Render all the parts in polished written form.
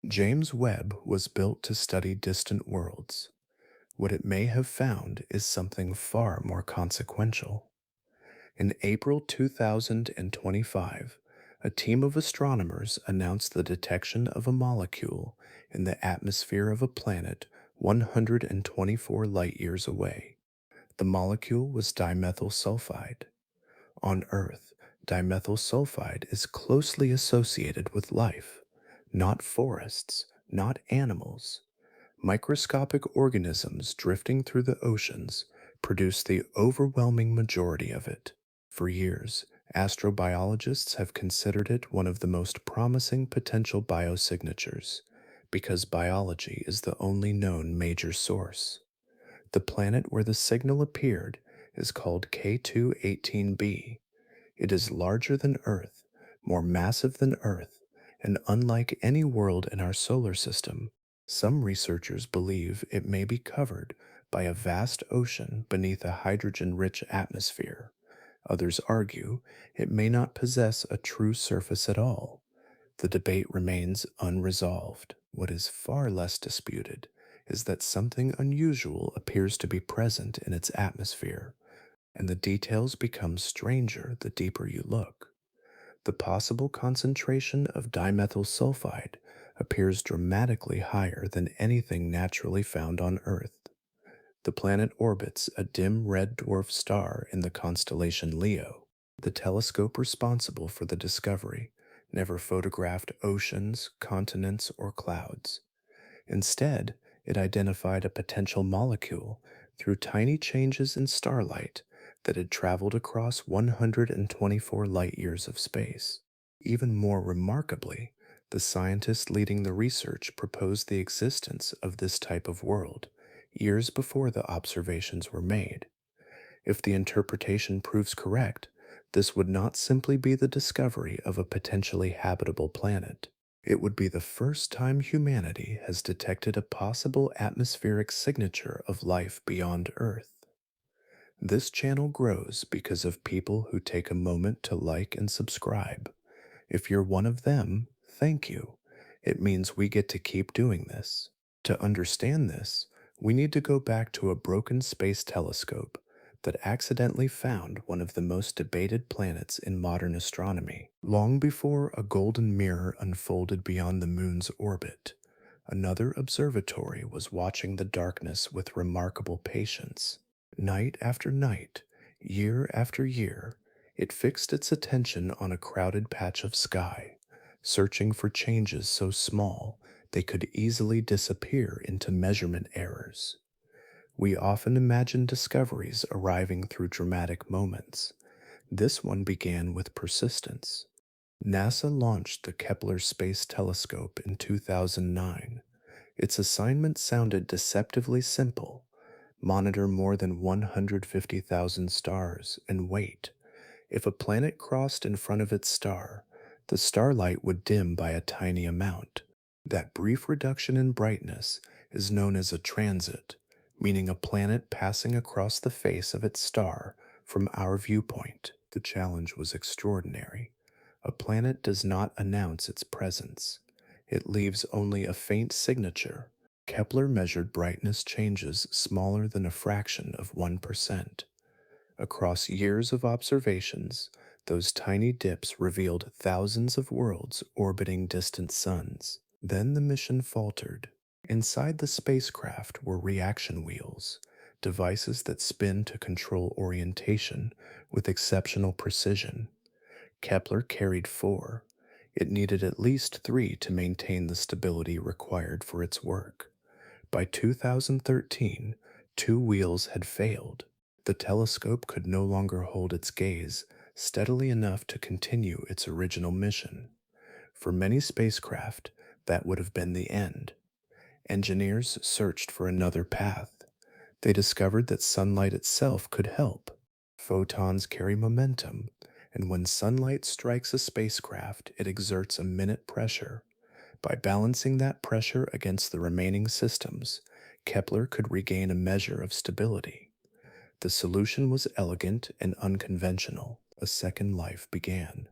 James Webb was built to study distant worlds. What it may have found is something far more consequential. In April 2025, a team of astronomers announced the detection of a molecule in the atmosphere of a planet 124 light years away. The molecule was dimethyl sulfide. On Earth, dimethyl sulfide is closely associated with life, not forests, not animals. Microscopic organisms drifting through the oceans produce the overwhelming majority of it. For years, astrobiologists have considered it one of the most promising potential biosignatures because biology is the only known major source. The planet where the signal appeared is called K218b. It is larger than Earth, more massive than Earth, and unlike any world in our solar system. Some researchers believe it may be covered by a vast ocean beneath a hydrogen rich atmosphere. Others argue it may not possess a true surface at all. The debate remains unresolved. What is far less disputed is that something unusual appears to be present in its atmosphere, and the details become stranger the deeper you look. The possible concentration of dimethyl sulfide appears dramatically higher than anything naturally found on Earth. The planet orbits a dim red dwarf star in the constellation Leo. The telescope responsible for the discovery never photographed oceans, continents, or clouds. Instead, it identified a potential molecule through tiny changes in starlight that had traveled across 124 light years of space. Even more remarkably, the scientists leading the research proposed the existence of this type of world years before the observations were made. If the interpretation proves correct, this would not simply be the discovery of a potentially habitable planet. It would be the first time humanity has detected a possible atmospheric signature of life beyond Earth. This channel grows because of people who take a moment to like and subscribe. If you're one of them, thank you. It means we get to keep doing this. To understand this, we need to go back to a broken space telescope that accidentally found one of the most debated planets in modern astronomy. Long before a golden mirror unfolded beyond the moon's orbit, another observatory was watching the darkness with remarkable patience. Night after night, year after year, it fixed its attention on a crowded patch of sky, searching for changes so small they could easily disappear into measurement errors. We often imagine discoveries arriving through dramatic moments. This one began with persistence. NASA launched the Kepler Space Telescope in 2009. Its assignment sounded deceptively simple: monitor more than 150,000 stars and wait. If a planet crossed in front of its star, the starlight would dim by a tiny amount. That brief reduction in brightness is known as a transit, meaning a planet passing across the face of its star from our viewpoint. The challenge was extraordinary. A planet does not announce its presence. It leaves only a faint signature. Kepler measured brightness changes smaller than a fraction of 1%. Across years of observations, those tiny dips revealed thousands of worlds orbiting distant suns. Then the mission faltered. Inside the spacecraft were reaction wheels, devices that spin to control orientation with exceptional precision. Kepler carried four. It needed at least three to maintain the stability required for its work. By 2013, two wheels had failed. The telescope could no longer hold its gaze steadily enough to continue its original mission. For many spacecraft, that would have been the end. Engineers searched for another path. They discovered that sunlight itself could help. Photons carry momentum, and when sunlight strikes a spacecraft, it exerts a minute pressure. By balancing that pressure against the remaining systems, Kepler could regain a measure of stability. The solution was elegant and unconventional. A second life began.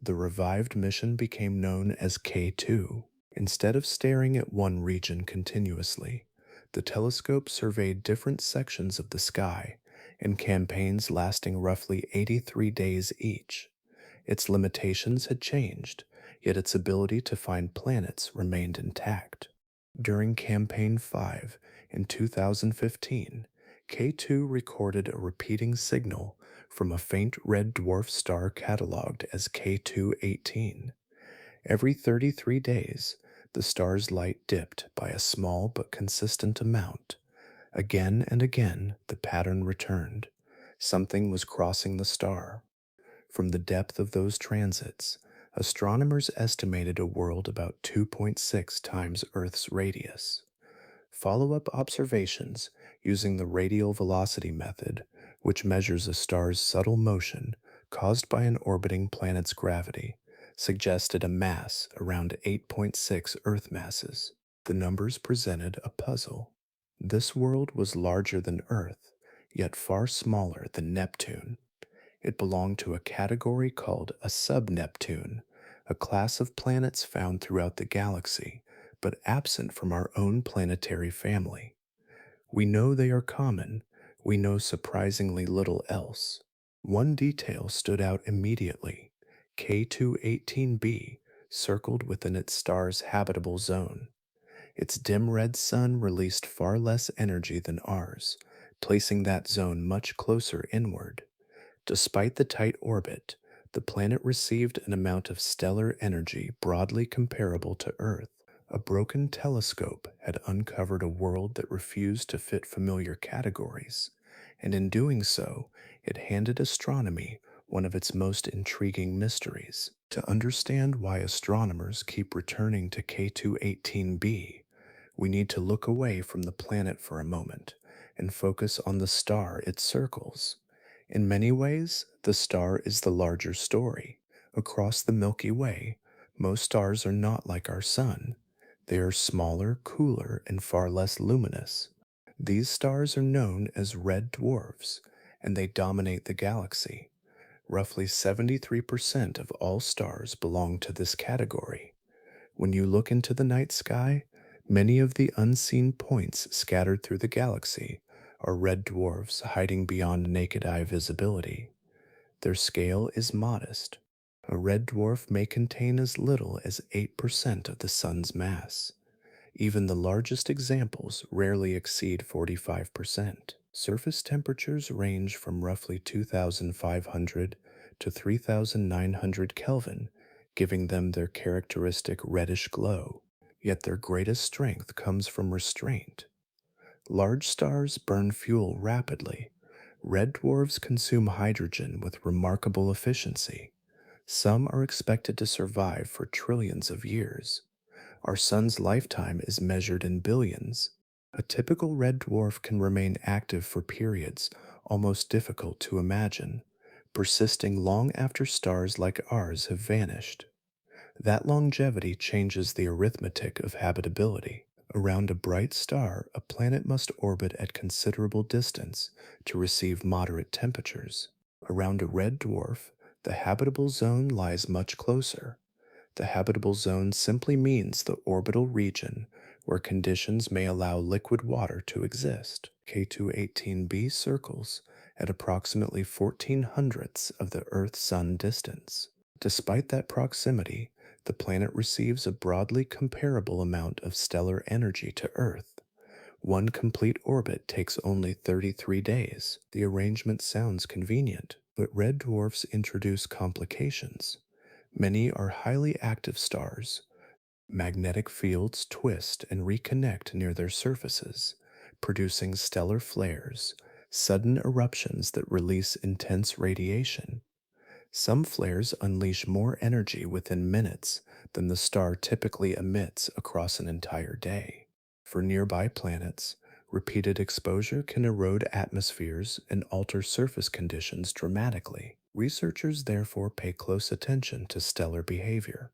The revived mission became known as K2. Instead of staring at one region continuously, the telescope surveyed different sections of the sky in campaigns lasting roughly 83 days each. Its limitations had changed, yet its ability to find planets remained intact. During Campaign 5 in 2015, K2 recorded a repeating signal from a faint red dwarf star cataloged as K218. Every 33 days, the star's light dipped by a small but consistent amount. Again and again, the pattern returned. Something was crossing the star. From the depth of those transits, astronomers estimated a world about 2.6 times Earth's radius. Follow up observations using the radial velocity method, which measures a star's subtle motion caused by an orbiting planet's gravity, suggested a mass around 8.6 Earth masses. The numbers presented a puzzle. This world was larger than Earth, yet far smaller than Neptune. It belonged to a category called a sub-Neptune, a class of planets found throughout the galaxy, but absent from our own planetary family. We know they are common, we know surprisingly little else. One detail stood out immediately. K218b circled within its star's habitable zone. Its dim red sun released far less energy than ours, placing that zone much closer inward. Despite the tight orbit, the planet received an amount of stellar energy broadly comparable to Earth. A broken telescope had uncovered a world that refused to fit familiar categories, and in doing so, it handed astronomy one of its most intriguing mysteries. To understand why astronomers keep returning to K218b, we need to look away from the planet for a moment and focus on the star it circles. In many ways, the star is the larger story. Across the Milky Way, most stars are not like our Sun. They are smaller, cooler, and far less luminous. These stars are known as red dwarfs, and they dominate the galaxy. Roughly 73% of all stars belong to this category. When you look into the night sky, many of the unseen points scattered through the galaxy are red dwarfs hiding beyond naked eye visibility. Their scale is modest. A red dwarf may contain as little as 8% of the Sun's mass. Even the largest examples rarely exceed 45%. Surface temperatures range from roughly 2,500 to 3,900 Kelvin, giving them their characteristic reddish glow. Yet their greatest strength comes from restraint. Large stars burn fuel rapidly. Red dwarfs consume hydrogen with remarkable efficiency. Some are expected to survive for trillions of years. Our sun's lifetime is measured in billions. A typical red dwarf can remain active for periods almost difficult to imagine, persisting long after stars like ours have vanished. That longevity changes the arithmetic of habitability. Around a bright star, a planet must orbit at considerable distance to receive moderate temperatures. Around a red dwarf, the habitable zone lies much closer. The habitable zone simply means the orbital region where conditions may allow liquid water to exist. K218b circles at approximately 14 hundredths of the Earth-Sun distance. Despite that proximity, the planet receives a broadly comparable amount of stellar energy to Earth. One complete orbit takes only 33 days. The arrangement sounds convenient, but red dwarfs introduce complications. Many are highly active stars. Magnetic fields twist and reconnect near their surfaces, producing stellar flares, sudden eruptions that release intense radiation. Some flares unleash more energy within minutes than the star typically emits across an entire day. For nearby planets, repeated exposure can erode atmospheres and alter surface conditions dramatically. Researchers therefore pay close attention to stellar behavior.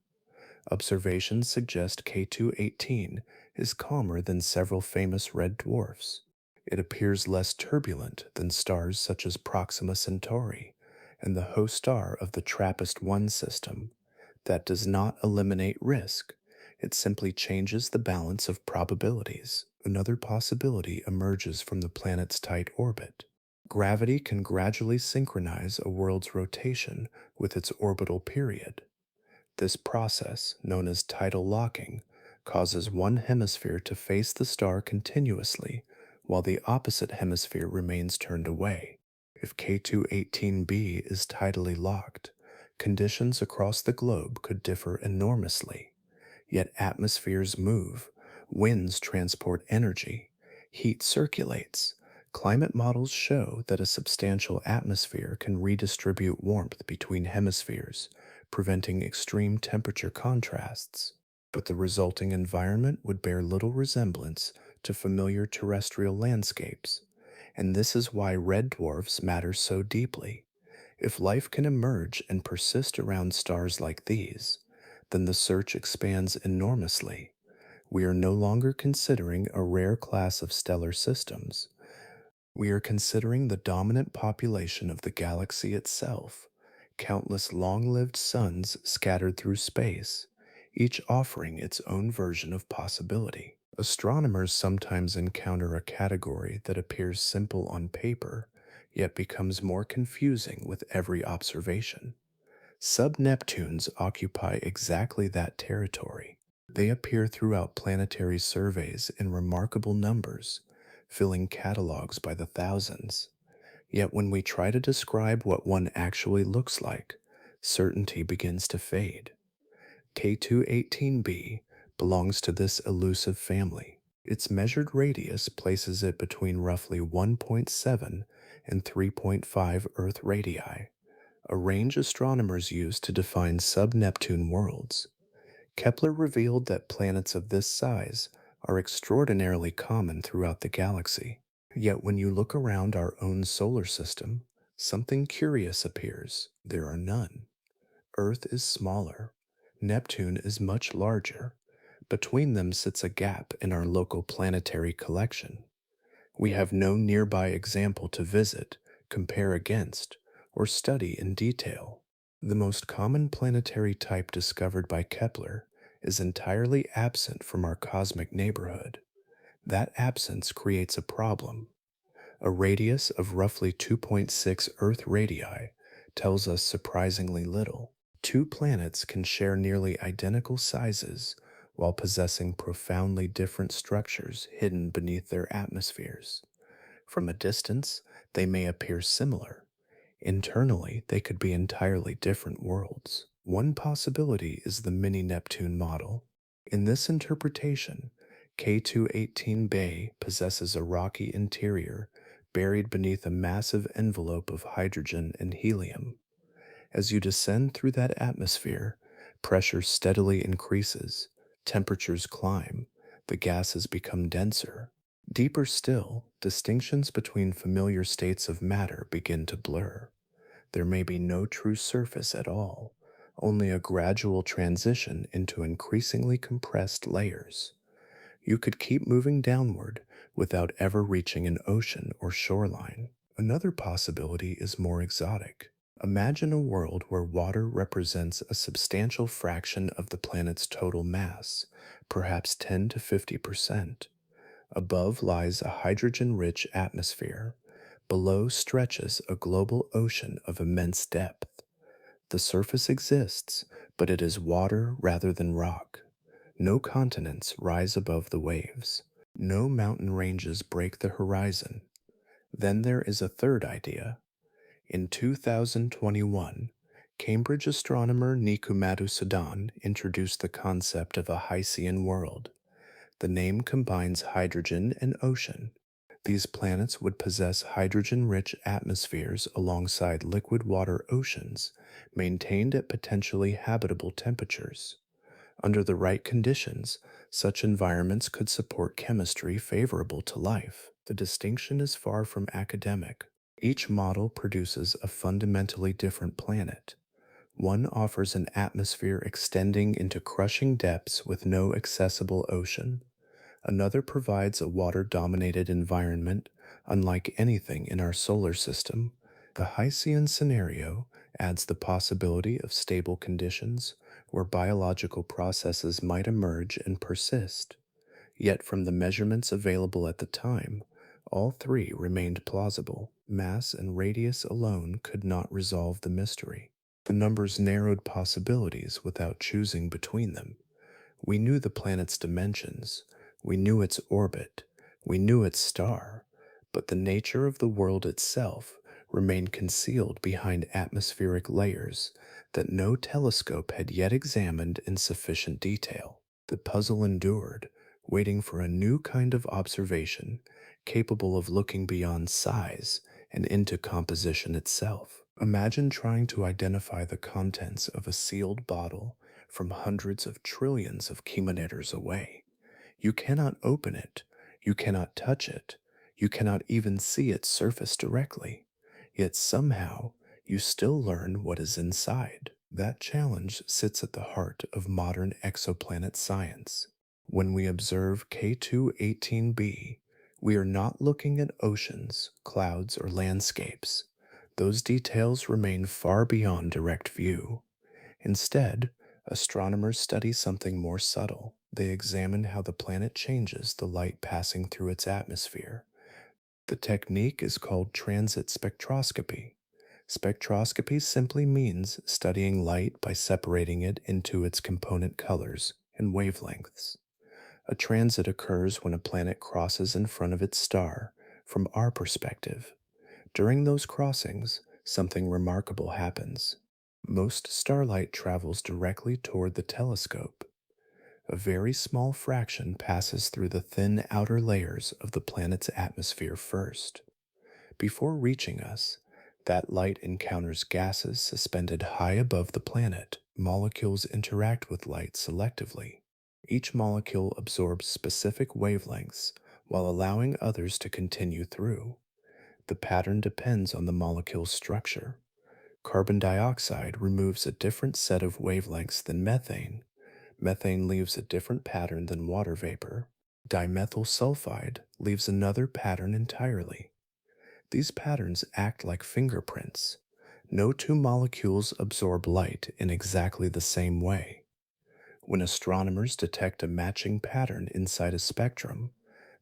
Observations suggest K218 is calmer than several famous red dwarfs. It appears less turbulent than stars such as Proxima Centauri and the host star of the TRAPPIST-1 system. That does not eliminate risk. It simply changes the balance of probabilities. Another possibility emerges from the planet's tight orbit. Gravity can gradually synchronize a world's rotation with its orbital period. This process, known as tidal locking, causes one hemisphere to face the star continuously while the opposite hemisphere remains turned away. If K218b is tidally locked, conditions across the globe could differ enormously. Yet atmospheres move, winds transport energy, heat circulates. Climate models show that a substantial atmosphere can redistribute warmth between hemispheres, preventing extreme temperature contrasts. But the resulting environment would bear little resemblance to familiar terrestrial landscapes. And this is why red dwarfs matter so deeply. If life can emerge and persist around stars like these, then the search expands enormously. We are no longer considering a rare class of stellar systems. We are considering the dominant population of the galaxy itself, countless long lived suns scattered through space, each offering its own version of possibility. Astronomers sometimes encounter a category that appears simple on paper, yet becomes more confusing with every observation. Sub-Neptunes occupy exactly that territory. They appear throughout planetary surveys in remarkable numbers, filling catalogs by the thousands. Yet when we try to describe what one actually looks like, certainty begins to fade. K218b belongs to this elusive family. Its measured radius places it between roughly 1.7 and 3.5 Earth radii, a range astronomers use to define sub-Neptune worlds. Kepler revealed that planets of this size are extraordinarily common throughout the galaxy. Yet when you look around our own solar system, something curious appears. There are none. Earth is smaller. Neptune is much larger. Between them sits a gap in our local planetary collection. We have no nearby example to visit, compare against, or study in detail. The most common planetary type discovered by Kepler is entirely absent from our cosmic neighborhood. That absence creates a problem. A radius of roughly 2.6 Earth radii tells us surprisingly little. Two planets can share nearly identical sizes while possessing profoundly different structures hidden beneath their atmospheres. From a distance, they may appear similar. Internally, they could be entirely different worlds. One possibility is the mini Neptune model. In this interpretation, K218b possesses a rocky interior buried beneath a massive envelope of hydrogen and helium. As you descend through that atmosphere, pressure steadily increases, temperatures climb, the gases become denser. Deeper still, distinctions between familiar states of matter begin to blur. There may be no true surface at all, only a gradual transition into increasingly compressed layers. You could keep moving downward without ever reaching an ocean or shoreline. Another possibility is more exotic. Imagine a world where water represents a substantial fraction of the planet's total mass, perhaps 10 to 50%. Above lies a hydrogen rich atmosphere. Below stretches a global ocean of immense depth. The surface exists, but it is water rather than rock. No continents rise above the waves. No mountain ranges break the horizon. Then there is a third idea. In 2021, Cambridge astronomer Nikumatu Sudan introduced the concept of a Hycean world. The name combines hydrogen and ocean. These planets would possess hydrogen rich atmospheres alongside liquid water oceans, maintained at potentially habitable temperatures. Under the right conditions, such environments could support chemistry favorable to life. The distinction is far from academic. Each model produces a fundamentally different planet. One offers an atmosphere extending into crushing depths with no accessible ocean. Another provides a water dominated environment unlike anything in our solar system. The Hycean scenario adds the possibility of stable conditions where biological processes might emerge and persist. Yet, from the measurements available at the time, all three remained plausible. Mass and radius alone could not resolve the mystery. The numbers narrowed possibilities without choosing between them. We knew the planet's dimensions, we knew its orbit, we knew its star, but the nature of the world itself remained concealed behind atmospheric layers that no telescope had yet examined in sufficient detail. The puzzle endured, waiting for a new kind of observation capable of looking beyond size and into composition itself. Imagine trying to identify the contents of a sealed bottle from hundreds of trillions of kilometers away. You cannot open it, you cannot touch it, you cannot even see its surface directly. Yet somehow, you still learn what is inside. That challenge sits at the heart of modern exoplanet science. When we observe K218b, we are not looking at oceans, clouds, or landscapes. Those details remain far beyond direct view. Instead, astronomers study something more subtle. They examine how the planet changes the light passing through its atmosphere. The technique is called transit spectroscopy. Spectroscopy simply means studying light by separating it into its component colors and wavelengths. A transit occurs when a planet crosses in front of its star from our perspective. During those crossings, something remarkable happens. Most starlight travels directly toward the telescope. A very small fraction passes through the thin outer layers of the planet's atmosphere first. Before reaching us, that light encounters gases suspended high above the planet. Molecules interact with light selectively. Each molecule absorbs specific wavelengths while allowing others to continue through. The pattern depends on the molecule's structure. Carbon dioxide removes a different set of wavelengths than methane. Methane leaves a different pattern than water vapor. Dimethyl sulfide leaves another pattern entirely. These patterns act like fingerprints. No two molecules absorb light in exactly the same way. When astronomers detect a matching pattern inside a spectrum,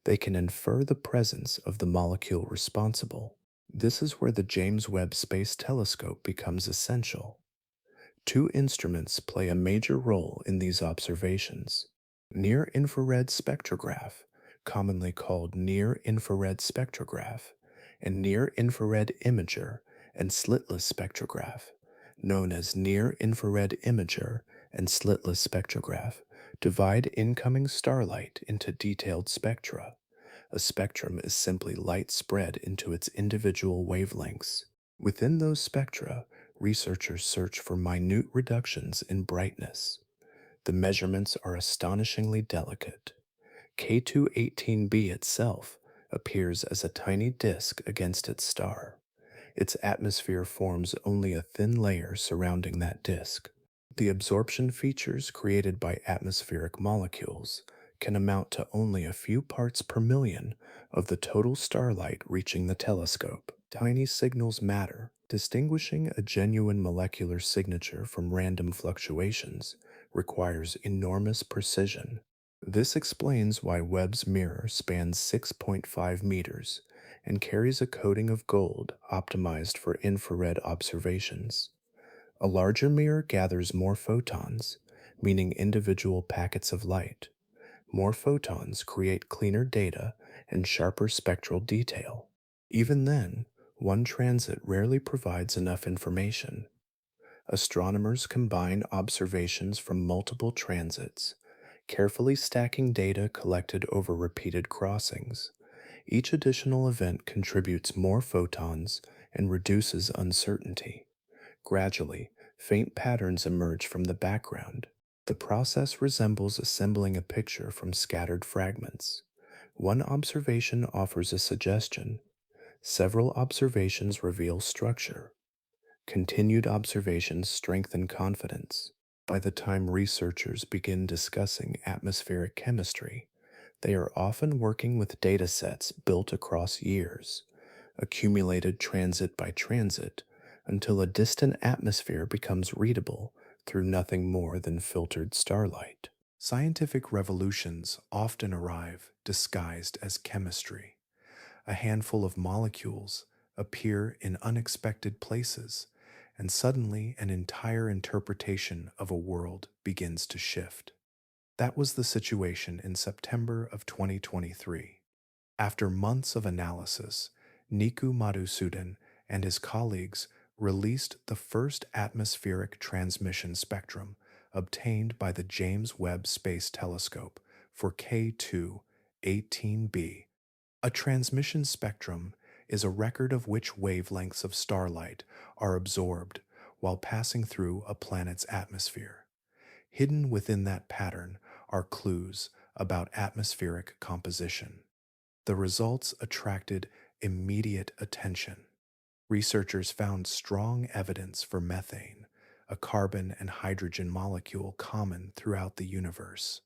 they can infer the presence of the molecule responsible. This is where the James Webb Space Telescope becomes essential. Two instruments play a major role in these observations. Near-infrared spectrograph, commonly called near-infrared spectrograph, and near-infrared imager and slitless spectrograph, known as near-infrared imager and slitless spectrograph, divide incoming starlight into detailed spectra. A spectrum is simply light spread into its individual wavelengths. Within those spectra, researchers search for minute reductions in brightness. The measurements are astonishingly delicate. K218b itself appears as a tiny disk against its star. Its atmosphere forms only a thin layer surrounding that disk. The absorption features created by atmospheric molecules can amount to only a few parts per million of the total starlight reaching the telescope. Tiny signals matter. Distinguishing a genuine molecular signature from random fluctuations requires enormous precision. This explains why Webb's mirror spans 6.5 meters and carries a coating of gold optimized for infrared observations. A larger mirror gathers more photons, meaning individual packets of light. More photons create cleaner data and sharper spectral detail. Even then, one transit rarely provides enough information. Astronomers combine observations from multiple transits, carefully stacking data collected over repeated crossings. Each additional event contributes more photons and reduces uncertainty. Gradually, faint patterns emerge from the background. The process resembles assembling a picture from scattered fragments. One observation offers a suggestion. Several observations reveal structure. Continued observations strengthen confidence. By the time researchers begin discussing atmospheric chemistry, they are often working with data sets built across years, accumulated transit by transit, until a distant atmosphere becomes readable through nothing more than filtered starlight. Scientific revolutions often arrive disguised as chemistry. A handful of molecules appear in unexpected places, and suddenly an entire interpretation of a world begins to shift. That was the situation in September of 2023. After months of analysis, Niku Madhusudan and his colleagues released the first atmospheric transmission spectrum obtained by the James Webb Space Telescope for K2 18b. A transmission spectrum is a record of which wavelengths of starlight are absorbed while passing through a planet's atmosphere. Hidden within that pattern are clues about atmospheric composition. The results attracted immediate attention. Researchers found strong evidence for methane, a carbon and hydrogen molecule common throughout the universe.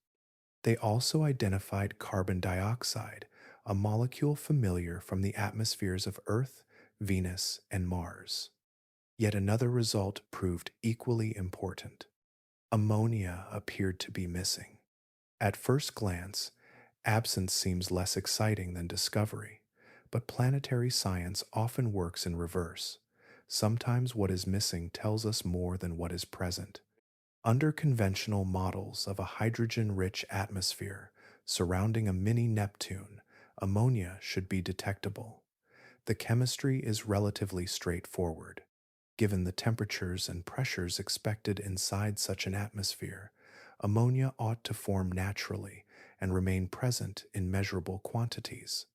They also identified carbon dioxide, a molecule familiar from the atmospheres of Earth, Venus, and Mars. Yet another result proved equally important. Ammonia appeared to be missing. At first glance, absence seems less exciting than discovery, but planetary science often works in reverse. Sometimes what is missing tells us more than what is present. Under conventional models of a hydrogen rich atmosphere surrounding a mini Neptune, ammonia should be detectable. The chemistry is relatively straightforward. Given the temperatures and pressures expected inside such an atmosphere, ammonia ought to form naturally and remain present in measurable quantities.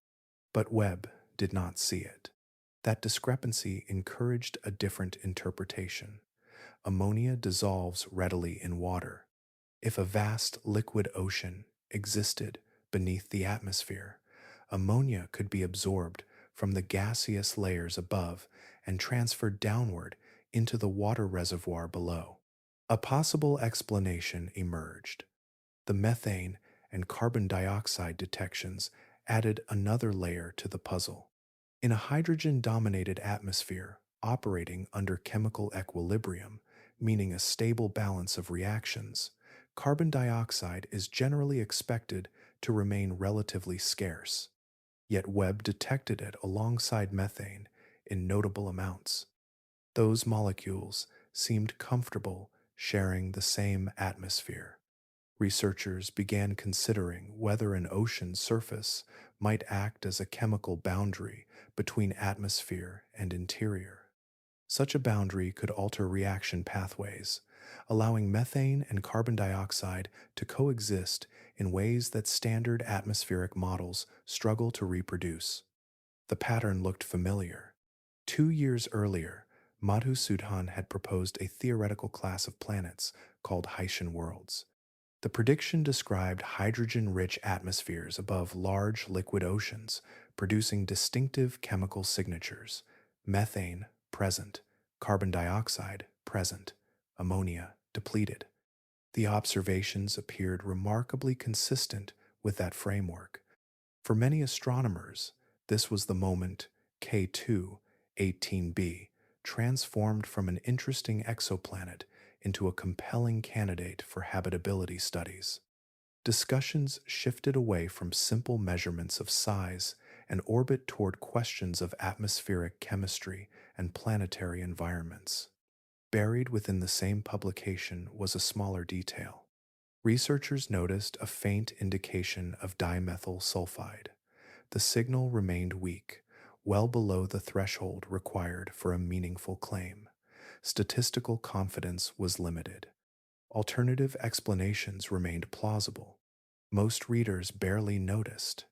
But Webb did not see it. That discrepancy encouraged a different interpretation. Ammonia dissolves readily in water. If a vast liquid ocean existed beneath the atmosphere, ammonia could be absorbed from the gaseous layers above and transferred downward into the water reservoir below. A possible explanation emerged. The methane and carbon dioxide detections added another layer to the puzzle. In a hydrogen-dominated atmosphere operating under chemical equilibrium, meaning a stable balance of reactions, carbon dioxide is generally expected to remain relatively scarce. Yet Webb detected it alongside methane in notable amounts. Those molecules seemed comfortable sharing the same atmosphere. Researchers began considering whether an ocean's surface might act as a chemical boundary between atmosphere and interior. Such a boundary could alter reaction pathways, allowing methane and carbon dioxide to coexist in ways that standard atmospheric models struggle to reproduce. The pattern looked familiar. 2 years earlier, Madhusudan had proposed a theoretical class of planets called Hycean worlds. The prediction described hydrogen-rich atmospheres above large liquid oceans, producing distinctive chemical signatures: methane, present; carbon dioxide, present; ammonia, depleted. The observations appeared remarkably consistent with that framework. For many astronomers, this was the moment K2 18b transformed from an interesting exoplanet into a compelling candidate for habitability studies. Discussions shifted away from simple measurements of size and orbit toward questions of atmospheric chemistry and planetary environments. Buried within the same publication was a smaller detail. Researchers noticed a faint indication of dimethyl sulfide. The signal remained weak, well below the threshold required for a meaningful claim. Statistical confidence was limited. Alternative explanations remained plausible. Most readers barely noticed.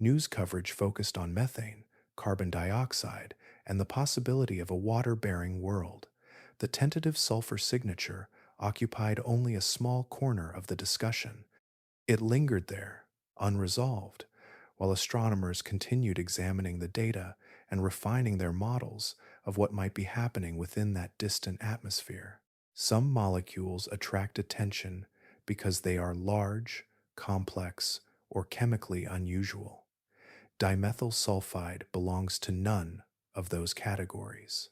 News coverage focused on methane, carbon dioxide, and the possibility of a water-bearing world. The tentative sulfur signature occupied only a small corner of the discussion. It lingered there, unresolved, while astronomers continued examining the data and refining their models of what might be happening within that distant atmosphere. Some molecules attract attention because they are large, complex, or chemically unusual. Dimethyl sulfide belongs to none of those categories.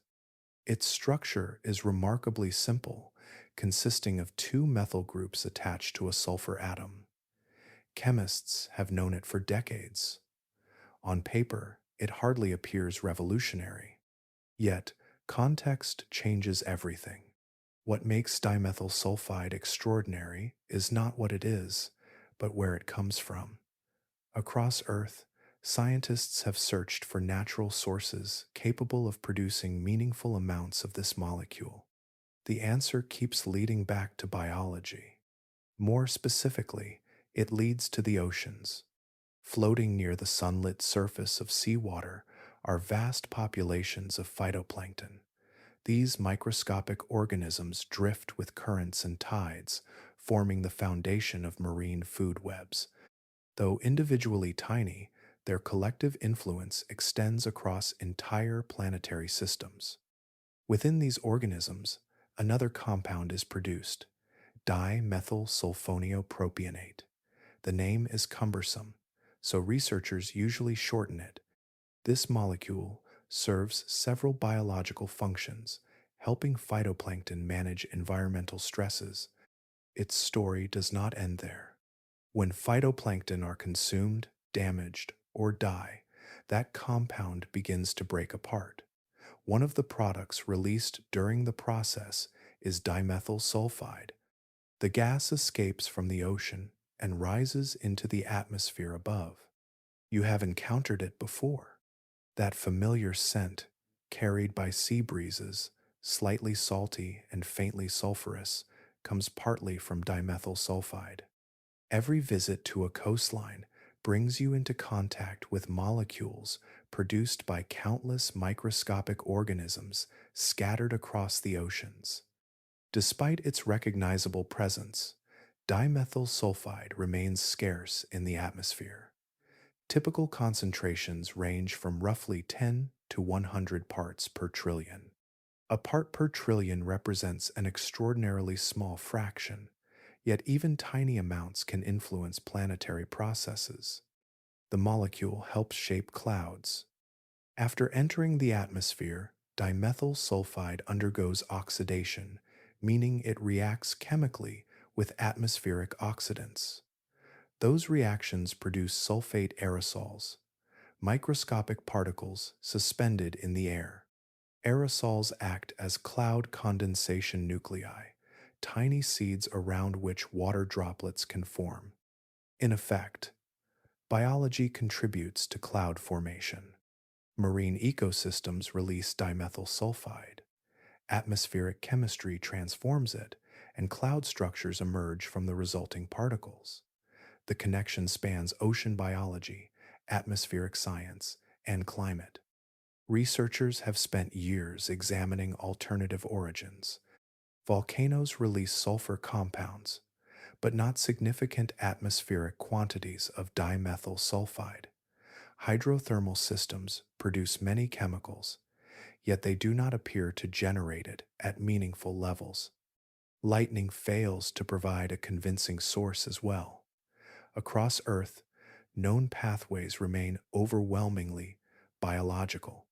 Its structure is remarkably simple, consisting of two methyl groups attached to a sulfur atom. Chemists have known it for decades. On paper, it hardly appears revolutionary. Yet, context changes everything. What makes dimethyl sulfide extraordinary is not what it is, but where it comes from. Across Earth, scientists have searched for natural sources capable of producing meaningful amounts of this molecule. The answer keeps leading back to biology. More specifically, it leads to the oceans. Floating near the sunlit surface of seawater are vast populations of phytoplankton. These microscopic organisms drift with currents and tides, forming the foundation of marine food webs. Though individually tiny, their collective influence extends across entire planetary systems. Within these organisms, another compound is produced, dimethylsulfonopropionate. The name is cumbersome, so researchers usually shorten it. This molecule serves several biological functions, helping phytoplankton manage environmental stresses. Its story does not end there. When phytoplankton are consumed, damaged, or die, that compound begins to break apart. One of the products released during the process is dimethyl sulfide. The gas escapes from the ocean and rises into the atmosphere above. You have encountered it before. That familiar scent, carried by sea breezes, slightly salty and faintly sulfurous, comes partly from dimethyl sulfide. Every visit to a coastline brings you into contact with molecules produced by countless microscopic organisms scattered across the oceans. Despite its recognizable presence, dimethyl sulfide remains scarce in the atmosphere. Typical concentrations range from roughly 10 to 100 parts per trillion. A part per trillion represents an extraordinarily small fraction, yet even tiny amounts can influence planetary processes. The molecule helps shape clouds. After entering the atmosphere, dimethyl sulfide undergoes oxidation, meaning it reacts chemically with atmospheric oxidants. Those reactions produce sulfate aerosols, microscopic particles suspended in the air. Aerosols act as cloud condensation nuclei, tiny seeds around which water droplets can form. In effect, biology contributes to cloud formation. Marine ecosystems release dimethyl sulfide. Atmospheric chemistry transforms it, and cloud structures emerge from the resulting particles. The connection spans ocean biology, atmospheric science, and climate. Researchers have spent years examining alternative origins. Volcanoes release sulfur compounds, but not significant atmospheric quantities of dimethyl sulfide. Hydrothermal systems produce many chemicals, yet they do not appear to generate it at meaningful levels. Lightning fails to provide a convincing source as well. Across Earth, known pathways remain overwhelmingly biological.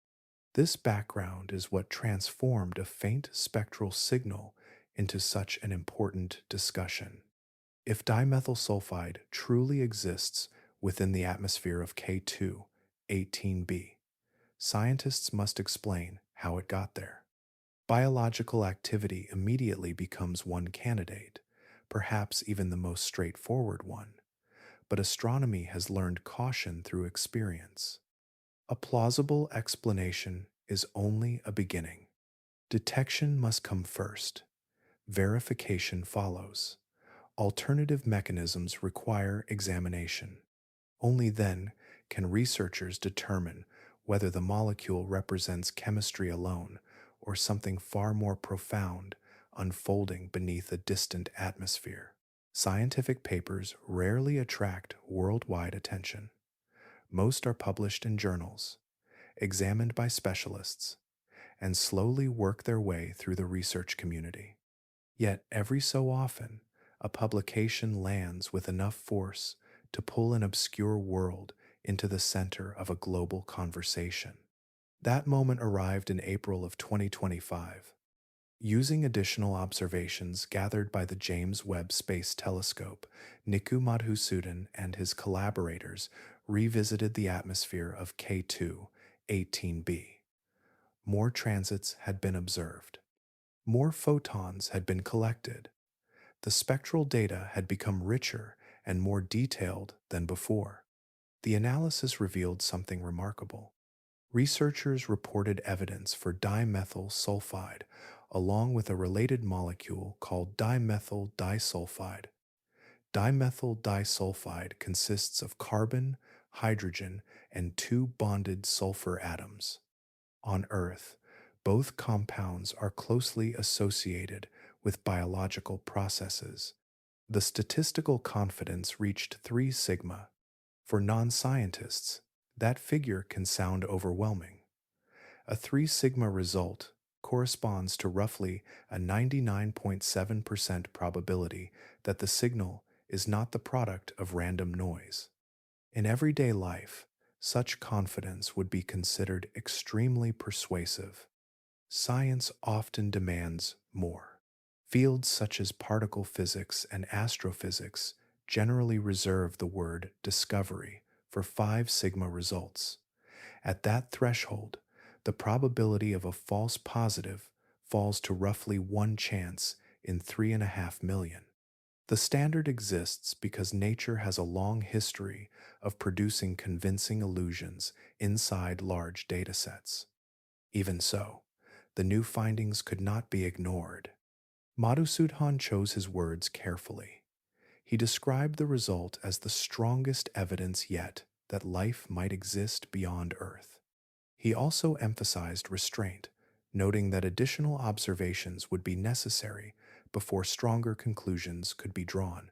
This background is what transformed a faint spectral signal into such an important discussion. If dimethyl sulfide truly exists within the atmosphere of K2, 18b, scientists must explain how it got there. Biological activity immediately becomes one candidate, perhaps even the most straightforward one, but astronomy has learned caution through experience. A plausible explanation is only a beginning. Detection must come first. Verification follows. Alternative mechanisms require examination. Only then can researchers determine whether the molecule represents chemistry alone or something far more profound unfolding beneath a distant atmosphere. Scientific papers rarely attract worldwide attention. Most are published in journals, examined by specialists, and slowly work their way through the research community. Yet every so often, a publication lands with enough force to pull an obscure world into the center of a global conversation. That moment arrived in April of 2025. Using additional observations gathered by the James Webb Space Telescope, Niku Madhusudan and his collaborators revisited the atmosphere of K2 18b. More transits had been observed. More photons had been collected. The spectral data had become richer and more detailed than before. The analysis revealed something remarkable. Researchers reported evidence for dimethyl sulfide, along with a related molecule called dimethyl disulfide. Dimethyl disulfide consists of carbon, hydrogen, and two bonded sulfur atoms. On Earth, both compounds are closely associated with biological processes. The statistical confidence reached 3 sigma. For non-scientists, that figure can sound overwhelming. A 3 sigma result corresponds to roughly a 99.7% probability that the signal is not the product of random noise. In everyday life, such confidence would be considered extremely persuasive. Science often demands more. Fields such as particle physics and astrophysics generally reserve the word discovery for 5 sigma results. At that threshold, the probability of a false positive falls to roughly 1 chance in 3.5 million. The standard exists because nature has a long history of producing convincing illusions inside large datasets. Even so, the new findings could not be ignored. Madhusudhan chose his words carefully. He described the result as the strongest evidence yet that life might exist beyond Earth. He also emphasized restraint, noting that additional observations would be necessary before stronger conclusions could be drawn.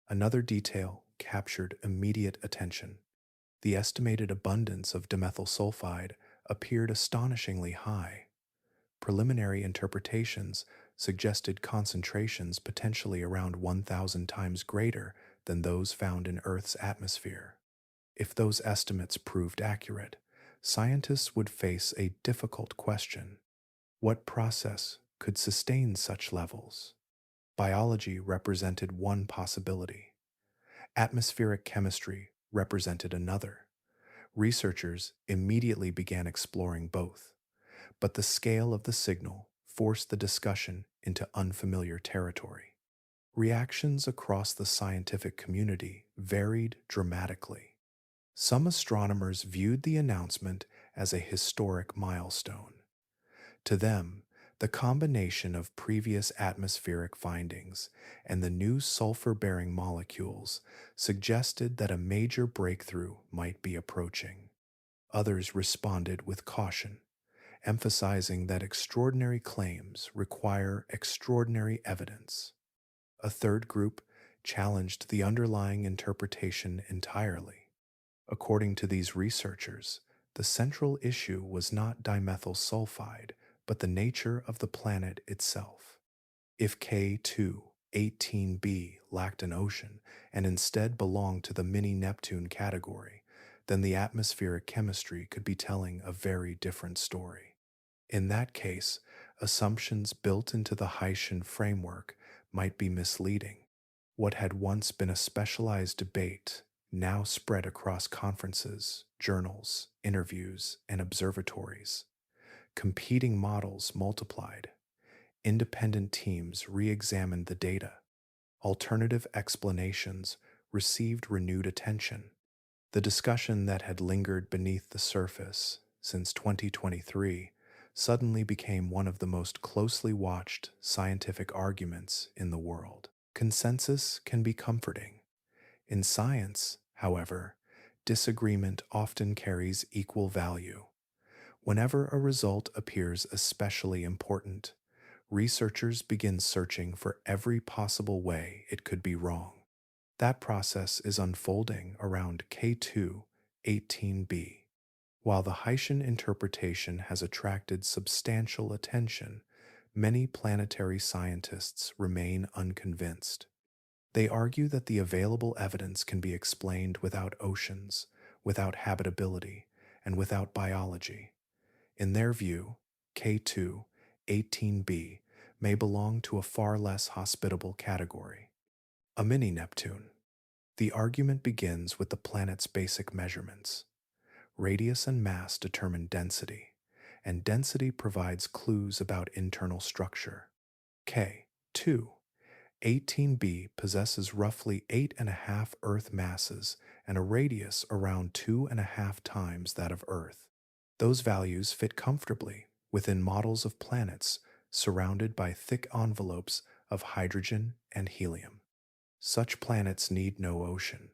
Another detail captured immediate attention. The estimated abundance of dimethyl sulfide appeared astonishingly high. Preliminary interpretations suggested concentrations potentially around 1,000 times greater than those found in Earth's atmosphere. If those estimates proved accurate, scientists would face a difficult question. What process could sustain such levels? Biology represented one possibility. Atmospheric chemistry represented another. Researchers immediately began exploring both, but the scale of the signal forced the discussion into unfamiliar territory. Reactions across the scientific community varied dramatically. Some astronomers viewed the announcement as a historic milestone. To them, the combination of previous atmospheric findings and the new sulfur-bearing molecules suggested that a major breakthrough might be approaching. Others responded with caution, emphasizing that extraordinary claims require extraordinary evidence. A third group challenged the underlying interpretation entirely. According to these researchers, the central issue was not dimethyl sulfide, but the nature of the planet itself. If K2-18b lacked an ocean and instead belonged to the mini-Neptune category, then the atmospheric chemistry could be telling a very different story. In that case, assumptions built into the Hycean framework might be misleading. What had once been a specialized debate now spread across conferences, journals, interviews, and observatories. Competing models multiplied. Independent teams re-examined the data. Alternative explanations received renewed attention. The discussion that had lingered beneath the surface since 2023 suddenly became one of the most closely watched scientific arguments in the world. Consensus can be comforting. In science, however, disagreement often carries equal value. Whenever a result appears especially important, researchers begin searching for every possible way it could be wrong. That process is unfolding around K2-18b. While the Hycean interpretation has attracted substantial attention, many planetary scientists remain unconvinced. They argue that the available evidence can be explained without oceans, without habitability, and without biology. In their view, K2-18b may belong to a far less hospitable category, a mini Neptune. The argument begins with the planet's basic measurements. Radius and mass determine density, and density provides clues about internal structure. K2 18b possesses roughly 8.5 Earth masses and a radius around 2.5 times that of Earth. Those values fit comfortably within models of planets surrounded by thick envelopes of hydrogen and helium. Such planets need no ocean.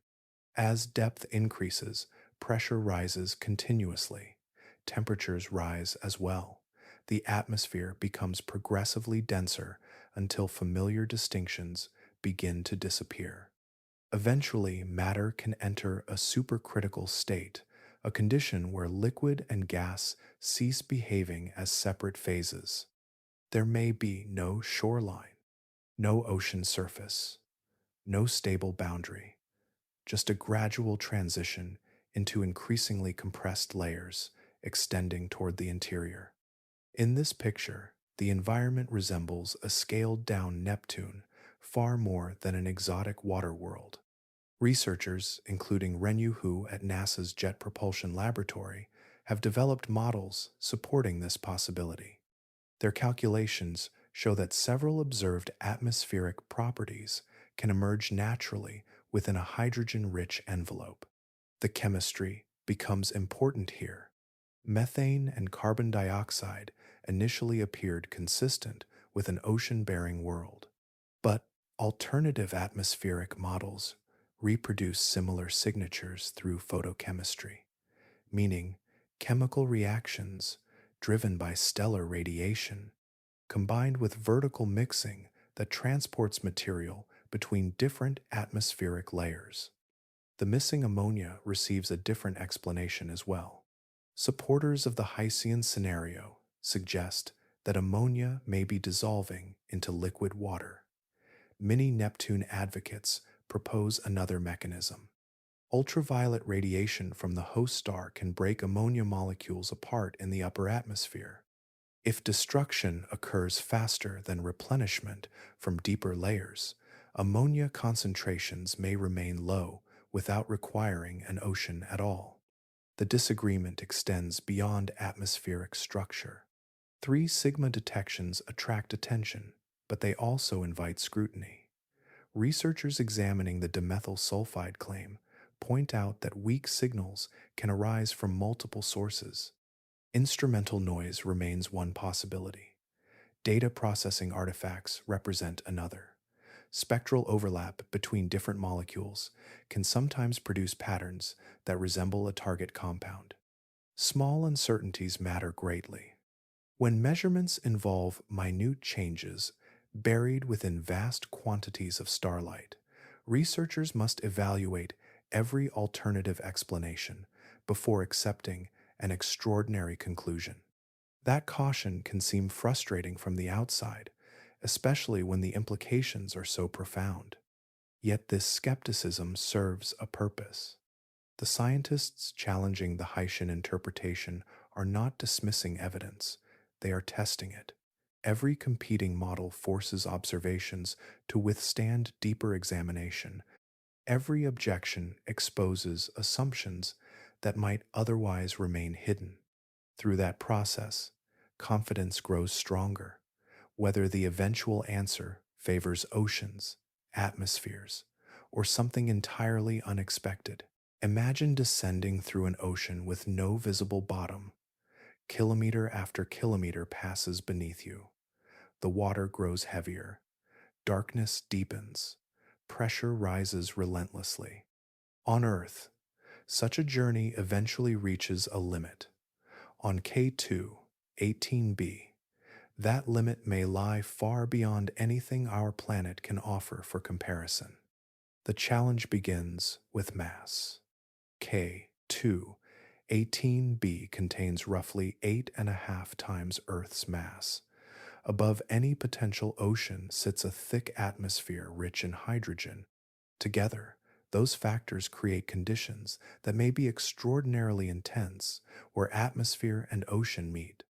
As depth increases, pressure rises continuously. Temperatures rise as well. The atmosphere becomes progressively denser until familiar distinctions begin to disappear. Eventually, matter can enter a supercritical state, a condition where liquid and gas cease behaving as separate phases. There may be no shoreline, no ocean surface, no stable boundary, just a gradual transition into increasingly compressed layers extending toward the interior. In this picture, the environment resembles a scaled down Neptune far more than an exotic water world. Researchers, including Renyu Hu at NASA's Jet Propulsion Laboratory, have developed models supporting this possibility. Their calculations show that several observed atmospheric properties can emerge naturally within a hydrogen-rich envelope. The chemistry becomes important here. Methane and carbon dioxide initially appeared consistent with an ocean-bearing world, but alternative atmospheric models reproduce similar signatures through photochemistry, meaning chemical reactions driven by stellar radiation, combined with vertical mixing that transports material between different atmospheric layers. The missing ammonia receives a different explanation as well. Supporters of the Hycean scenario suggest that ammonia may be dissolving into liquid water. Many Neptune advocates propose another mechanism. Ultraviolet radiation from the host star can break ammonia molecules apart in the upper atmosphere. If destruction occurs faster than replenishment from deeper layers, ammonia concentrations may remain low without requiring an ocean at all. The disagreement extends beyond atmospheric structure. 3 sigma detections attract attention, but they also invite scrutiny. Researchers examining the dimethyl sulfide claim point out that weak signals can arise from multiple sources. Instrumental noise remains one possibility. Data processing artifacts represent another. Spectral overlap between different molecules can sometimes produce patterns that resemble a target compound. Small uncertainties matter greatly. When measurements involve minute changes buried within vast quantities of starlight, researchers must evaluate every alternative explanation before accepting an extraordinary conclusion. That caution can seem frustrating from the outside, especially when the implications are so profound. Yet this skepticism serves a purpose. The scientists challenging the Hycean interpretation are not dismissing evidence, they are testing it. Every competing model forces observations to withstand deeper examination. Every objection exposes assumptions that might otherwise remain hidden. Through that process, confidence grows stronger, whether the eventual answer favors oceans, atmospheres, or something entirely unexpected. Imagine descending through an ocean with no visible bottom. Kilometer after kilometer passes beneath you. The water grows heavier. Darkness deepens. Pressure rises relentlessly. On Earth, such a journey eventually reaches a limit. On K2, 18b, that limit may lie far beyond anything our planet can offer for comparison. The challenge begins with mass. K2, 18b contains roughly 8.5 times Earth's mass. Above any potential ocean sits a thick atmosphere rich in hydrogen. Together, those factors create conditions that may be extraordinarily intense where atmosphere and ocean meet.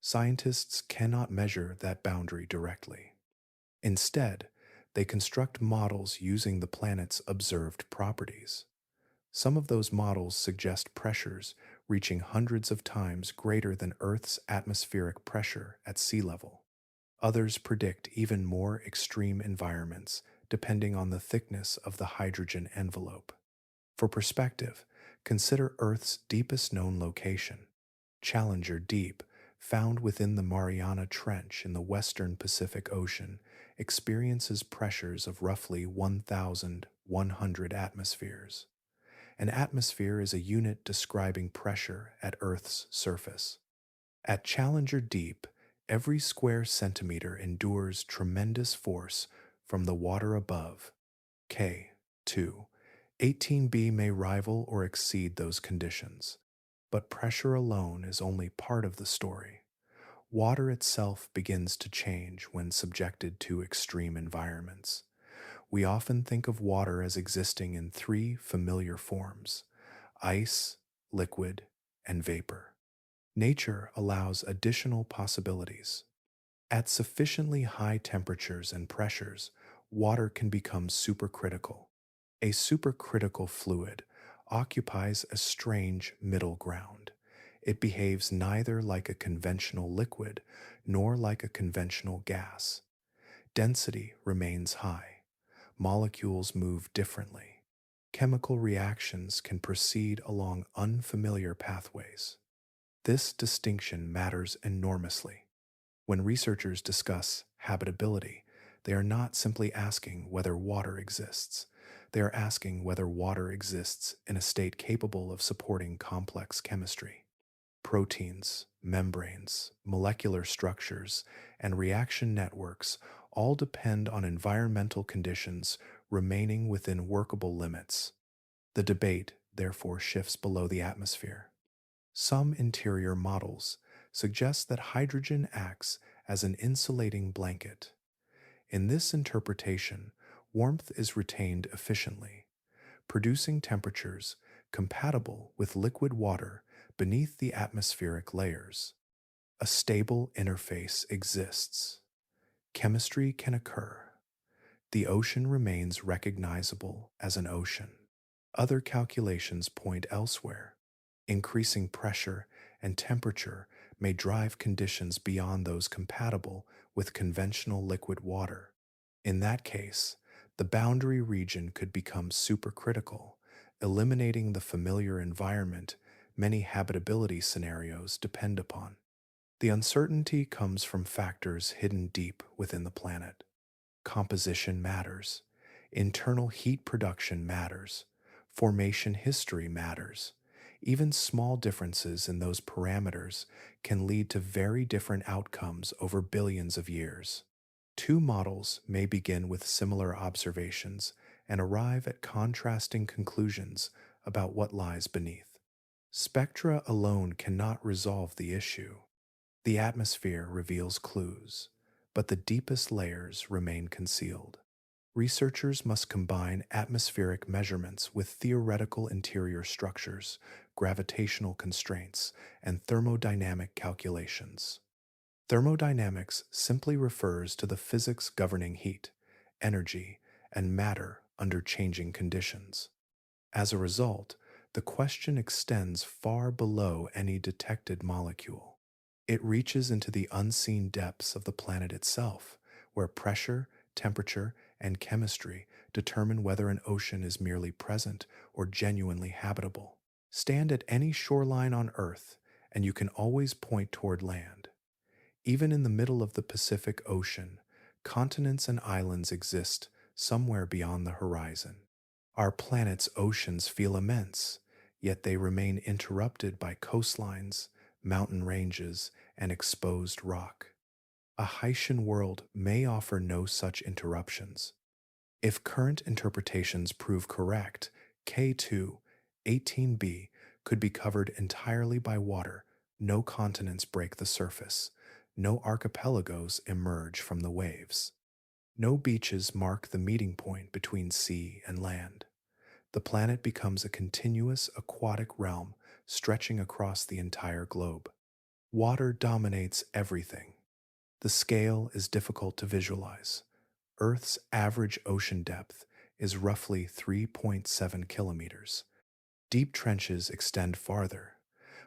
Scientists cannot measure that boundary directly. Instead, they construct models using the planet's observed properties. Some of those models suggest pressures reaching hundreds of times greater than Earth's atmospheric pressure at sea level. Others predict even more extreme environments depending on the thickness of the hydrogen envelope. For perspective, consider Earth's deepest known location, Challenger Deep, found within the Mariana Trench in the western Pacific Ocean, experiences pressures of roughly 1,100 atmospheres. An atmosphere is a unit describing pressure at Earth's surface. At Challenger Deep, every square centimeter endures tremendous force from the water above. K. 2. 18b may rival or exceed those conditions, but pressure alone is only part of the story. Water itself begins to change when subjected to extreme environments. We often think of water as existing in three familiar forms: ice, liquid, and vapor. Nature allows additional possibilities. At sufficiently high temperatures and pressures, water can become supercritical. A supercritical fluid occupies a strange middle ground. It behaves neither like a conventional liquid nor like a conventional gas. Density remains high. Molecules move differently. Chemical reactions can proceed along unfamiliar pathways. This distinction matters enormously. When researchers discuss habitability, they are not simply asking whether water exists. They are asking whether water exists in a state capable of supporting complex chemistry. Proteins, membranes, molecular structures, and reaction networks all depend on environmental conditions remaining within workable limits. The debate, therefore, shifts below the atmosphere. Some interior models suggest that hydrogen acts as an insulating blanket. In this interpretation, warmth is retained efficiently, producing temperatures compatible with liquid water beneath the atmospheric layers. A stable interface exists. Chemistry can occur. The ocean remains recognizable as an ocean. Other calculations point elsewhere. Increasing pressure and temperature may drive conditions beyond those compatible with conventional liquid water. In that case, the boundary region could become supercritical, eliminating the familiar environment many habitability scenarios depend upon. The uncertainty comes from factors hidden deep within the planet. Composition matters. Internal heat production matters. Formation history matters. Even small differences in those parameters can lead to very different outcomes over billions of years. Two models may begin with similar observations and arrive at contrasting conclusions about what lies beneath. Spectra alone cannot resolve the issue. The atmosphere reveals clues, but the deepest layers remain concealed. Researchers must combine atmospheric measurements with theoretical interior structures, gravitational constraints, and thermodynamic calculations. Thermodynamics simply refers to the physics governing heat, energy, and matter under changing conditions. As a result, the question extends far below any detected molecule. It reaches into the unseen depths of the planet itself, where pressure, temperature, and chemistry determine whether an ocean is merely present or genuinely habitable. Stand at any shoreline on Earth, and you can always point toward land. Even in the middle of the Pacific Ocean, continents and islands exist somewhere beyond the horizon. Our planet's oceans feel immense, yet they remain interrupted by coastlines, mountain ranges, and exposed rock. A Hycean world may offer no such interruptions. If current interpretations prove correct, K2, 18b could be covered entirely by water. No continents break the surface. No archipelagos emerge from the waves. No beaches mark the meeting point between sea and land. The planet becomes a continuous aquatic realm stretching across the entire globe. Water dominates everything. The scale is difficult to visualize. Earth's average ocean depth is roughly 3.7 kilometers. Deep trenches extend farther,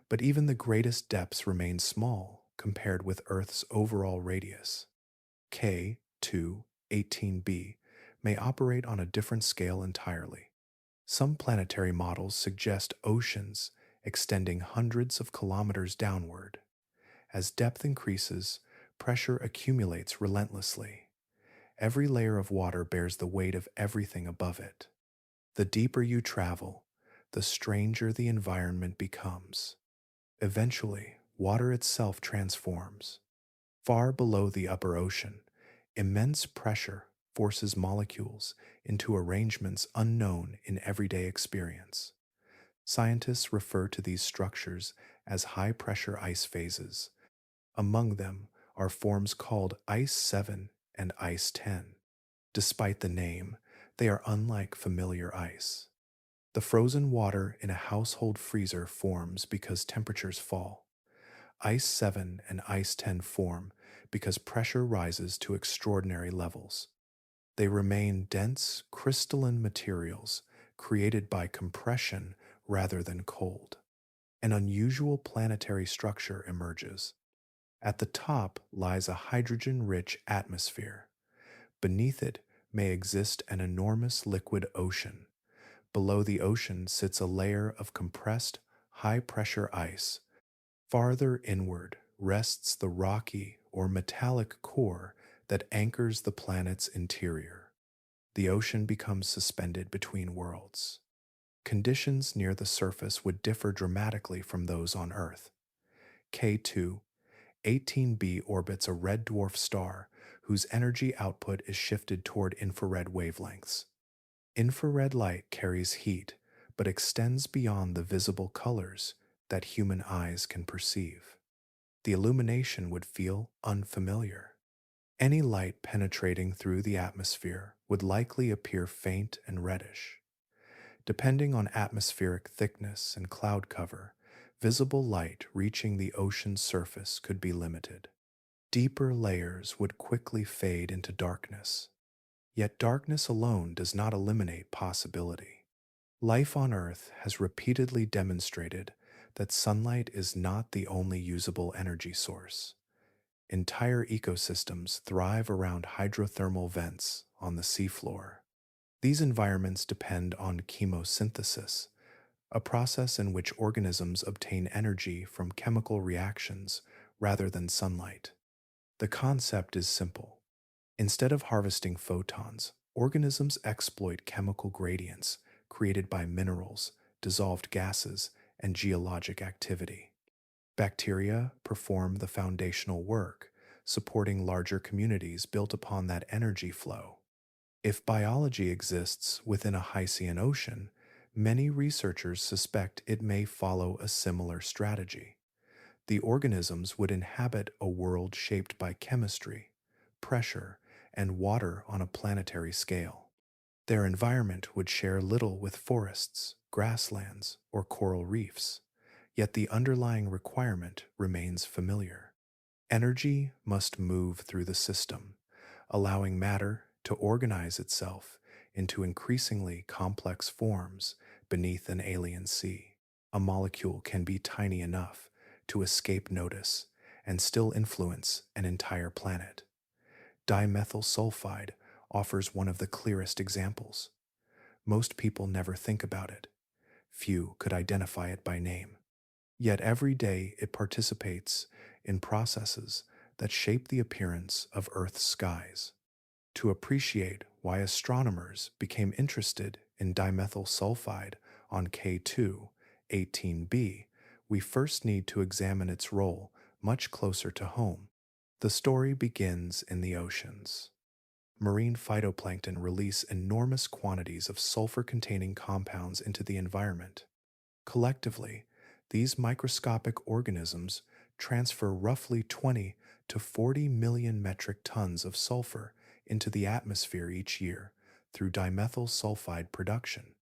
but even the greatest depths remain small compared with Earth's overall radius. K2-18b may operate on a different scale entirely. Some planetary models suggest oceans extending hundreds of kilometers downward. As depth increases, pressure accumulates relentlessly. Every layer of water bears the weight of everything above it. The deeper you travel, the stranger the environment becomes. Eventually, water itself transforms. Far below the upper ocean, immense pressure forces molecules into arrangements unknown in everyday experience. Scientists refer to these structures as high-pressure ice phases. Among them are forms called Ice 7 and Ice 10. Despite the name, they are unlike familiar ice. The frozen water in a household freezer forms because temperatures fall. Ice 7 and Ice 10 form because pressure rises to extraordinary levels. They remain dense, crystalline materials created by compression rather than cold. An unusual planetary structure emerges. At the top lies a hydrogen-rich atmosphere. Beneath it may exist an enormous liquid ocean. Below the ocean sits a layer of compressed, high-pressure ice. Farther inward rests the rocky or metallic core that anchors the planet's interior. The ocean becomes suspended between worlds. Conditions near the surface would differ dramatically from those on Earth. K2-18b orbits a red dwarf star whose energy output is shifted toward infrared wavelengths. Infrared light carries heat, but extends beyond the visible colors that human eyes can perceive. The illumination would feel unfamiliar. Any light penetrating through the atmosphere would likely appear faint and reddish. Depending on atmospheric thickness and cloud cover, visible light reaching the ocean's surface could be limited. Deeper layers would quickly fade into darkness. Yet darkness alone does not eliminate possibility. Life on Earth has repeatedly demonstrated that sunlight is not the only usable energy source. Entire ecosystems thrive around hydrothermal vents on the seafloor. These environments depend on chemosynthesis, a process in which organisms obtain energy from chemical reactions rather than sunlight. The concept is simple. Instead of harvesting photons, organisms exploit chemical gradients created by minerals, dissolved gases, and geologic activity. Bacteria perform the foundational work, supporting larger communities built upon that energy flow. If biology exists within a Hycean ocean, many researchers suspect it may follow a similar strategy. The organisms would inhabit a world shaped by chemistry, pressure, and water on a planetary scale. Their environment would share little with forests, grasslands, or coral reefs, yet the underlying requirement remains familiar. Energy must move through the system, allowing matter to organize itself into increasingly complex forms beneath an alien sea. A molecule can be tiny enough to escape notice and still influence an entire planet. Dimethyl sulfide offers one of the clearest examples. Most people never think about it. Few could identify it by name. Yet every day it participates in processes that shape the appearance of Earth's skies. To appreciate why astronomers became interested in dimethyl sulfide on K2-18b, we first need to examine its role much closer to home. The story begins in the oceans. Marine phytoplankton release enormous quantities of sulfur-containing compounds into the environment. Collectively, these microscopic organisms transfer roughly 20 to 40 million metric tons of sulfur into the atmosphere each year through dimethyl sulfide production.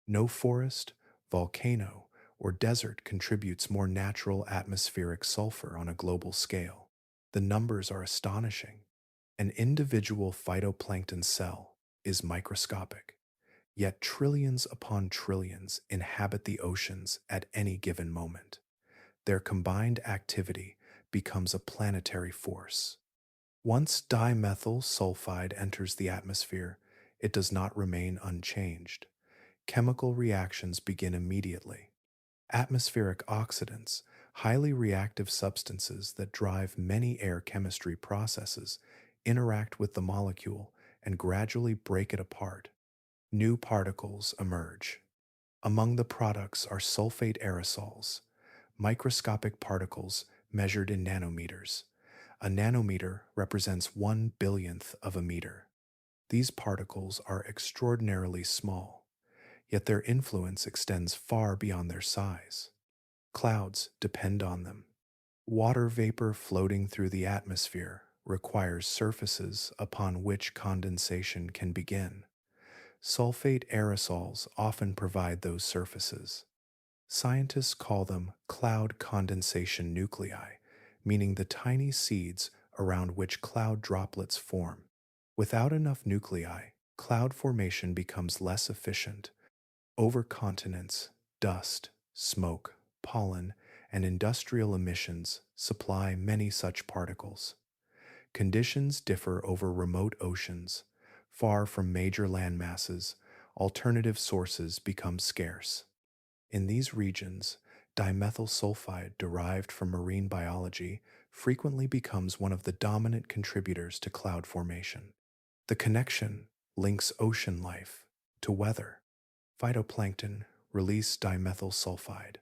No forest, volcano, or desert contributes more natural atmospheric sulfur on a global scale. The numbers are astonishing. An individual phytoplankton cell is microscopic, yet trillions upon trillions inhabit the oceans at any given moment. Their combined activity becomes a planetary force. Once dimethyl sulfide enters the atmosphere, it does not remain unchanged. Chemical reactions begin immediately. Atmospheric oxidants, highly reactive substances that drive many air chemistry processes, interact with the molecule and gradually break it apart. New particles emerge. Among the products are sulfate aerosols, microscopic particles measured in nanometers. A nanometer represents 1 billionth of a meter. These particles are extraordinarily small, yet their influence extends far beyond their size. Clouds depend on them. Water vapor floating through the atmosphere requires surfaces upon which condensation can begin. Sulfate aerosols often provide those surfaces. Scientists call them cloud condensation nuclei, meaning the tiny seeds around which cloud droplets form. Without enough nuclei, cloud formation becomes less efficient. Over continents, dust, smoke, pollen, and industrial emissions supply many such particles. Conditions differ over remote oceans. Far from major land masses, alternative sources become scarce. In these regions, dimethyl sulfide derived from marine biology frequently becomes one of the dominant contributors to cloud formation. The connection links ocean life to weather. Phytoplankton release dimethyl sulfide.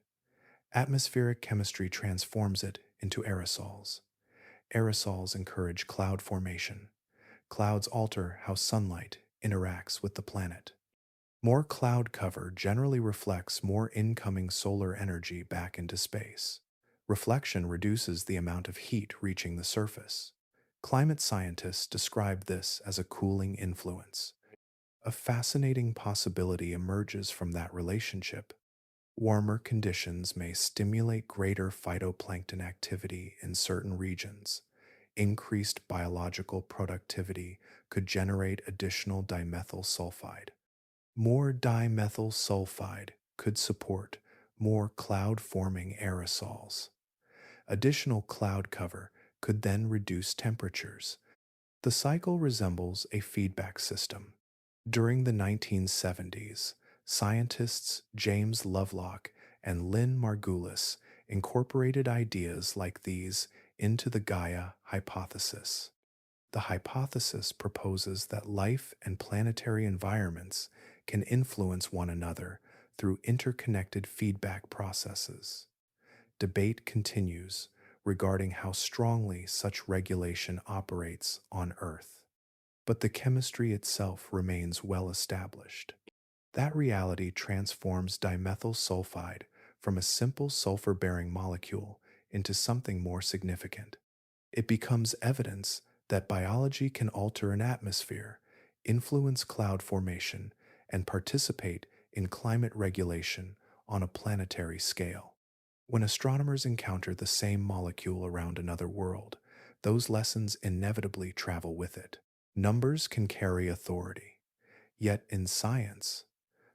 Atmospheric chemistry transforms it into aerosols. Aerosols encourage cloud formation. Clouds alter how sunlight interacts with the planet. More cloud cover generally reflects more incoming solar energy back into space. Reflection reduces the amount of heat reaching the surface. Climate scientists describe this as a cooling influence. A fascinating possibility emerges from that relationship. Warmer conditions may stimulate greater phytoplankton activity in certain regions. Increased biological productivity could generate additional dimethyl sulfide. More dimethyl sulfide could support more cloud-forming aerosols. Additional cloud cover could then reduce temperatures. The cycle resembles a feedback system. During the 1970s, scientists James Lovelock and Lynn Margulis incorporated ideas like these into the Gaia hypothesis. The hypothesis proposes that life and planetary environments can influence one another through interconnected feedback processes. Debate continues regarding how strongly such regulation operates on Earth, but the chemistry itself remains well established. That reality transforms dimethyl sulfide from a simple sulfur-bearing molecule into something more significant. It becomes evidence that biology can alter an atmosphere, influence cloud formation, and participate in climate regulation on a planetary scale. When astronomers encounter the same molecule around another world, those lessons inevitably travel with it. Numbers can carry authority, yet in science,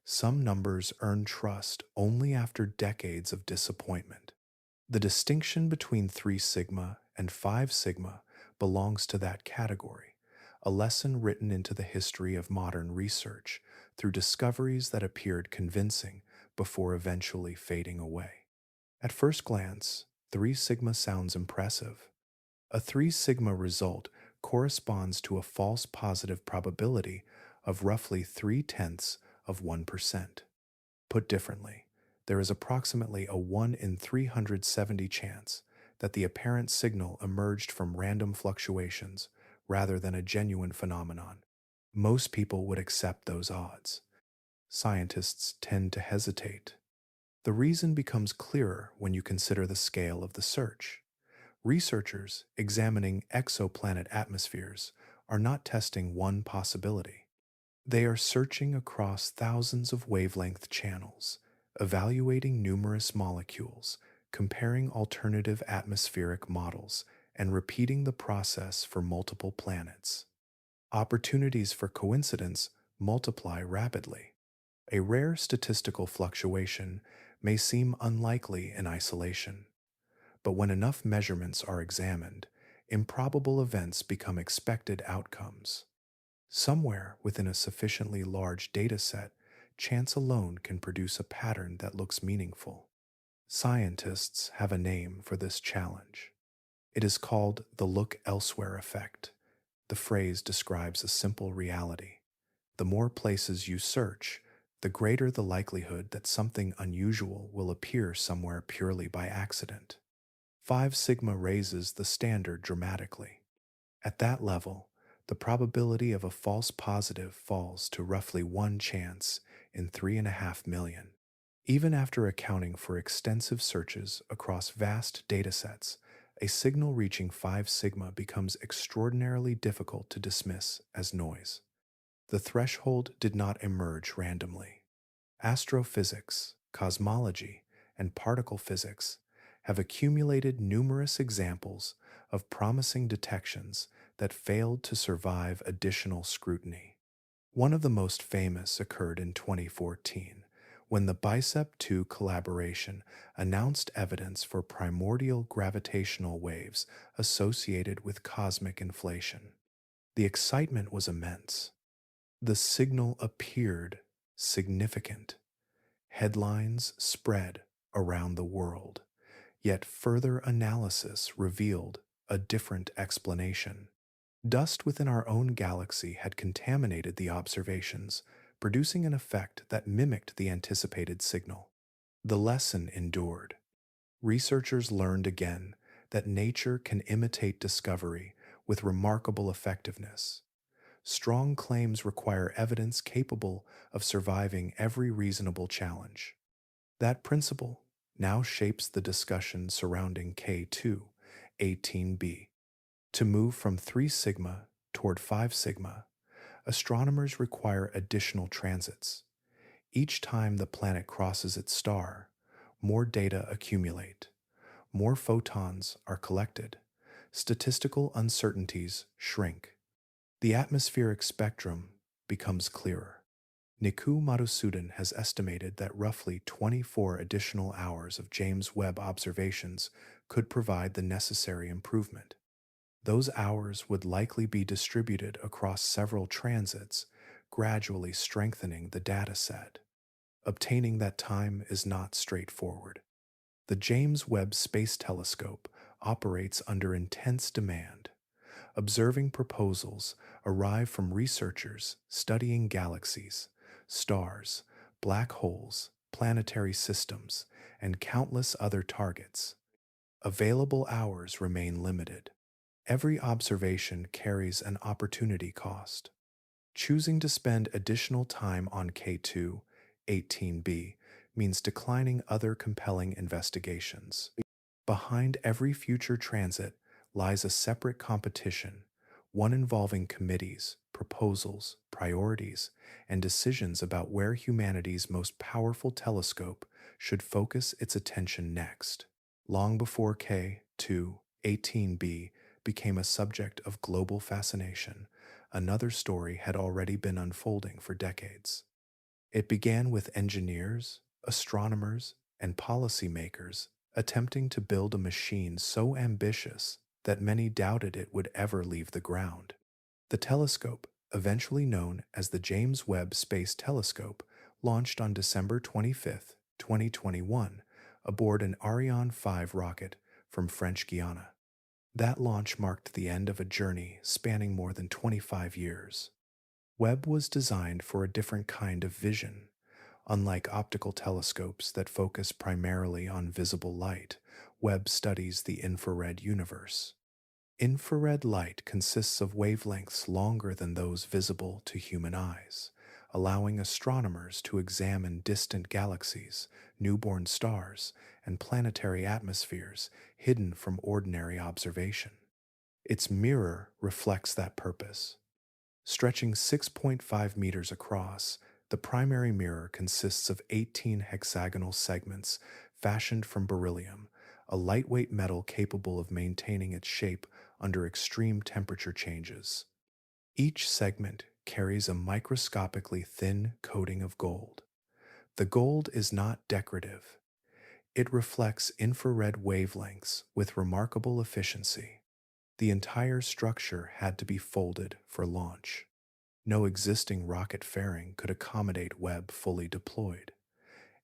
some numbers earn trust only after decades of disappointment. The distinction between 3 sigma and 5 sigma belongs to that category, a lesson written into the history of modern research through discoveries that appeared convincing before eventually fading away. At first glance, 3 sigma sounds impressive. A 3 sigma result corresponds to a false positive probability of roughly 0.3%. Put differently, there is approximately a 1 in 370 chance that the apparent signal emerged from random fluctuations rather than a genuine phenomenon. Most people would accept those odds. Scientists tend to hesitate. The reason becomes clearer when you consider the scale of the search. Researchers examining exoplanet atmospheres are not testing one possibility. They are searching across thousands of wavelength channels, evaluating numerous molecules, comparing alternative atmospheric models, and repeating the process for multiple planets. Opportunities for coincidence multiply rapidly. A rare statistical fluctuation may seem unlikely in isolation, but when enough measurements are examined, improbable events become expected outcomes. Somewhere within a sufficiently large dataset, chance alone can produce a pattern that looks meaningful. Scientists have a name for this challenge. It is called the look elsewhere effect. The phrase describes a simple reality. The more places you search, the greater the likelihood that something unusual will appear somewhere purely by accident. 5 sigma raises the standard dramatically. At that level, the probability of a false positive falls to roughly one chance in 3.5 million. Even after accounting for extensive searches across vast datasets, a signal reaching 5 sigma becomes extraordinarily difficult to dismiss as noise. The threshold did not emerge randomly. Astrophysics, cosmology, and particle physics have accumulated numerous examples of promising detections that failed to survive additional scrutiny. One of the most famous occurred in 2014, when the BICEP 2 collaboration announced evidence for primordial gravitational waves associated with cosmic inflation. The excitement was immense. The signal appeared significant. Headlines spread around the world, yet further analysis revealed a different explanation. Dust within our own galaxy had contaminated the observations, producing an effect that mimicked the anticipated signal. The lesson endured. Researchers learned again that nature can imitate discovery with remarkable effectiveness. Strong claims require evidence capable of surviving every reasonable challenge. That principle now shapes the discussion surrounding K2, 18b. To move from 3 sigma toward 5 sigma, astronomers require additional transits. Each time the planet crosses its star, more data accumulate, more photons are collected, statistical uncertainties shrink. The atmospheric spectrum becomes clearer. Niku Madhusudan has estimated that roughly 24 additional hours of James Webb observations could provide the necessary improvement. Those hours would likely be distributed across several transits, gradually strengthening the data set. Obtaining that time is not straightforward. The James Webb Space Telescope operates under intense demand. Observing proposals arrive from researchers studying galaxies, stars, black holes, planetary systems, and countless other targets. Available hours remain limited. Every observation carries an opportunity cost. Choosing to spend additional time on K2, 18b, means declining other compelling investigations. Behind every future transit lies a separate competition, one involving committees, proposals, priorities, and decisions about where humanity's most powerful telescope should focus its attention next. Long before K2, 18b became a subject of global fascination, another story had already been unfolding for decades. It began with engineers, astronomers, and policymakers attempting to build a machine so ambitious that many doubted it would ever leave the ground. The telescope, eventually known as the James Webb Space Telescope, launched on December 25, 2021, aboard an Ariane 5 rocket from French Guiana. That launch marked the end of a journey spanning more than 25 years. Webb was designed for a different kind of vision. Unlike optical telescopes that focus primarily on visible light, Webb studies the infrared universe. Infrared light consists of wavelengths longer than those visible to human eyes, allowing astronomers to examine distant galaxies, newborn stars, and planetary atmospheres hidden from ordinary observation. Its mirror reflects that purpose. Stretching 6.5 meters across, The primary mirror consists of 18 hexagonal segments fashioned from beryllium, a lightweight metal capable of maintaining its shape under extreme temperature changes. Each segment carries a microscopically thin coating of gold. The gold is not decorative. It reflects infrared wavelengths with remarkable efficiency. The entire structure had to be folded for launch. No existing rocket fairing could accommodate Webb fully deployed.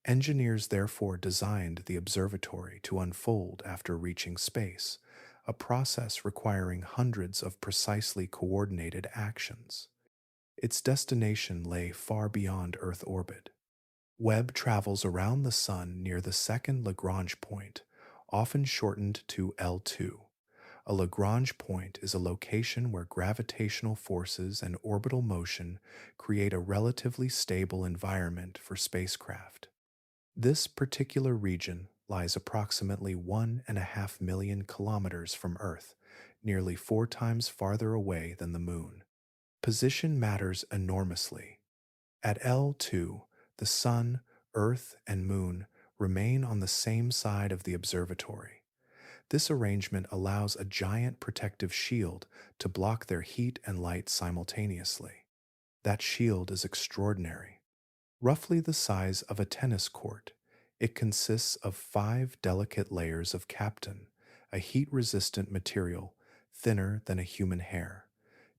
Engineers therefore designed the observatory to unfold after reaching space, a process requiring hundreds of precisely coordinated actions. Its destination lay far beyond Earth orbit. Webb travels around the Sun near the second Lagrange point, often shortened to L2. A Lagrange point is a location where gravitational forces and orbital motion create a relatively stable environment for spacecraft. This particular region lies approximately 1.5 million kilometers from Earth, nearly 4 times farther away than the Moon. Position matters enormously. At L2, the Sun, Earth, and Moon remain on the same side of the observatory. This arrangement allows a giant protective shield to block their heat and light simultaneously. That shield is extraordinary. Roughly the size of a tennis court, it consists of 5 delicate layers of capton, a heat-resistant material thinner than a human hair.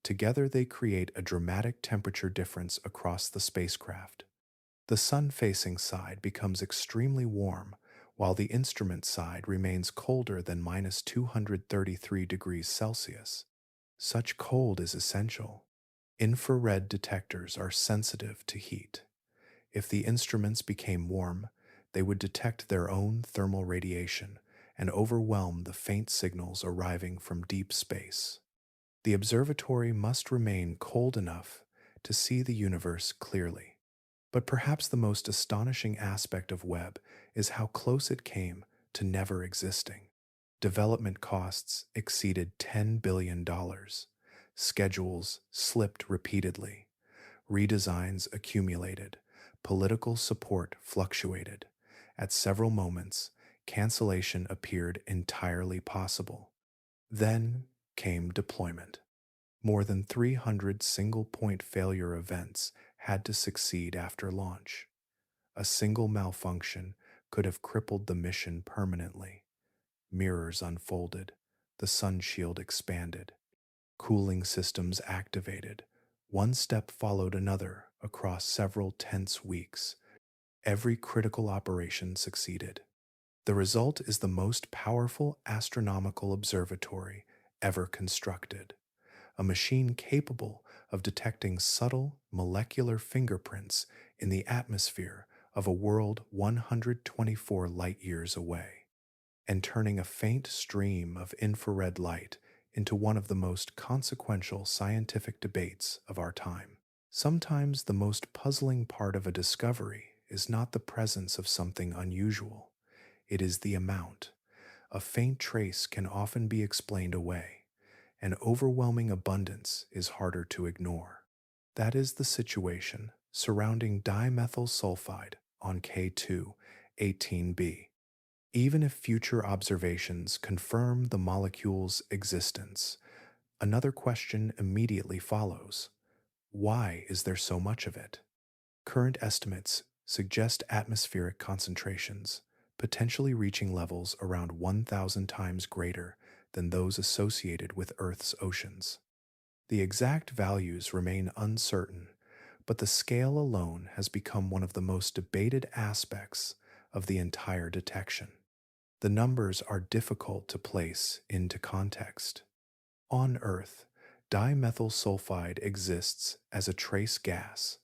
Together they create a dramatic temperature difference across the spacecraft. The sun-facing side becomes extremely warm, while the instrument side remains colder than minus 233 degrees Celsius. Such cold is essential. Infrared detectors are sensitive to heat. If the instruments became warm, they would detect their own thermal radiation and overwhelm the faint signals arriving from deep space. The observatory must remain cold enough to see the universe clearly. But perhaps the most astonishing aspect of Webb is how close it came to never existing. Development costs exceeded $10 billion. Schedules slipped repeatedly. Redesigns accumulated. Political support fluctuated. At several moments, cancellation appeared entirely possible. Then came deployment. More than 300 single-point failure events had to succeed after launch. A single malfunction could have crippled the mission permanently. Mirrors unfolded, the sun shield expanded, cooling systems activated. One step followed another across several tense weeks. Every critical operation succeeded. The result is the most powerful astronomical observatory ever constructed, a machine capable of detecting subtle molecular fingerprints in the atmosphere of a world 124 light-years away, and turning a faint stream of infrared light into one of the most consequential scientific debates of our time. Sometimes the most puzzling part of a discovery is not the presence of something unusual, it is the amount. A faint trace can often be explained away. An overwhelming abundance is harder to ignore. That is the situation surrounding dimethyl sulfide on K2 18b. Even if future observations confirm the molecule's existence, another question immediately follows. Why is there so much of it? Current estimates suggest atmospheric concentrations, potentially reaching levels around 1,000 times greater than those associated with Earth's oceans. The exact values remain uncertain, but the scale alone has become one of the most debated aspects of the entire detection. The numbers are difficult to place into context. On Earth, dimethyl sulfide exists as a trace gas.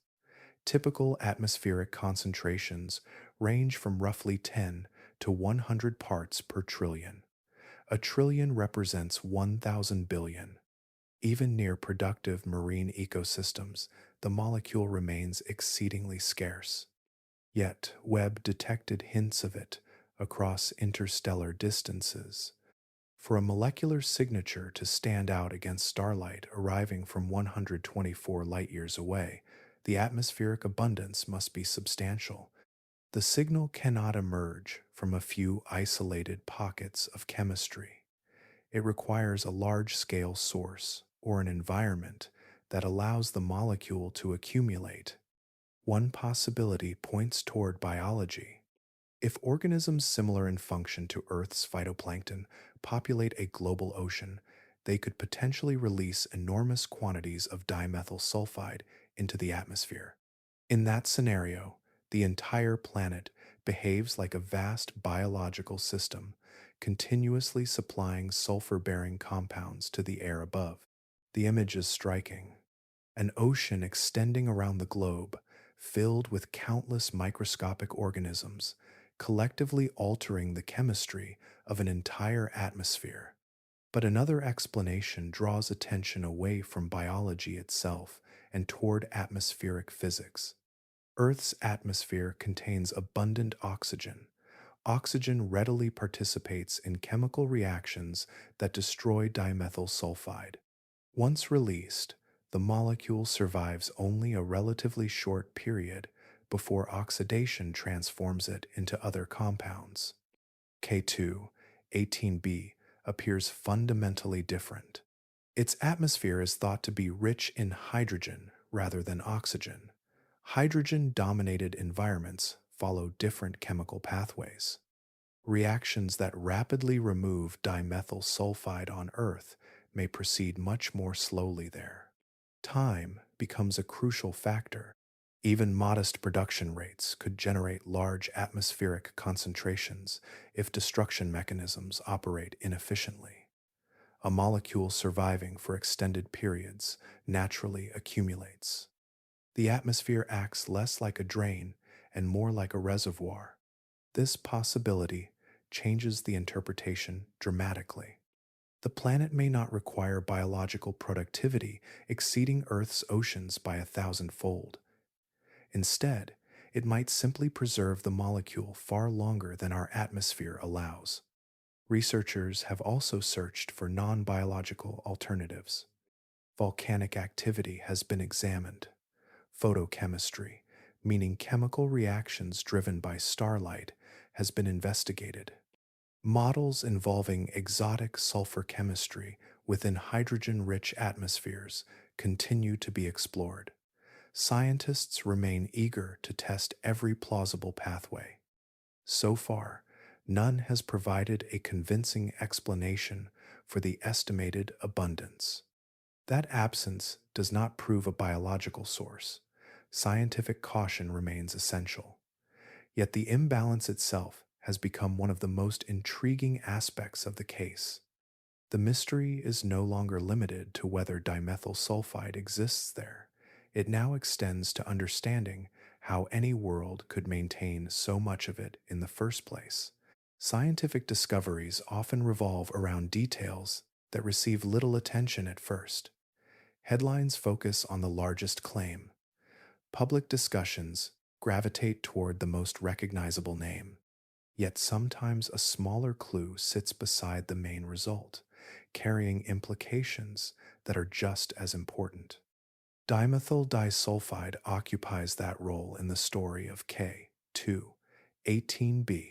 Typical atmospheric concentrations range from roughly 10 to 100 parts per trillion. A trillion represents 1,000 billion. Even near productive marine ecosystems, the molecule remains exceedingly scarce. Yet, Webb detected hints of it across interstellar distances. For a molecular signature to stand out against starlight arriving from 124 light-years away, The atmospheric abundance must be substantial. The signal cannot emerge from a few isolated pockets of chemistry. It requires a large-scale source or an environment that allows the molecule to accumulate. One possibility points toward biology. If organisms similar in function to Earth's phytoplankton populate a global ocean, they could potentially release enormous quantities of dimethyl sulfide into the atmosphere. In that scenario, the entire planet behaves like a vast biological system, continuously supplying sulfur-bearing compounds to the air above. The image is striking. An ocean extending around the globe, filled with countless microscopic organisms, collectively altering the chemistry of an entire atmosphere. But another explanation draws attention away from biology itself and toward atmospheric physics. Earth's atmosphere contains abundant oxygen. Oxygen readily participates in chemical reactions that destroy dimethyl sulfide. Once released, the molecule survives only a relatively short period before oxidation transforms it into other compounds. K2, 18b, appears fundamentally different. Its atmosphere is thought to be rich in hydrogen rather than oxygen. Hydrogen-dominated environments follow different chemical pathways. Reactions that rapidly remove dimethyl sulfide on Earth may proceed much more slowly there. Time becomes a crucial factor. Even modest production rates could generate large atmospheric concentrations if destruction mechanisms operate inefficiently. A molecule surviving for extended periods naturally accumulates. The atmosphere acts less like a drain and more like a reservoir. This possibility changes the interpretation dramatically. The planet may not require biological productivity exceeding Earth's oceans by 1,000-fold. Instead, it might simply preserve the molecule far longer than our atmosphere allows. Researchers have also searched for non-biological alternatives. Volcanic activity has been examined. Photochemistry, meaning chemical reactions driven by starlight, has been investigated. Models involving exotic sulfur chemistry within hydrogen-rich atmospheres continue to be explored. Scientists remain eager to test every plausible pathway. So far, none has provided a convincing explanation for the estimated abundance. That absence does not prove a biological source. Scientific caution remains essential. Yet the imbalance itself has become one of the most intriguing aspects of the case. The mystery is no longer limited to whether dimethyl sulfide exists there. It now extends to understanding how any world could maintain so much of it in the first place. Scientific discoveries often revolve around details that receive little attention at first. Headlines focus on the largest claim. Public discussions gravitate toward the most recognizable name. Yet sometimes a smaller clue sits beside the main result, carrying implications that are just as important. Dimethyl disulfide occupies that role in the story of K2, 18b.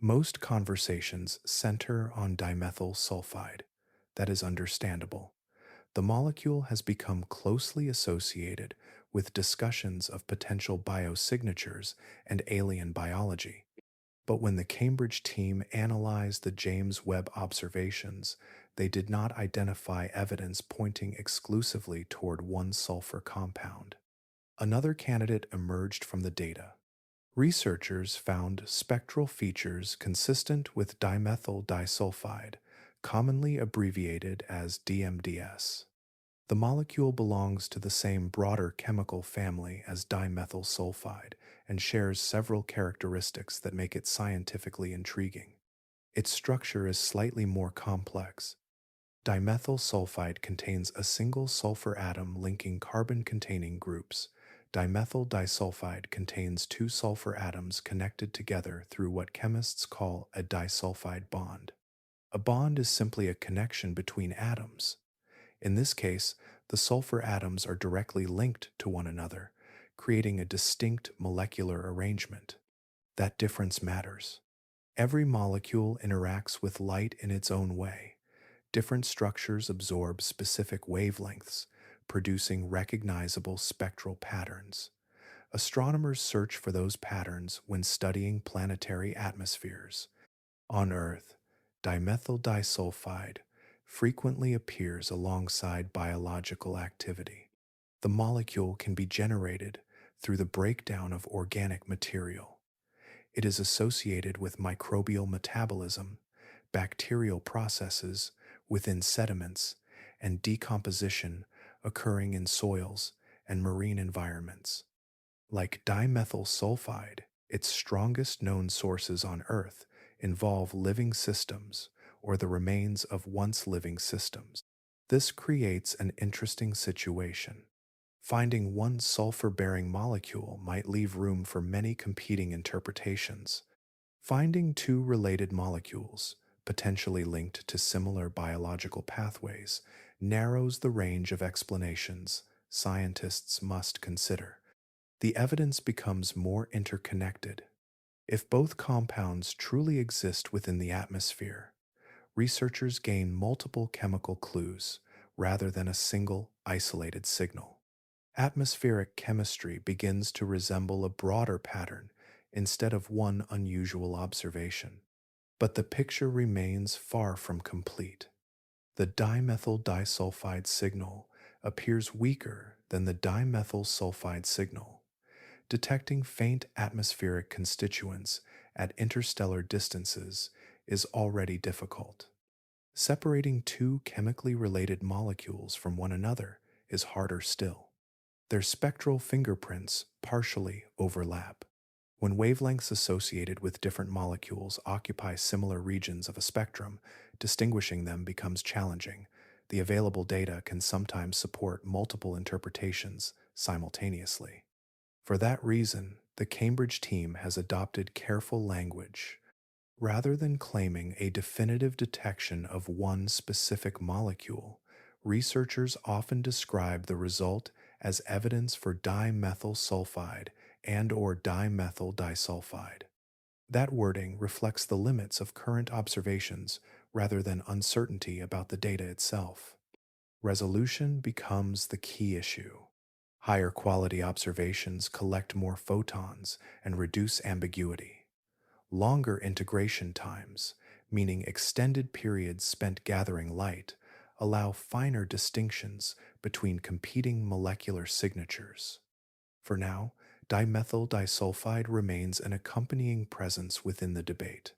Most conversations center on dimethyl sulfide. That is understandable. The molecule has become closely associated with discussions of potential biosignatures and alien biology. But when the Cambridge team analyzed the James Webb observations, they did not identify evidence pointing exclusively toward one sulfur compound. Another candidate emerged from the data. Researchers found spectral features consistent with dimethyl disulfide, commonly abbreviated as DMDS. The molecule belongs to the same broader chemical family as dimethyl sulfide and shares several characteristics that make it scientifically intriguing. Its structure is slightly more complex. Dimethyl sulfide contains a single sulfur atom linking carbon-containing groups. Dimethyl disulfide contains two sulfur atoms connected together through what chemists call a disulfide bond. A bond is simply a connection between atoms. In this case, the sulfur atoms are directly linked to one another, creating a distinct molecular arrangement. That difference matters. Every molecule interacts with light in its own way. Different structures absorb specific wavelengths, producing recognizable spectral patterns. Astronomers search for those patterns when studying planetary atmospheres. On Earth, dimethyl disulfide frequently appears alongside biological activity. The molecule can be generated through the breakdown of organic material. It is associated with microbial metabolism, bacterial processes within sediments, and decomposition occurring in soils and marine environments. Like dimethyl sulfide, its strongest known sources on Earth involve living systems or the remains of once living systems. This creates an interesting situation. Finding one sulfur bearing molecule might leave room for many competing interpretations. Finding two related molecules, potentially linked to similar biological pathways, narrows the range of explanations scientists must consider. The evidence becomes more interconnected. If both compounds truly exist within the atmosphere, researchers gain multiple chemical clues rather than a single isolated signal. Atmospheric chemistry begins to resemble a broader pattern instead of one unusual observation. But the picture remains far from complete. The dimethyl disulfide signal appears weaker than the dimethyl sulfide signal. Detecting faint atmospheric constituents at interstellar distances is already difficult. Separating two chemically related molecules from one another is harder still. Their spectral fingerprints partially overlap. When wavelengths associated with different molecules occupy similar regions of a spectrum, distinguishing them becomes challenging. The available data can sometimes support multiple interpretations simultaneously. For that reason, the Cambridge team has adopted careful language. Rather than claiming a definitive detection of one specific molecule, researchers often describe the result as evidence for dimethyl sulfide and or dimethyl disulfide. That wording reflects the limits of current observations rather than uncertainty about the data itself. Resolution becomes the key issue. Higher quality observations collect more photons and reduce ambiguity. Longer integration times, meaning extended periods spent gathering light, allow finer distinctions between competing molecular signatures. For now, dimethyl disulfide remains an accompanying presence within the debate.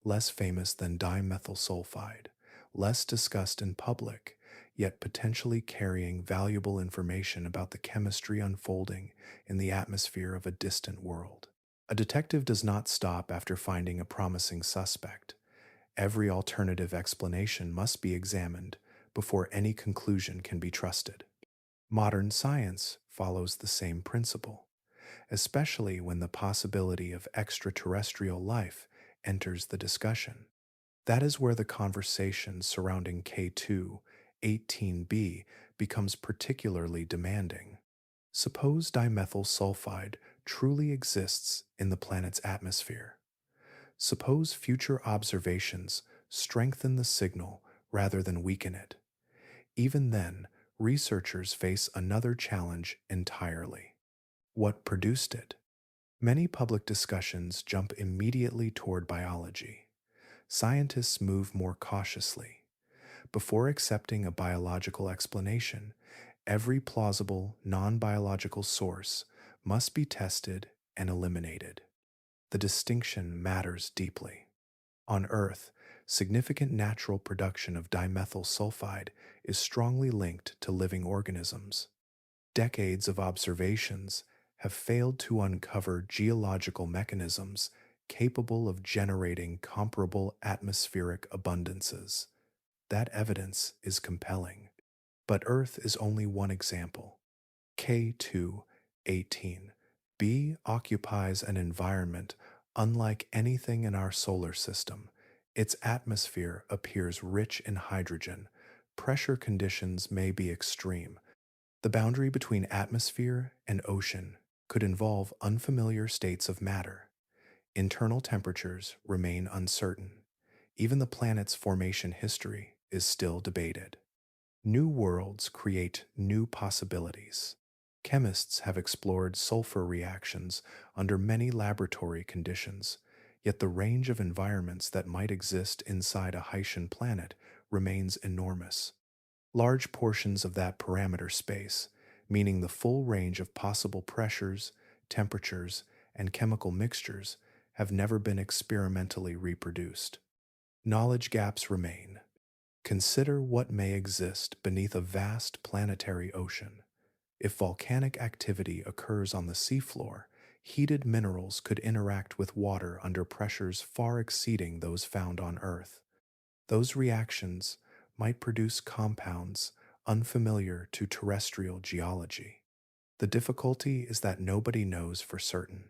Less famous than dimethyl sulfide, less discussed in public, yet potentially carrying valuable information about the chemistry unfolding in the atmosphere of a distant world. A detective does not stop after finding a promising suspect. Every alternative explanation must be examined before any conclusion can be trusted. Modern science follows the same principle, especially when the possibility of extraterrestrial life enters the discussion. That is where the conversation surrounding K2 18b becomes particularly demanding. Suppose dimethyl sulfide truly exists in the planet's atmosphere. Suppose future observations strengthen the signal rather than weaken it. Even then, researchers face another challenge entirely. What produced it? Many public discussions jump immediately toward biology. Scientists move more cautiously. Before accepting a biological explanation, every plausible non-biological source must be tested and eliminated. The distinction matters deeply. On Earth, significant natural production of dimethyl sulfide is strongly linked to living organisms. Decades of observations have failed to uncover geological mechanisms capable of generating comparable atmospheric abundances. That evidence is compelling. But Earth is only one example. K2-18b occupies an environment unlike anything in our solar system. Its atmosphere appears rich in hydrogen. Pressure conditions may be extreme. The boundary between atmosphere and ocean could involve unfamiliar states of matter. Internal temperatures remain uncertain. Even the planet's formation history is still debated. New worlds create new possibilities. Chemists have explored sulfur reactions under many laboratory conditions, yet the range of environments that might exist inside a Hycean planet remains enormous. Large portions of that parameter space, meaning the full range of possible pressures, temperatures, and chemical mixtures, have never been experimentally reproduced. Knowledge gaps remain. Consider what may exist beneath a vast planetary ocean. If volcanic activity occurs on the seafloor, heated minerals could interact with water under pressures far exceeding those found on Earth. Those reactions might produce compounds unfamiliar to terrestrial geology. The difficulty is that nobody knows for certain.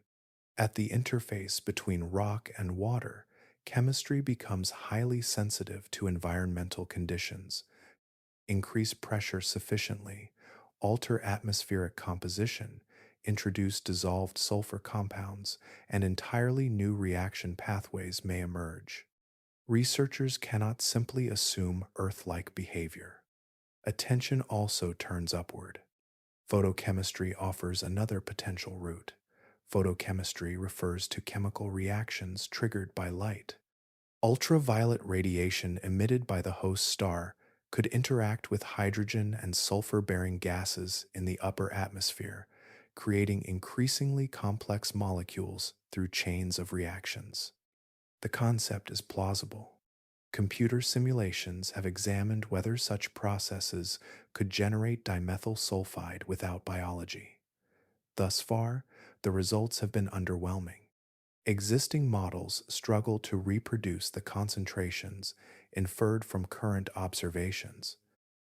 At the interface between rock and water, chemistry becomes highly sensitive to environmental conditions. Increase pressure sufficiently, alter atmospheric composition, introduce dissolved sulfur compounds, and entirely new reaction pathways may emerge. Researchers cannot simply assume Earth-like behavior. Attention also turns upward. Photochemistry offers another potential route. Photochemistry refers to chemical reactions triggered by light. Ultraviolet radiation emitted by the host star could interact with hydrogen and sulfur-bearing gases in the upper atmosphere, creating increasingly complex molecules through chains of reactions. The concept is plausible. Computer simulations have examined whether such processes could generate dimethyl sulfide without biology. Thus far, the results have been underwhelming. Existing models struggle to reproduce the concentrations inferred from current observations,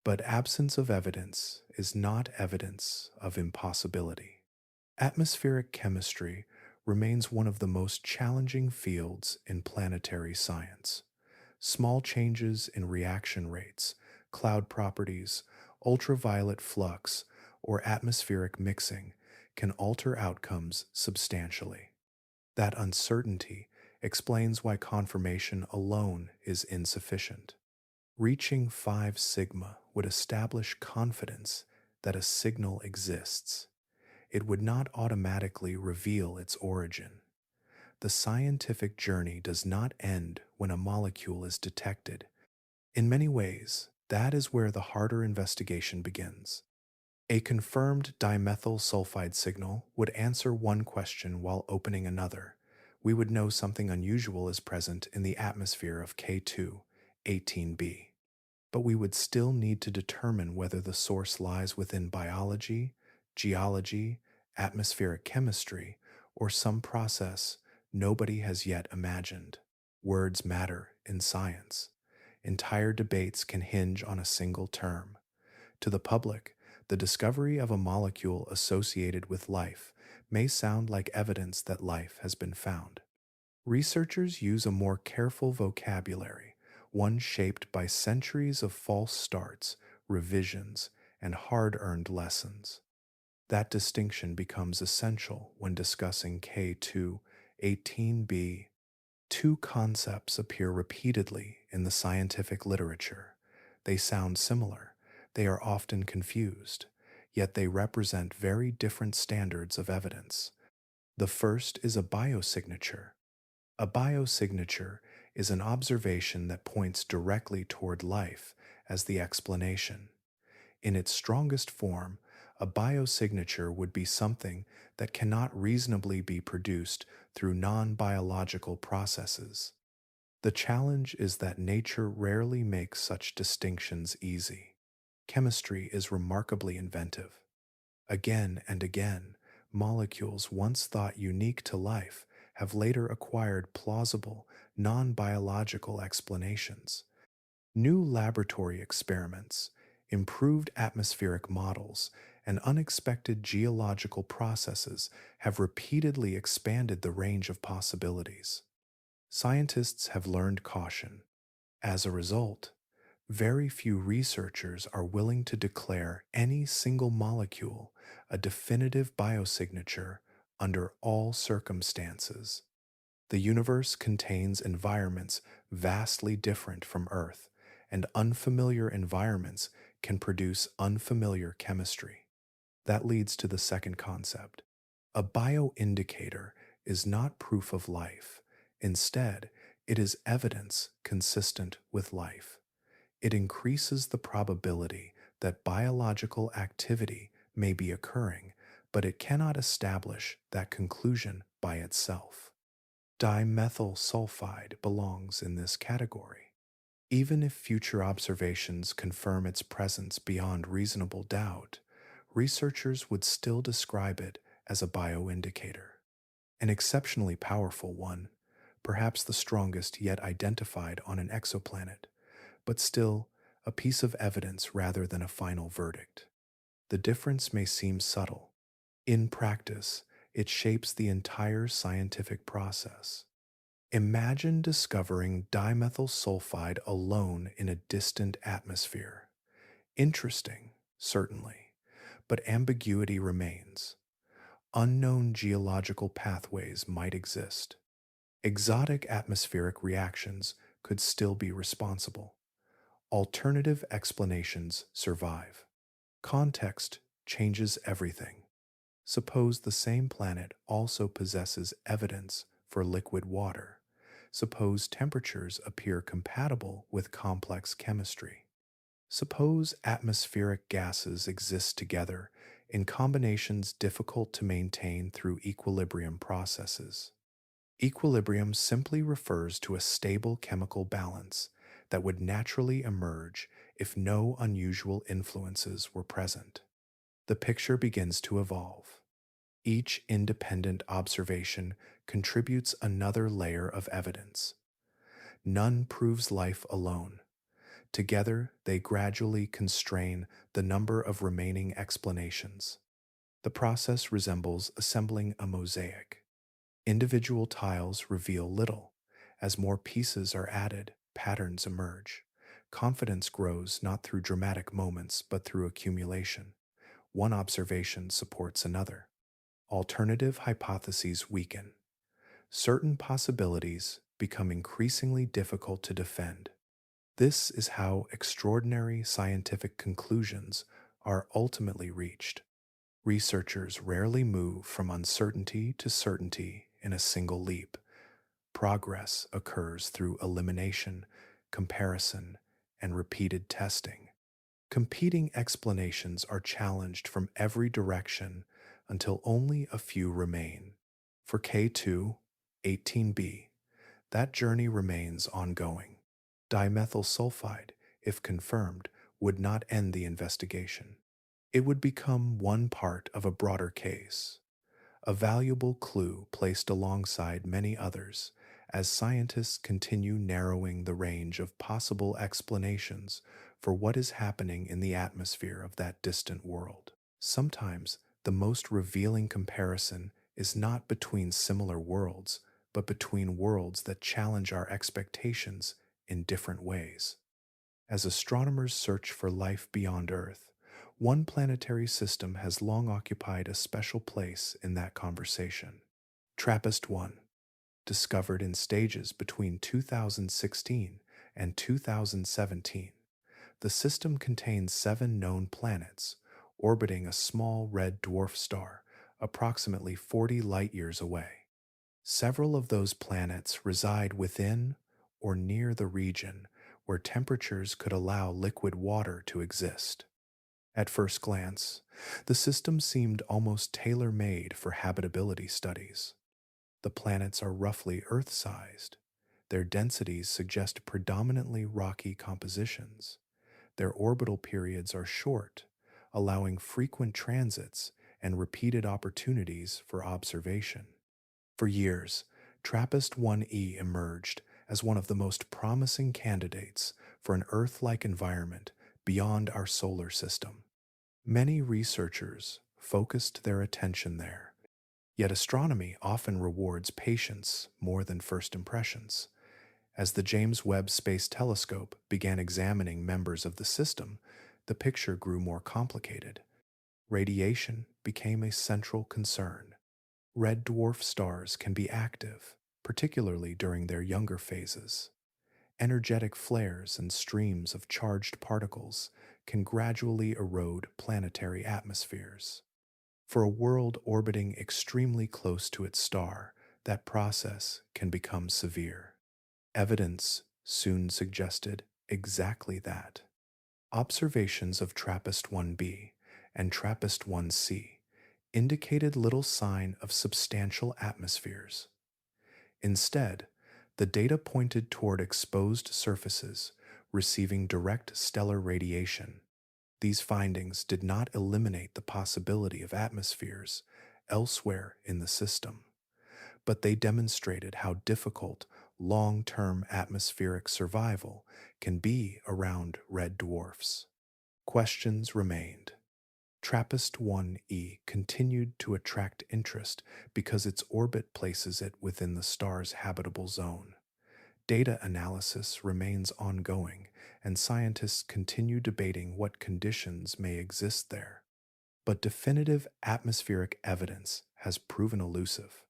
but absence of evidence is not evidence of impossibility. Atmospheric chemistry remains one of the most challenging fields in planetary science. Small changes in reaction rates, cloud properties, ultraviolet flux, or atmospheric mixing can alter outcomes substantially. That uncertainty explains why confirmation alone is insufficient. Reaching 5 sigma would establish confidence that a signal exists. It would not automatically reveal its origin. The scientific journey does not end when a molecule is detected. In many ways, that is where the harder investigation begins. A confirmed dimethyl sulfide signal would answer one question while opening another. We would know something unusual is present in the atmosphere of K2, 18b. But we would still need to determine whether the source lies within biology, geology, atmospheric chemistry, or some process nobody has yet imagined. Words matter in science. Entire debates can hinge on a single term. To the public, the discovery of a molecule associated with life may sound like evidence that life has been found. Researchers use a more careful vocabulary, one shaped by centuries of false starts, revisions, and hard-earned lessons. That distinction becomes essential when discussing K2, 18b. Two concepts appear repeatedly in the scientific literature. They sound similar. They are often confused, yet they represent very different standards of evidence. The first is a biosignature. A biosignatures is an observation that points directly toward life as the explanation. In its strongest form, a biosignature would be something that cannot reasonably be produced through non-biological processes. The challenge is that nature rarely makes such distinctions easy. Chemistry is remarkably inventive. Again and again, molecules once thought unique to life have later acquired plausible, non-biological explanations. New laboratory experiments, improved atmospheric models, and unexpected geological processes have repeatedly expanded the range of possibilities. Scientists have learned caution. As a result, Very few researchers are willing to declare any single molecule a definitive biosignature under all circumstances. The universe contains environments vastly different from Earth, and unfamiliar environments can produce unfamiliar chemistry. That leads to the second concept. A bioindicator is not proof of life. Instead, it is evidence consistent with life. It increases the probability that biological activity may be occurring, but it cannot establish that conclusion by itself. Dimethyl sulfide belongs in this category. Even if future observations confirm its presence beyond reasonable doubt, researchers would still describe it as a bioindicator, an exceptionally powerful one, perhaps the strongest yet identified on an exoplanet, but still a piece of evidence rather than a final verdict. The difference may seem subtle. In practice, it shapes the entire scientific process. Imagine discovering dimethyl sulfide alone in a distant atmosphere. Interesting, certainly, but ambiguity remains. Unknown geological pathways might exist. Exotic atmospheric reactions could still be responsible. Alternative explanations survive. Context changes everything. Suppose the same planet also possesses evidence for liquid water. Suppose temperatures appear compatible with complex chemistry. Suppose atmospheric gases exist together in combinations difficult to maintain through equilibrium processes. Equilibrium simply refers to a stable chemical balance that would naturally emerge if no unusual influences were present. The picture begins to evolve. Each independent observation contributes another layer of evidence. None proves life alone. Together, they gradually constrain the number of remaining explanations. The process resembles assembling a mosaic. Individual tiles reveal little. As more pieces are added, patterns emerge. Confidence grows not through dramatic moments, but through accumulation. One observation supports another. Alternative hypotheses weaken. Certain possibilities become increasingly difficult to defend. This is how extraordinary scientific conclusions are ultimately reached. Researchers rarely move from uncertainty to certainty in a single leap. Progress occurs through elimination, comparison, and repeated testing. Competing explanations are challenged from every direction until only a few remain. For K2, 18b, that journey remains ongoing. Dimethyl sulfide, if confirmed, would not end the investigation. It would become one part of a broader case, a valuable clue placed alongside many others as scientists continue narrowing the range of possible explanations for what is happening in the atmosphere of that distant world. Sometimes the most revealing comparison is not between similar worlds, but between worlds that challenge our expectations in different ways. As astronomers search for life beyond Earth, one planetary system has long occupied a special place in that conversation. TRAPPIST-1, discovered in stages between 2016 and 2017. The system contains 7 known planets, orbiting a small red dwarf star approximately 40 light-years away. Several of those planets reside within or near the region where temperatures could allow liquid water to exist. At first glance, the system seemed almost tailor-made for habitability studies. The planets are roughly Earth-sized. Their densities suggest predominantly rocky compositions. Their orbital periods are short, allowing frequent transits and repeated opportunities for observation. For years, TRAPPIST-1e emerged as one of the most promising candidates for an Earth-like environment beyond our solar system. Many researchers focused their attention there, yet astronomy often rewards patience more than first impressions. As the James Webb Space Telescope began examining members of the system, the picture grew more complicated. Radiation became a central concern. Red dwarf stars can be active, particularly during their younger phases. Energetic flares and streams of charged particles can gradually erode planetary atmospheres. For a world orbiting extremely close to its star, that process can become severe. Evidence soon suggested exactly that. Observations of TRAPPIST 1b and TRAPPIST 1c indicated little sign of substantial atmospheres. Instead, the data pointed toward exposed surfaces receiving direct stellar radiation. These findings did not eliminate the possibility of atmospheres elsewhere in the system, but they demonstrated how difficult long-term atmospheric survival can be around red dwarfs. Questions remained. TRAPPIST-1e continued to attract interest because its orbit places it within the star's habitable zone. Data analysis remains ongoing, and scientists continue debating what conditions may exist there. But definitive atmospheric evidence has proven elusive.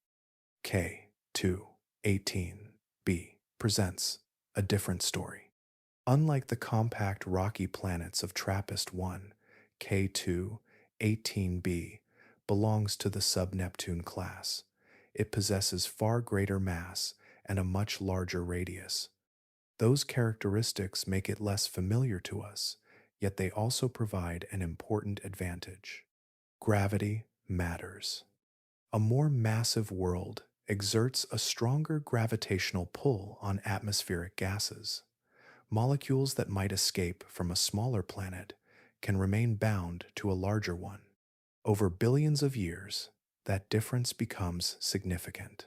K2-18b presents a different story. Unlike the compact rocky planets of TRAPPIST-1, K2-18b belongs to the sub-Neptune class. It possesses far greater mass and a much larger radius. Those characteristics make it less familiar to us, yet they also provide an important advantage. Gravity matters. A more massive world exerts a stronger gravitational pull on atmospheric gases. Molecules that might escape from a smaller planet can remain bound to a larger one. Over billions of years, that difference becomes significant.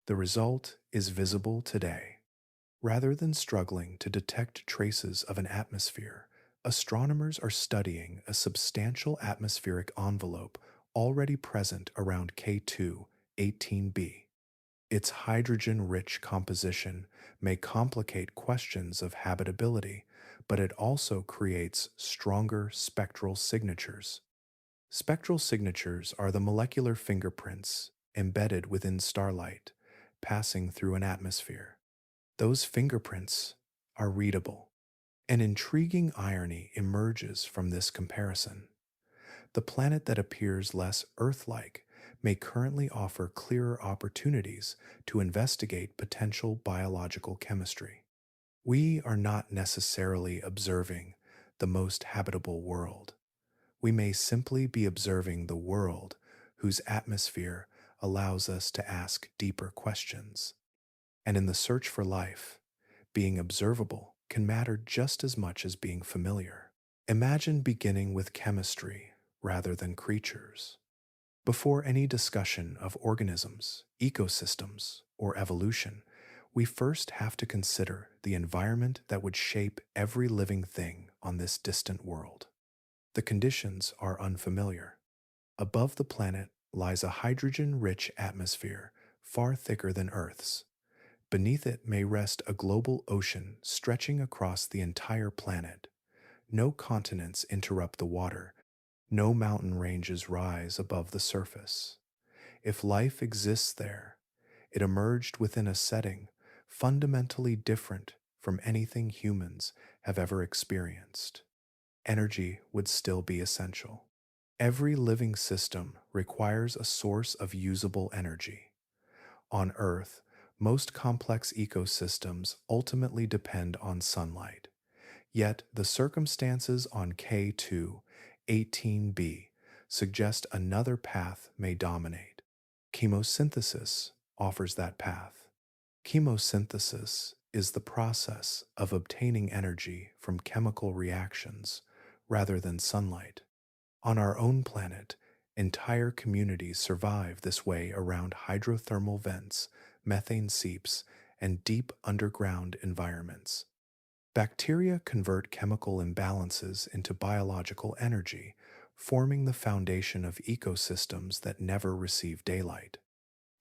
The result is visible today. Rather than struggling to detect traces of an atmosphere, astronomers are studying a substantial atmospheric envelope already present around K2-18b. Its hydrogen-rich composition may complicate questions of habitability, but it also creates stronger spectral signatures. Spectral signatures are the molecular fingerprints embedded within starlight, passing through an atmosphere. Those fingerprints are readable. An intriguing irony emerges from this comparison. The planet that appears less Earth-like may currently offer clearer opportunities to investigate potential biological chemistry. We are not necessarily observing the most habitable world. We may simply be observing the world whose atmosphere allows us to ask deeper questions. And in the search for life, being observable can matter just as much as being familiar. Imagine beginning with chemistry rather than creatures. Before any discussion of organisms, ecosystems, or evolution, we first have to consider the environment that would shape every living thing on this distant world. The conditions are unfamiliar. Above the planet lies a hydrogen-rich atmosphere far thicker than Earth's. Beneath it may rest a global ocean stretching across the entire planet. No continents interrupt the water. No mountain ranges rise above the surface. If life exists there, it emerged within a setting fundamentally different from anything humans have ever experienced. Energy would still be essential. Every living system requires a source of usable energy. On Earth, most complex ecosystems ultimately depend on sunlight. Yet the circumstances on K2-18b suggest another path may dominate. Chemosynthesis offers that path. Chemosynthesis is the process of obtaining energy from chemical reactions rather than sunlight. On our own planet, entire communities survive this way around hydrothermal vents, methane seeps, and deep underground environments. Bacteria convert chemical imbalances into biological energy, forming the foundation of ecosystems that never receive daylight.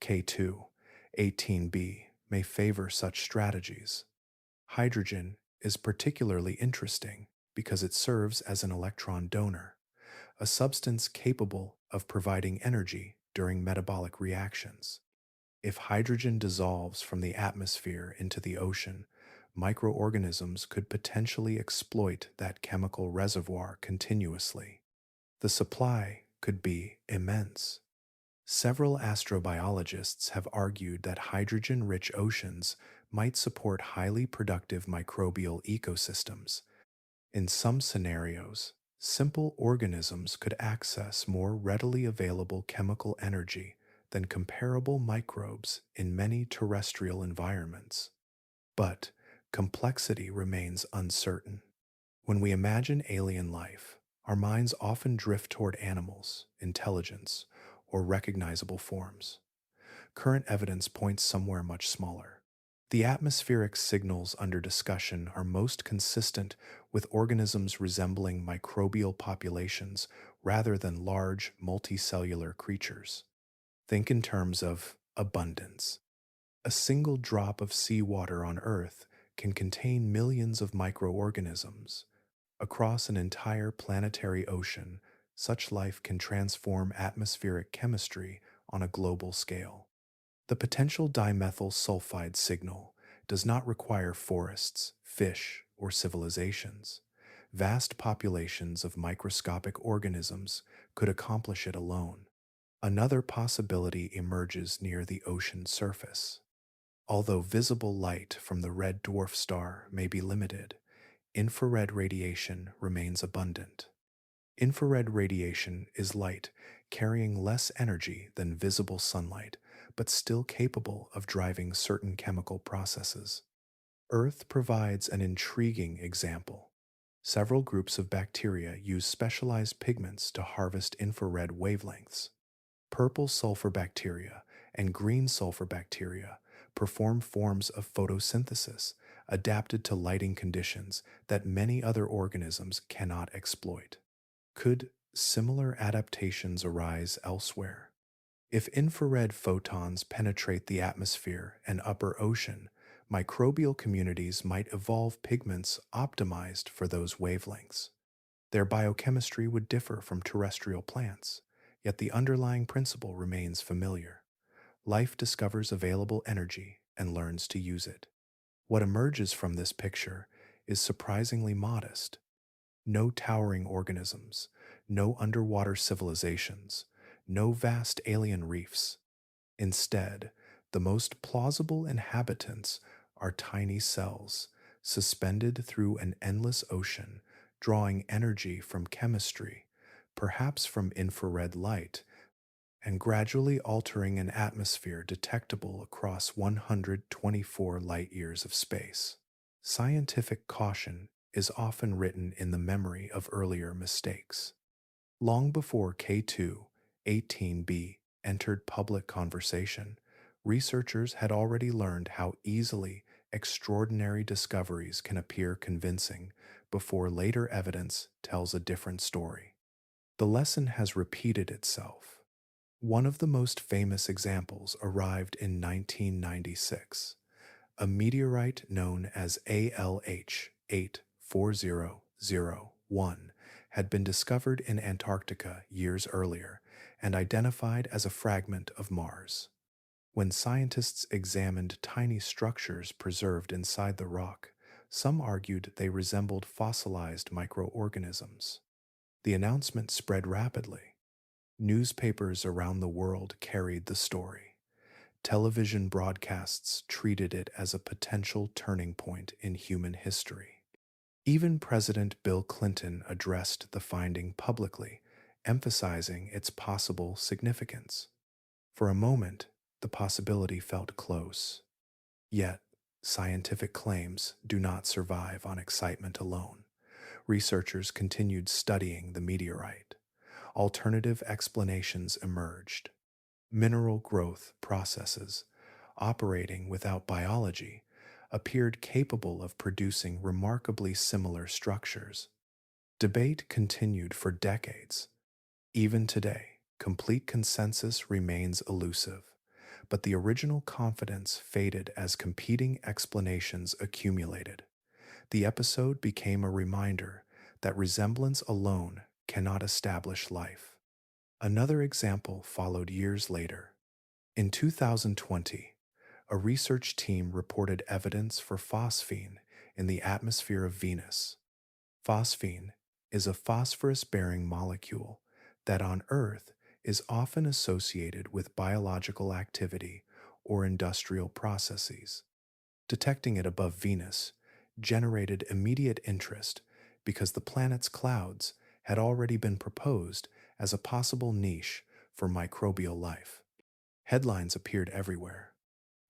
K2-18b may favor such strategies. Hydrogen is particularly interesting because it serves as an electron donor, a substance capable of providing energy during metabolic reactions. If hydrogen dissolves from the atmosphere into the ocean, microorganisms could potentially exploit that chemical reservoir continuously. The supply could be immense. Several astrobiologists have argued that hydrogen rich oceans might support highly productive microbial ecosystems. In some scenarios, simple organisms could access more readily available chemical energy than comparable microbes in many terrestrial environments. But complexity remains uncertain. When we imagine alien life, our minds often drift toward animals, intelligence, or recognizable forms. Current evidence points somewhere much smaller. The atmospheric signals under discussion are most consistent with organisms resembling microbial populations rather than large multicellular creatures. Think in terms of abundance. A single drop of seawater on Earth can contain millions of microorganisms. Across an entire planetary ocean, such life can transform atmospheric chemistry on a global scale. The potential dimethyl sulfide signal does not require forests, fish, or civilizations. Vast populations of microscopic organisms could accomplish it alone. Another possibility emerges near the ocean surface. Although visible light from the red dwarf star may be limited, infrared radiation remains abundant. Infrared radiation is light carrying less energy than visible sunlight, but still capable of driving certain chemical processes. Earth provides an intriguing example. Several groups of bacteria use specialized pigments to harvest infrared wavelengths. Purple sulfur bacteria and green sulfur bacteria perform forms of photosynthesis adapted to lighting conditions that many other organisms cannot exploit. Could similar adaptations arise elsewhere? If infrared photons penetrate the atmosphere and upper ocean, microbial communities might evolve pigments optimized for those wavelengths. Their biochemistry would differ from terrestrial plants, yet the underlying principle remains familiar. Life discovers available energy and learns to use it. What emerges from this picture is surprisingly modest. No towering organisms, no underwater civilizations, no vast alien reefs. Instead, the most plausible inhabitants are tiny cells, suspended through an endless ocean, drawing energy from chemistry, perhaps from infrared light, and gradually altering an atmosphere detectable across 124 light years of space. Scientific caution is often written in the memory of earlier mistakes. Long before K2 18b entered public conversation, researchers had already learned how easily extraordinary discoveries can appear convincing before later evidence tells a different story. The lesson has repeated itself. One of the most famous examples arrived in 1996. A meteorite known as ALH 84001 had been discovered in Antarctica years earlier and identified as a fragment of Mars. When scientists examined tiny structures preserved inside the rock, some argued they resembled fossilized microorganisms. The announcement spread rapidly. Newspapers around the world carried the story. Television broadcasts treated it as a potential turning point in human history. Even President Bill Clinton addressed the finding publicly, emphasizing its possible significance. For a moment, the possibility felt close. Yet, scientific claims do not survive on excitement alone. Researchers continued studying the meteorite. Alternative explanations emerged. Mineral growth processes, operating without biology, appeared capable of producing remarkably similar structures. Debate continued for decades. Even today, complete consensus remains elusive, but the original confidence faded as competing explanations accumulated. The episode became a reminder that resemblance alone cannot establish life. Another example followed years later. In 2020, a research team reported evidence for phosphine in the atmosphere of Venus. Phosphine is a phosphorus bearing molecule that on Earth is often associated with biological activity or industrial processes. Detecting it above Venus generated immediate interest because the planet's clouds had already been proposed as a possible niche for microbial life. Headlines appeared everywhere.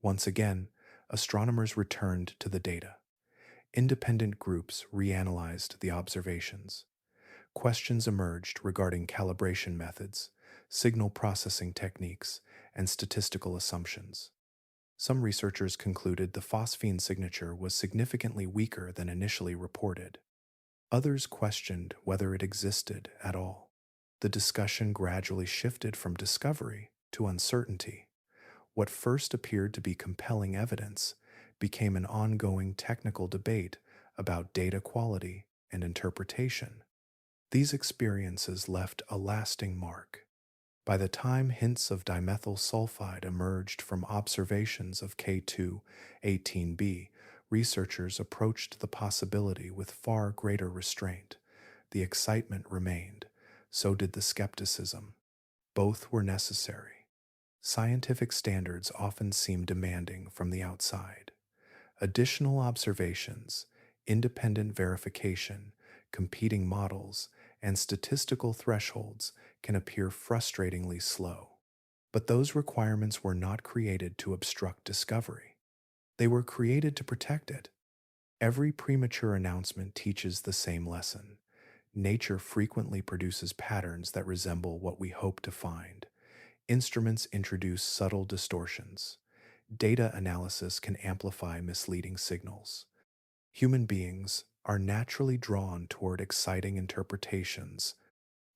Once again, astronomers returned to the data. Independent groups reanalyzed the observations. Questions emerged regarding calibration methods, signal processing techniques, and statistical assumptions. Some researchers concluded the phosphine signature was significantly weaker than initially reported. Others questioned whether it existed at all. The discussion gradually shifted from discovery to uncertainty. What first appeared to be compelling evidence became an ongoing technical debate about data quality and interpretation. These experiences left a lasting mark. By the time hints of dimethyl sulfide emerged from observations of K2-18b, researchers approached the possibility with far greater restraint. The excitement remained, so did the skepticism. Both were necessary. Scientific standards often seem demanding from the outside. Additional observations, independent verification, competing models, and statistical thresholds can appear frustratingly slow. But those requirements were not created to obstruct discovery. They were created to protect it. Every premature announcement teaches the same lesson. Nature frequently produces patterns that resemble what we hope to find. Instruments introduce subtle distortions. Data analysis can amplify misleading signals. Human beings are naturally drawn toward exciting interpretations,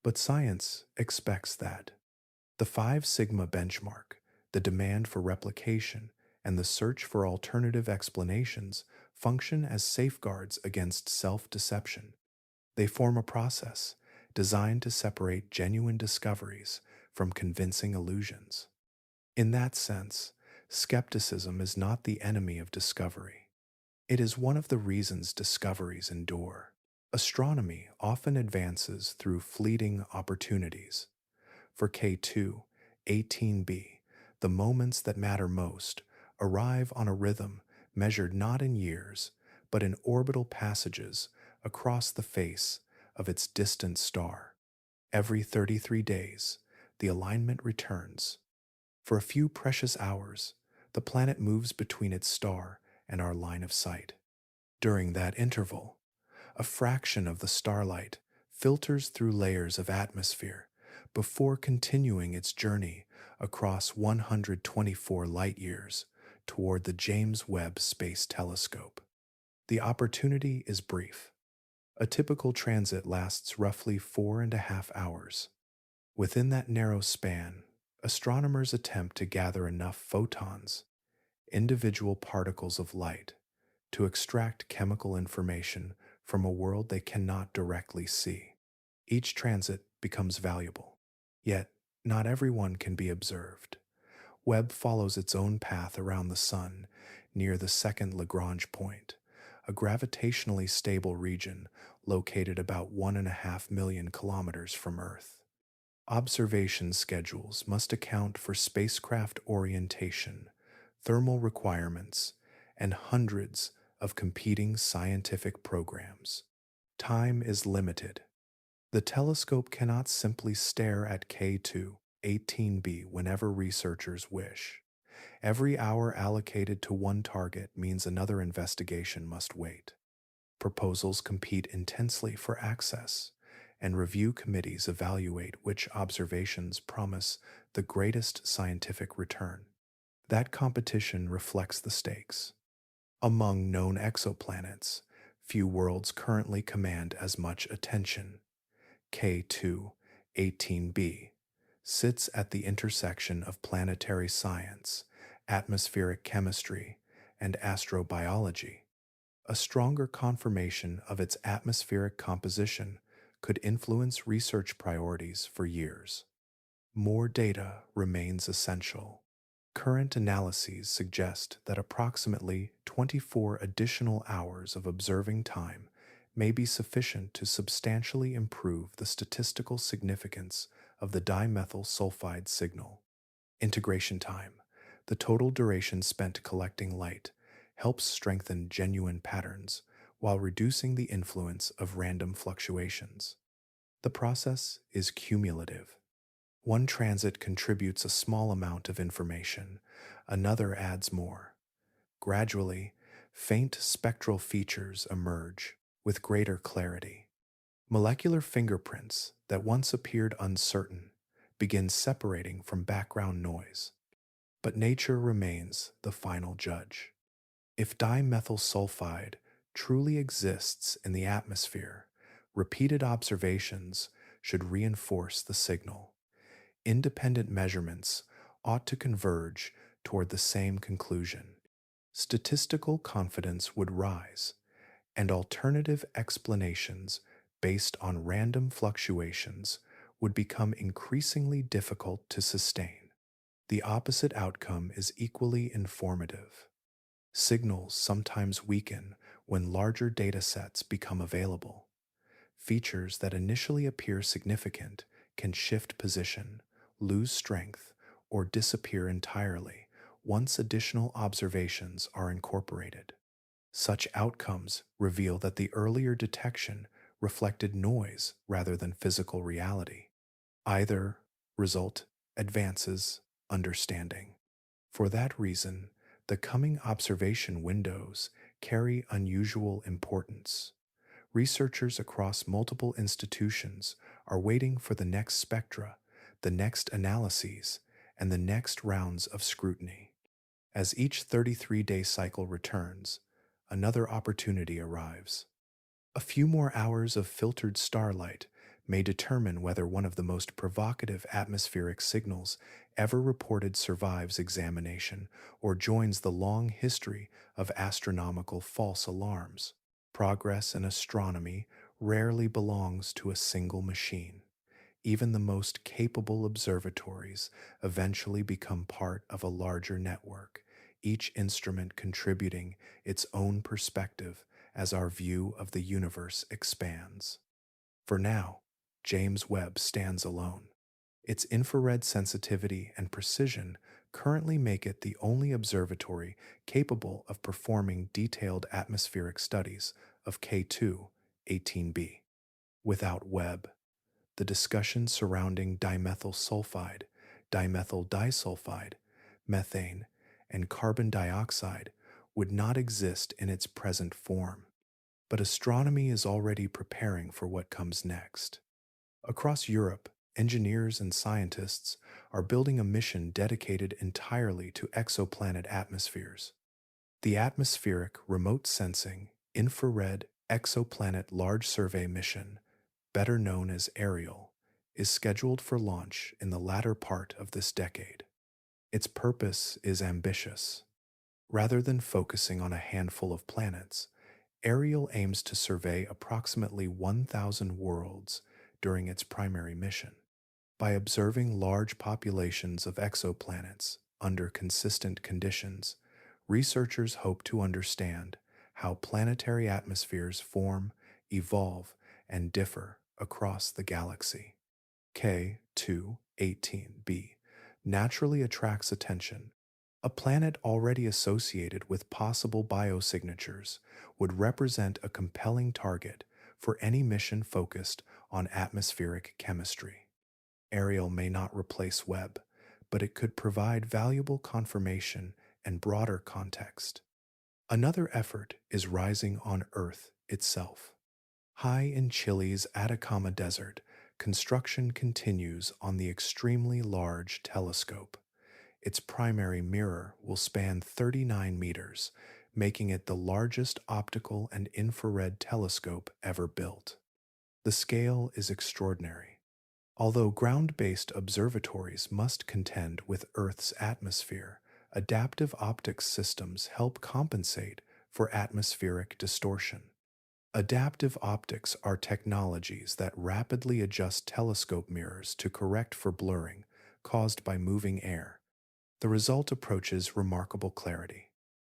but science expects that. The 5 Sigma benchmark, the demand for replication, and the search for alternative explanations function as safeguards against self-deception. They form a process designed to separate genuine discoveries from convincing illusions. In that sense, skepticism is not the enemy of discovery. It is one of the reasons discoveries endure. Astronomy often advances through fleeting opportunities. For K2-18b, the moments that matter most arrive on a rhythm measured not in years, but in orbital passages across the face of its distant star. Every 33 days, the alignment returns. For a few precious hours, the planet moves between its star and our line of sight. During that interval, a fraction of the starlight filters through layers of atmosphere before continuing its journey across 124 light years toward the James Webb Space Telescope. The opportunity is brief. A typical transit lasts roughly 4.5 hours. Within that narrow span, astronomers attempt to gather enough photons, individual particles of light, to extract chemical information from a world they cannot directly see. Each transit becomes valuable, yet not everyone can be observed. Webb follows its own path around the Sun near the second Lagrange point, a gravitationally stable region located about 1.5 million kilometers from Earth. Observation schedules must account for spacecraft orientation, thermal requirements, and hundreds of competing scientific programs. Time is limited. The telescope cannot simply stare at K2-18b whenever researchers wish. Every hour allocated to one target means another investigation must wait. Proposals compete intensely for access, and review committees evaluate which observations promise the greatest scientific return. That competition reflects the stakes. Among known exoplanets, few worlds currently command as much attention. K2-18b sits at the intersection of planetary science atmospheric chemistry, and astrobiology. A stronger confirmation of its atmospheric composition could influence research priorities for years. More data remains essential. Current analyses suggest that approximately 24 additional hours of observing time may be sufficient to substantially improve the statistical significance of the dimethyl sulfide signal. Integration time, the total duration spent collecting light, helps strengthen genuine patterns while reducing the influence of random fluctuations. The process is cumulative. One transit contributes a small amount of information, another adds more. Gradually, faint spectral features emerge with greater clarity. Molecular fingerprints that once appeared uncertain begin separating from background noise. But nature remains the final judge. If dimethyl sulfide truly exists in the atmosphere, repeated observations should reinforce the signal. Independent measurements ought to converge toward the same conclusion. Statistical confidence would rise, and alternative explanations based on random fluctuations would become increasingly difficult to sustain. The opposite outcome is equally informative. Signals sometimes weaken when larger data sets become available. Features that initially appear significant can shift position, lose strength, or disappear entirely once additional observations are incorporated. Such outcomes reveal that the earlier detection reflected noise rather than physical reality. Either result advances understanding. For that reason, the coming observation windows carry unusual importance. Researchers across multiple institutions are waiting for the next spectra, the next analyses, and the next rounds of scrutiny. As each 33-day cycle returns, another opportunity arrives. A few more hours of filtered starlight may determine whether one of the most provocative atmospheric signals ever reported survives examination or joins the long history of astronomical false alarms. Progress in astronomy rarely belongs to a single machine. Even the most capable observatories eventually become part of a larger network, each instrument contributing its own perspective as our view of the universe expands. For now, James Webb stands alone. Its infrared sensitivity and precision currently make it the only observatory capable of performing detailed atmospheric studies of K2 18b. Without Webb, the discussion surrounding dimethyl sulfide, dimethyl disulfide, methane, and carbon dioxide would not exist in its present form. But astronomy is already preparing for what comes next. Across Europe, engineers and scientists are building a mission dedicated entirely to exoplanet atmospheres. The Atmospheric Remote Sensing Infrared Exoplanet Large Survey Mission, better known as ARIEL, is scheduled for launch in the latter part of this decade. Its purpose is ambitious. Rather than focusing on a handful of planets, ARIEL aims to survey approximately 1,000 worlds during its primary mission. By observing large populations of exoplanets under consistent conditions, researchers hope to understand how planetary atmospheres form, evolve, and differ across the galaxy. K2-18b naturally attracts attention. A planet already associated with possible biosignatures would represent a compelling target for any mission focused on atmospheric chemistry. ARIEL may not replace Webb, but it could provide valuable confirmation and broader context. Another effort is rising on Earth itself. High in Chile's Atacama Desert, construction continues on the extremely large telescope. Its primary mirror will span 39 meters, making it the largest optical and infrared telescope ever built. The scale is extraordinary. Although ground-based observatories must contend with Earth's atmosphere, Adaptive optics systems help compensate for atmospheric distortion. Adaptive optics are technologies that rapidly adjust telescope mirrors to correct for blurring caused by moving air. The result approaches remarkable clarity.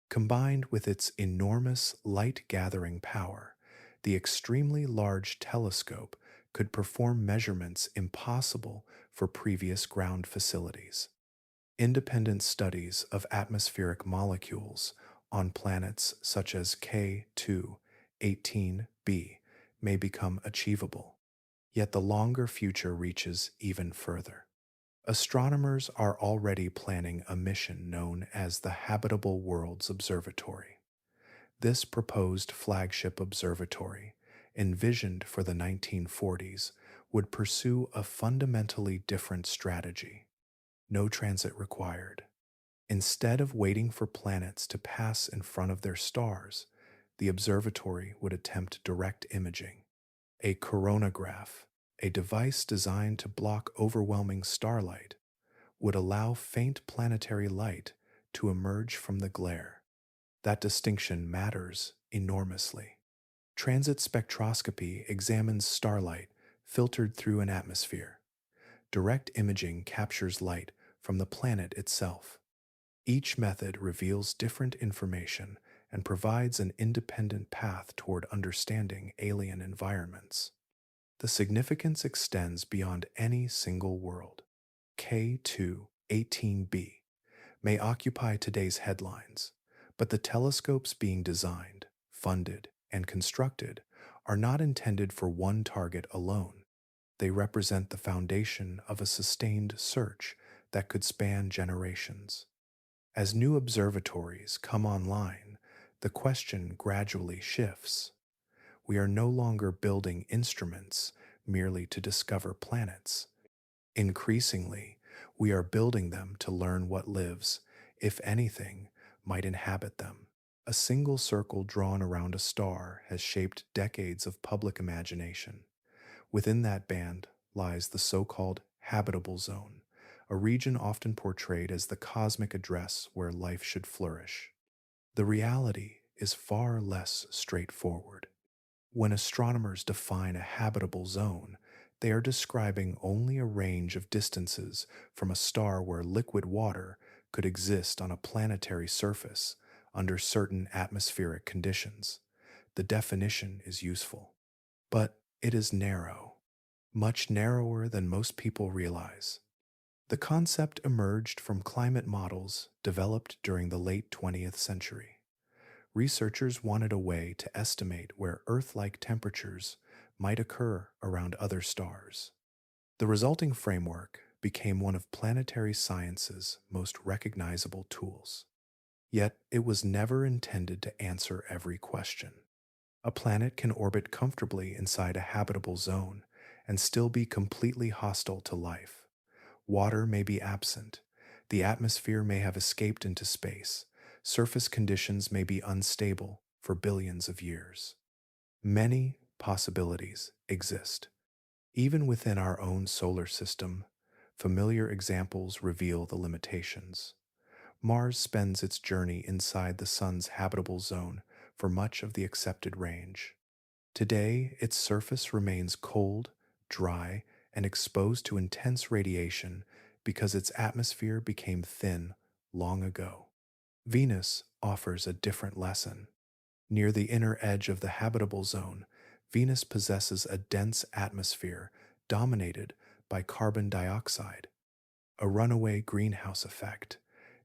Combined with its enormous light gathering power, the extremely large telescope could perform measurements impossible for previous ground facilities. Independent studies of atmospheric molecules on planets such as K2-18b may become achievable, yet the longer future reaches even further. Astronomers are already planning a mission known as the Habitable Worlds Observatory. This proposed flagship observatory, envisioned for the 1940s, would pursue a fundamentally different strategy. No transit required. Instead of waiting for planets to pass in front of their stars, the observatory would attempt direct imaging. A coronagraph, a device designed to block overwhelming starlight, would allow faint planetary light to emerge from the glare. That distinction matters enormously. Transit spectroscopy examines starlight filtered through an atmosphere. Direct imaging captures light from the planet itself. Each method reveals different information and provides an independent path toward understanding alien environments. The significance extends beyond any single world. K2-18b may occupy today's headlines, but the telescopes being designed, funded, and constructed are not intended for one target alone. They represent the foundation of a sustained search that could span generations. As new observatories come online, the question gradually shifts. We are no longer building instruments merely to discover planets. Increasingly, we are building them to learn what lives, if anything, might inhabit them. A single circle drawn around a star has shaped decades of public imagination. Within that band lies the so-called habitable zone, a region often portrayed as the cosmic address where life should flourish. The reality is far less straightforward. When astronomers define a habitable zone, they are describing only a range of distances from a star where liquid water could exist on a planetary surface under certain atmospheric conditions. The definition is useful, but it is narrow, much narrower than most people realize. The concept emerged from climate models developed during the late 20th century. Researchers wanted a way to estimate where Earth-like temperatures might occur around other stars. The resulting framework became one of planetary science's most recognizable tools. Yet it was never intended to answer every question. A planet can orbit comfortably inside a habitable zone and still be completely hostile to life. Water may be absent, the atmosphere may have escaped into space, surface conditions may be unstable for billions of years. Many possibilities exist. Even within our own solar system, familiar examples reveal the limitations. Mars spends its journey inside the Sun's habitable zone for much of the accepted range. Today, its surface remains cold, dry, and exposed to intense radiation because its atmosphere became thin long ago. Venus offers a different lesson. Near the inner edge of the habitable zone, Venus possesses a dense atmosphere dominated by carbon dioxide, a runaway greenhouse effect,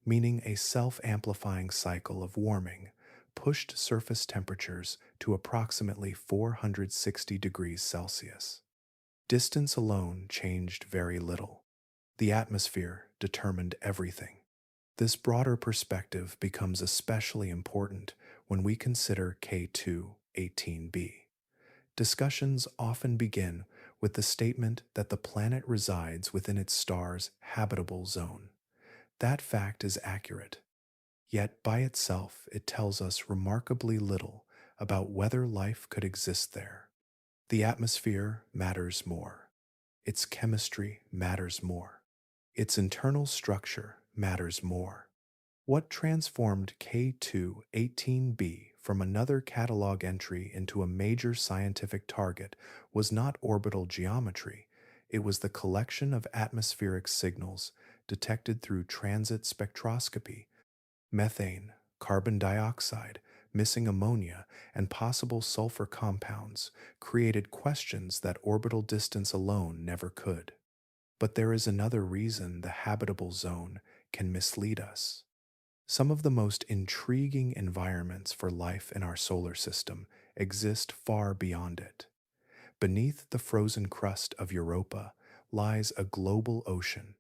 meaning a self-amplifying cycle of warming pushed surface temperatures to approximately 460 degrees Celsius. Distance alone changed very little. The atmosphere determined everything. This broader perspective becomes especially important when we consider K2-18b. Discussions often begin with the statement that the planet resides within its star's habitable zone. That fact is accurate, yet by itself it tells us remarkably little about whether life could exist there. The atmosphere matters more. Its chemistry matters more. Its internal structure matters more. What transformed K2-18b from another catalog entry into a major scientific target was not orbital geometry, it was the collection of atmospheric signals detected through transit spectroscopy. Methane, carbon dioxide, missing ammonia, and possible sulfur compounds created questions that orbital distance alone never could. But there is another reason the habitable zone can mislead us. Some of the most intriguing environments for life in our solar system exist far beyond it. Beneath the frozen crust of Europa lies a global ocean.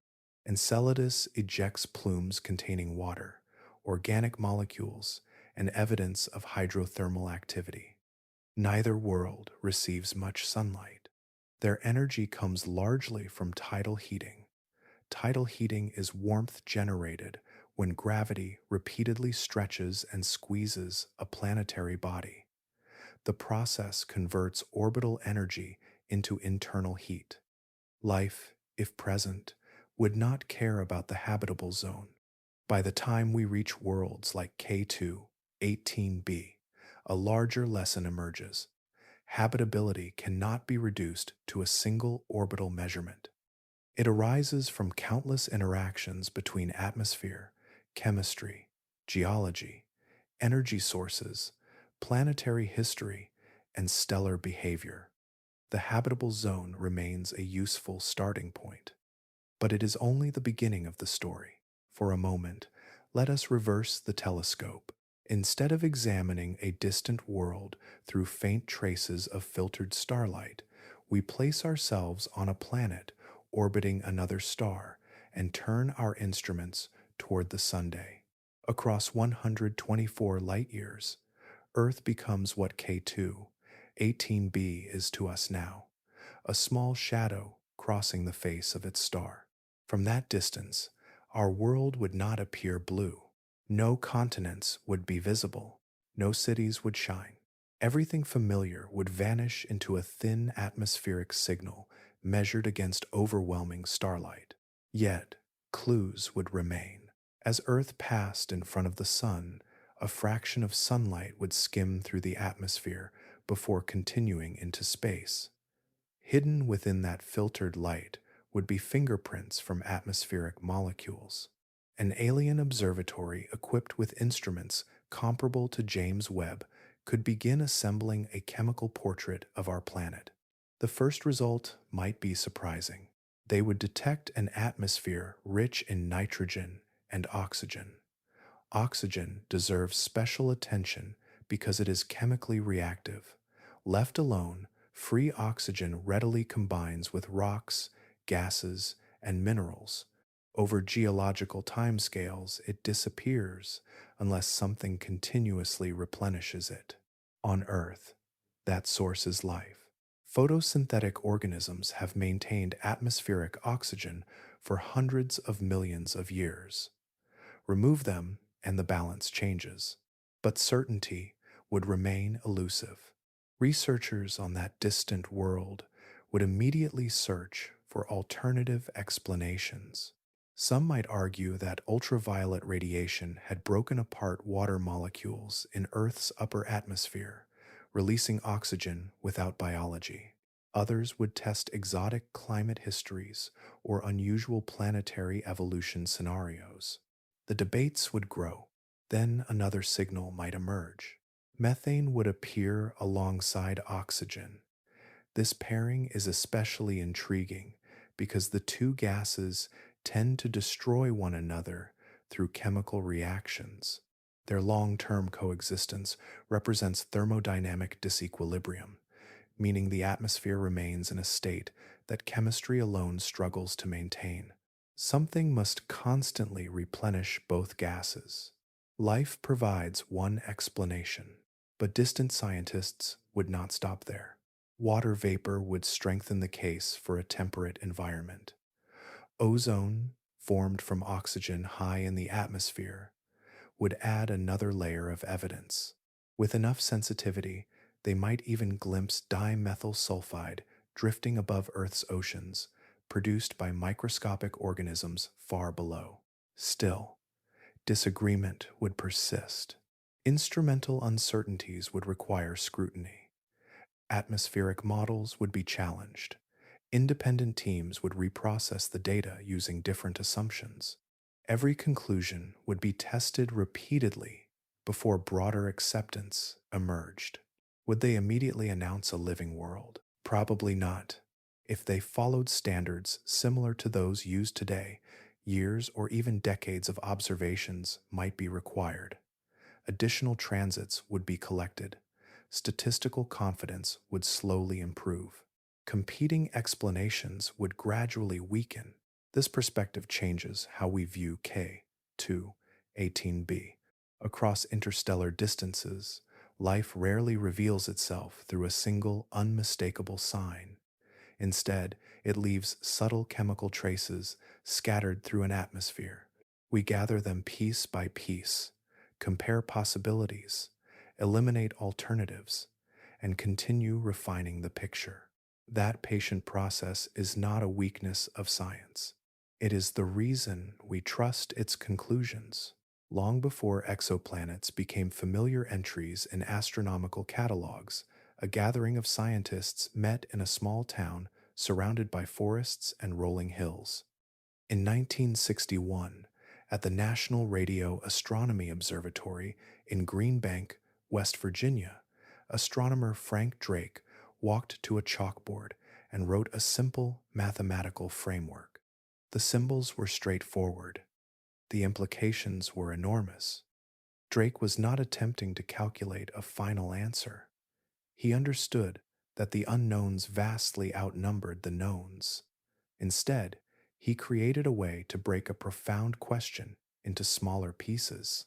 Enceladus ejects plumes containing water, organic molecules, and evidence of hydrothermal activity. Neither world receives much sunlight. Their energy comes largely from tidal heating. Tidal heating is warmth generated when gravity repeatedly stretches and squeezes a planetary body. The process converts orbital energy into internal heat. Life, if present, would not care about the habitable zone. By the time we reach worlds like K2, 18b, a larger lesson emerges. Habitability cannot be reduced to a single orbital measurement. It arises from countless interactions between atmosphere, chemistry, geology, energy sources, planetary history, and stellar behavior. The habitable zone remains a useful starting point. But it is only the beginning of the story. For a moment, let us reverse the telescope. Instead of examining a distant world through faint traces of filtered starlight, we place ourselves on a planet orbiting another star and turn our instruments toward the Sunday. Across 124 light years, Earth becomes what K2, 18b is to us now, a small shadow crossing the face of its star. From that distance, our world would not appear blue. No continents would be visible. No cities would shine. Everything familiar would vanish into a thin atmospheric signal measured against overwhelming starlight. Yet, clues would remain. As Earth passed in front of the Sun, a fraction of sunlight would skim through the atmosphere before continuing into space. Hidden within that filtered light would be fingerprints from atmospheric molecules. An alien observatory equipped with instruments comparable to James Webb could begin assembling a chemical portrait of our planet. The first result might be surprising. They would detect an atmosphere rich in nitrogen and oxygen. Oxygen deserves special attention because it is chemically reactive. Left alone, free oxygen readily combines with rocks, gases, and minerals. Over geological timescales, it disappears unless something continuously replenishes it. On Earth, that source is life. Photosynthetic organisms have maintained atmospheric oxygen for hundreds of millions of years. Remove them, and the balance changes. But certainty would remain elusive. Researchers on that distant world would immediately search for alternative explanations. Some might argue that ultraviolet radiation had broken apart water molecules in Earth's upper atmosphere, releasing oxygen without biology. Others would test exotic climate histories or unusual planetary evolution scenarios. The debates would grow. Then another signal might emerge. Methane would appear alongside oxygen. This pairing is especially intriguing because the two gases tend to destroy one another through chemical reactions. Their long-term coexistence represents thermodynamic disequilibrium, meaning the atmosphere remains in a state that chemistry alone struggles to maintain. Something must constantly replenish both gases. Life provides one explanation, but distant scientists would not stop there. Water vapor would strengthen the case for a temperate environment. Ozone, formed from oxygen high in the atmosphere, would add another layer of evidence. With enough sensitivity, they might even glimpse dimethyl sulfide drifting above Earth's oceans, produced by microscopic organisms far below. Still, Disagreement would persist. Instrumental uncertainties would require scrutiny. Atmospheric models would be challenged. Independent teams would reprocess the data using different assumptions. Every conclusion would be tested repeatedly before broader acceptance emerged. Would they immediately announce a living world? Probably not. If they followed standards similar to those used today, years or even decades of observations might be required. Additional transits would be collected. Statistical confidence would slowly improve. Competing explanations would gradually weaken. This perspective changes how we view K2 18b. Across interstellar distances, life rarely reveals itself through a single unmistakable sign. Instead, it leaves subtle chemical traces scattered through an atmosphere. We gather them piece by piece, compare possibilities, eliminate alternatives, and continue refining the picture. That patient process is not a weakness of science. It is the reason we trust its conclusions. Long before exoplanets became familiar entries in astronomical catalogs, a gathering of scientists met in a small town surrounded by forests and rolling hills. In 1961, at the National Radio Astronomy Observatory in Green Bank, West Virginia, astronomer Frank Drake walked to a chalkboard and wrote a simple mathematical framework. The symbols were straightforward. The implications were enormous. Drake was not attempting to calculate a final answer. He understood that the unknowns vastly outnumbered the knowns. Instead, he created a way to break a profound question into smaller pieces.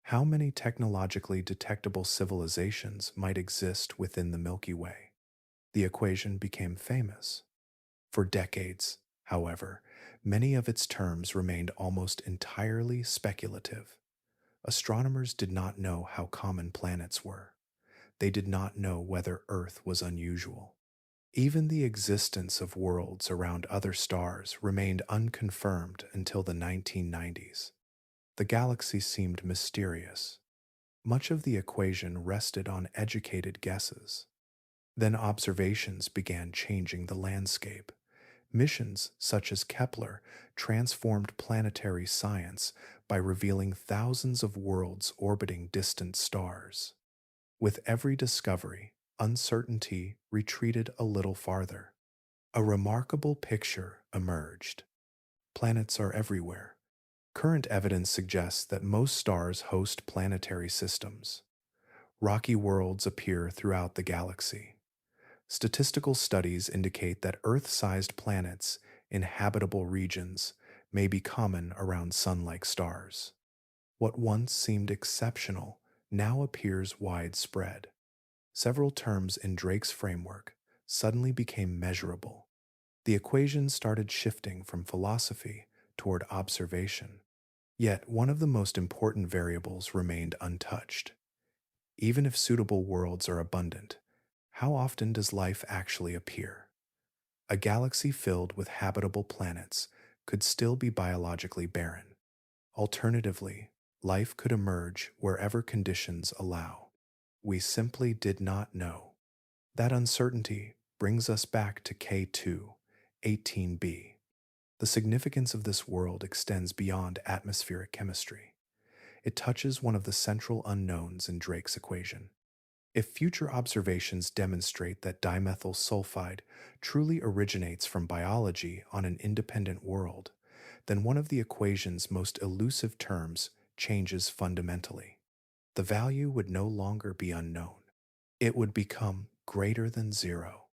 How many technologically detectable civilizations might exist within the Milky Way? The equation became famous. For decades, however, many of its terms remained almost entirely speculative. Astronomers did not know how common planets were. They did not know whether Earth was unusual. Even the existence of worlds around other stars remained unconfirmed until the 1990s. The galaxy seemed mysterious. Much of the equation rested on educated guesses. Then observations began changing the landscape. Missions such as Kepler transformed planetary science by revealing thousands of worlds orbiting distant stars. With every discovery, uncertainty retreated a little farther. A remarkable picture emerged. Planets are everywhere. Current evidence suggests that most stars host planetary systems. Rocky worlds appear throughout the galaxy. Statistical studies indicate that Earth-sized planets in habitable regions may be common around Sun-like stars. What once seemed exceptional now appears widespread. Several terms in Drake's framework suddenly became measurable. The equations started shifting from philosophy toward observation. Yet one of the most important variables remained untouched. Even if suitable worlds are abundant, how often does life actually appear? A galaxy filled with habitable planets could still be biologically barren. Alternatively, life could emerge wherever conditions allow. We simply did not know. That uncertainty brings us back to K2, 18b. The significance of this world extends beyond atmospheric chemistry. It touches one of the central unknowns in Drake's equation. If future observations demonstrate that dimethyl sulfide truly originates from biology on an independent world, then one of the equation's most elusive terms changes fundamentally. The value would no longer be unknown. It would become greater than zero.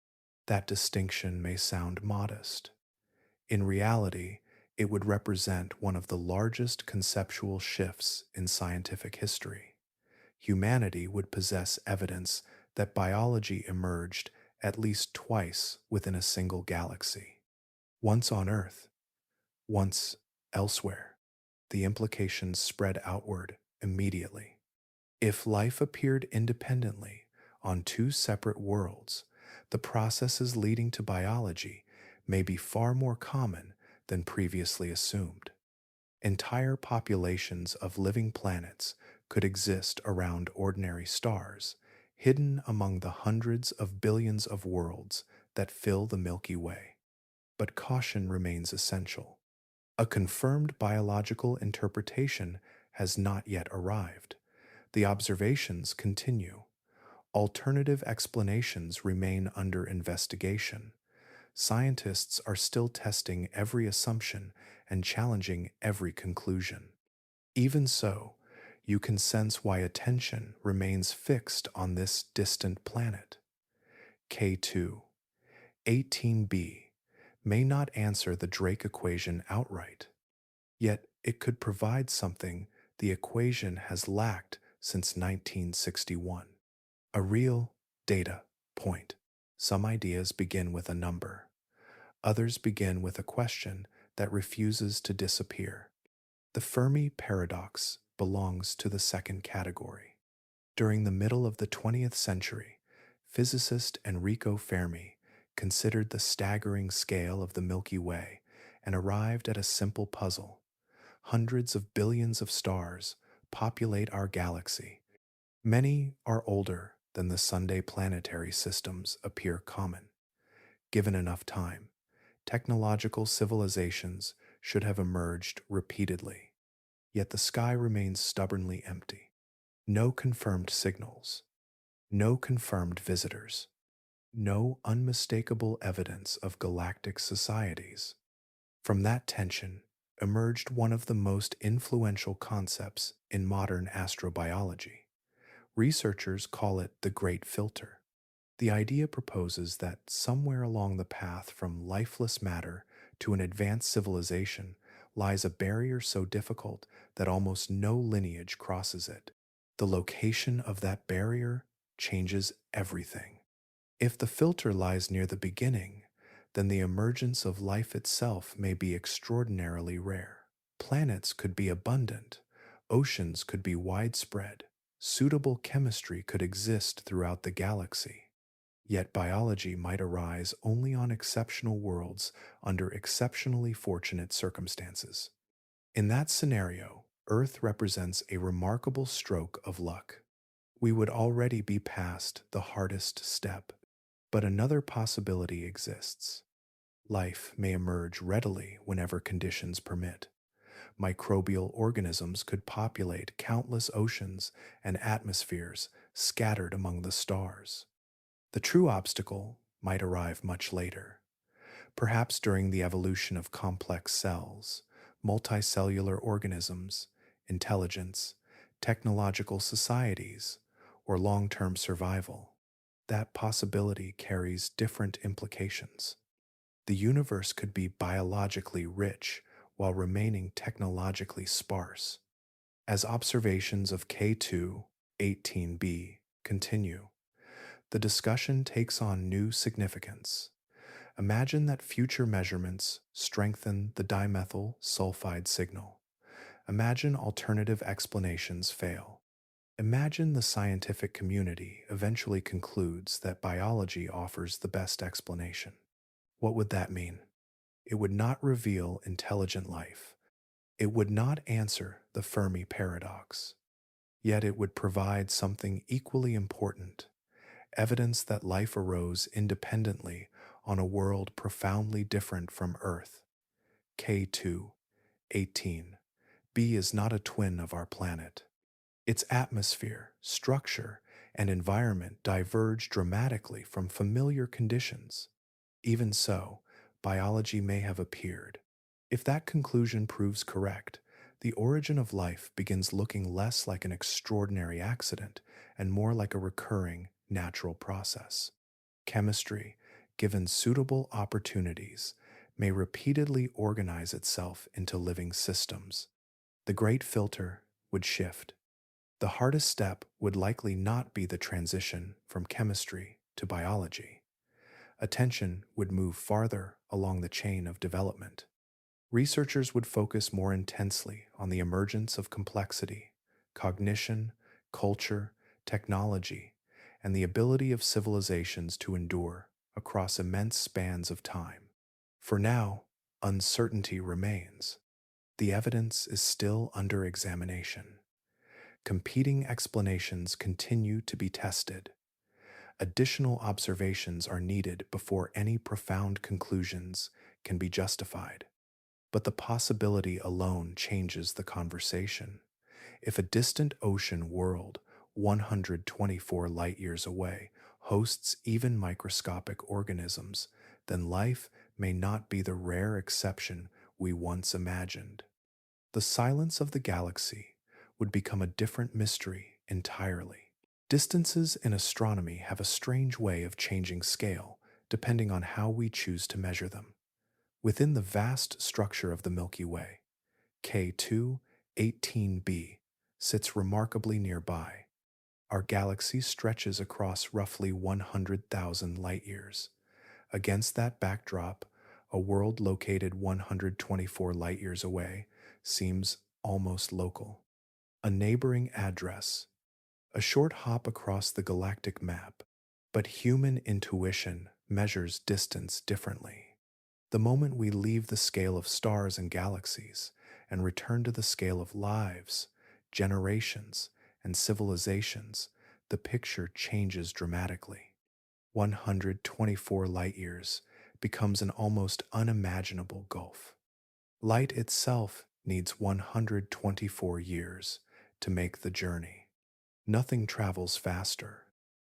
That distinction may sound modest. In reality, it would represent one of the largest conceptual shifts in scientific history. Humanity would possess evidence that biology emerged at least twice within a single galaxy. Once on Earth, once elsewhere. The implications spread outward immediately. If life appeared independently on two separate worlds, the processes leading to biology may be far more common than previously assumed. Entire populations of living planets could exist around ordinary stars, hidden among the hundreds of billions of worlds that fill the Milky Way. But caution remains essential. A confirmed biological interpretation has not yet arrived. The observations continue. Alternative explanations remain under investigation. Scientists are still testing every assumption and challenging every conclusion. Even so, you can sense why attention remains fixed on this distant planet. K2, 18b, may not answer the Drake equation outright, yet it could provide something the equation has lacked since 1961. A real data point. Some ideas begin with a number. Others begin with a question that refuses to disappear. The Fermi paradox belongs to the second category. During the middle of the 20th century, physicist Enrico Fermi considered the staggering scale of the Milky Way and arrived at a simple puzzle. Hundreds of billions of stars populate our galaxy. Many are older than the Sunday planetary systems appear common. Given enough time, technological civilizations should have emerged repeatedly. Yet the sky remains stubbornly empty. No confirmed signals, no confirmed visitors, no unmistakable evidence of galactic societies. From that tension emerged one of the most influential concepts in modern astrobiology. Researchers call it the Great Filter. The idea proposes that somewhere along the path from lifeless matter to an advanced civilization lies a barrier so difficult that almost no lineage crosses it. The location of that barrier changes everything. If the filter lies near the beginning, then the emergence of life itself may be extraordinarily rare. Planets could be abundant, oceans could be widespread, suitable chemistry could exist throughout the galaxy. Yet biology might arise only on exceptional worlds under exceptionally fortunate circumstances. In that scenario, Earth represents a remarkable stroke of luck. We would already be past the hardest step, but another possibility exists. Life may emerge readily whenever conditions permit. Microbial organisms could populate countless oceans and atmospheres scattered among the stars. The true obstacle might arrive much later, perhaps during the evolution of complex cells, multicellular organisms, intelligence, technological societies, or long-term survival. That possibility carries different implications. The universe could be biologically rich while remaining technologically sparse. As observations of K2 18b continue, the discussion takes on new significance. Imagine that future measurements strengthen the dimethyl sulfide signal. Imagine alternative explanations fail. Imagine the scientific community eventually concludes that biology offers the best explanation. What would that mean? It would not reveal intelligent life. It would not answer the Fermi paradox. Yet it would provide something equally important: evidence that life arose independently on a world profoundly different from Earth. K2 18. B is not a twin of our planet. Its atmosphere, structure, and environment diverge dramatically from familiar conditions. Even so, biology may have appeared. If that conclusion proves correct, the origin of life begins looking less like an extraordinary accident and more like a recurring, natural process. Chemistry, given suitable opportunities, may repeatedly organize itself into living systems. The great filter would shift. The hardest step would likely not be the transition from chemistry to biology. Attention would move farther along the chain of development. Researchers would focus more intensely on the emergence of complexity, cognition, culture, technology, and the ability of civilizations to endure across immense spans of time. For now, uncertainty remains. the evidence is still under examination. Competing explanations continue to be tested. Additional observations are needed before any profound conclusions can be justified. But the possibility alone changes the conversation. If a distant ocean world, 124 light years away, hosts even microscopic organisms, then life may not be the rare exception we once imagined. The silence of the galaxy would become a different mystery entirely. Distances in astronomy have a strange way of changing scale depending on how we choose to measure them. Within the vast structure of the Milky Way, K2 18b sits remarkably nearby. Our galaxy stretches across roughly 100,000 light years. Against that backdrop, a world located 124 light years away seems almost local. A neighboring address, a short hop across the galactic map, but human intuition measures distance differently. The moment we leave the scale of stars and galaxies and return to the scale of lives, generations, and civilizations, the picture changes dramatically. 124 light years becomes an almost unimaginable gulf. Light itself needs 124 years to make the journey. Nothing travels faster.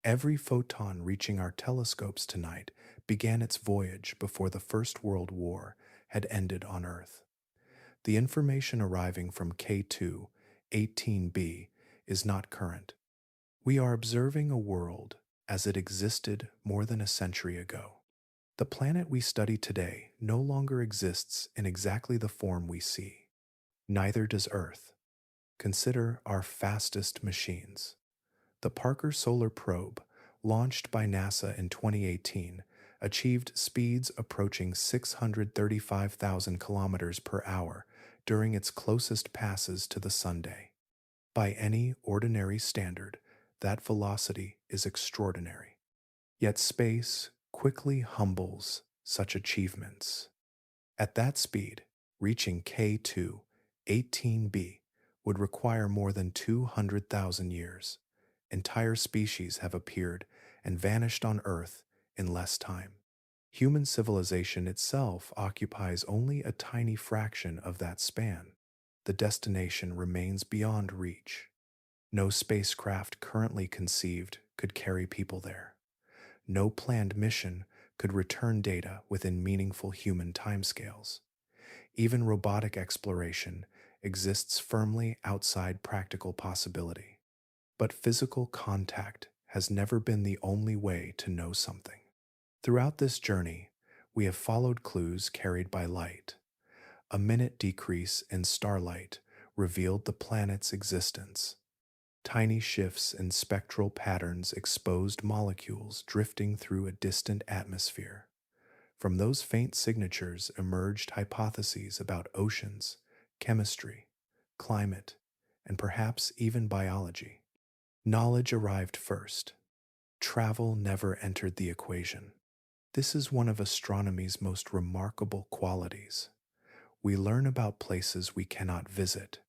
Every photon reaching our telescopes tonight began its voyage before the First World War had ended on Earth. The information arriving from K2 18b is not current. We are observing a world as it existed more than a century ago. The planet we study today no longer exists in exactly the form we see. Neither does Earth. Consider our fastest machines. The Parker Solar Probe, launched by NASA in 2018, achieved speeds approaching 635,000 kilometers per hour during its closest passes to the Sunday. By any ordinary standard, that velocity is extraordinary. Yet space quickly humbles such achievements. At that speed, reaching K2 18b would require more than 200,000 years. Entire species have appeared and vanished on Earth in less time. Human civilization itself occupies only a tiny fraction of that span. The destination remains beyond reach. No spacecraft currently conceived could carry people there. No planned mission could return data within meaningful human timescales. Even robotic exploration exists firmly outside practical possibility. But physical contact has never been the only way to know something. Throughout this journey, we have followed clues carried by light. A minute decrease in starlight revealed the planet's existence. Tiny shifts in spectral patterns exposed molecules drifting through a distant atmosphere. From those faint signatures emerged hypotheses about oceans, chemistry, climate, and perhaps even biology. Knowledge arrived first. Travel never entered the equation. This is one of astronomy's most remarkable qualities. We learn about places we cannot visit.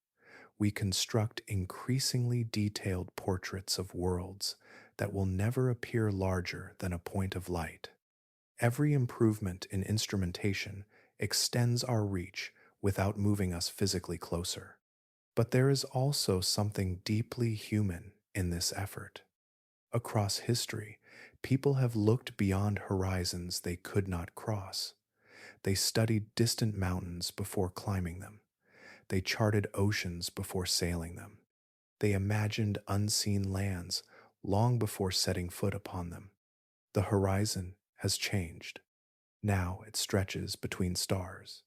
We construct increasingly detailed portraits of worlds that will never appear larger than a point of light. Every improvement in instrumentation extends our reach without moving us physically closer. But there is also something deeply human in this effort. Across history, people have looked beyond horizons they could not cross. They studied distant mountains before climbing them. They charted oceans before sailing them. They imagined unseen lands long before setting foot upon them. The horizon has changed. Now it stretches between stars.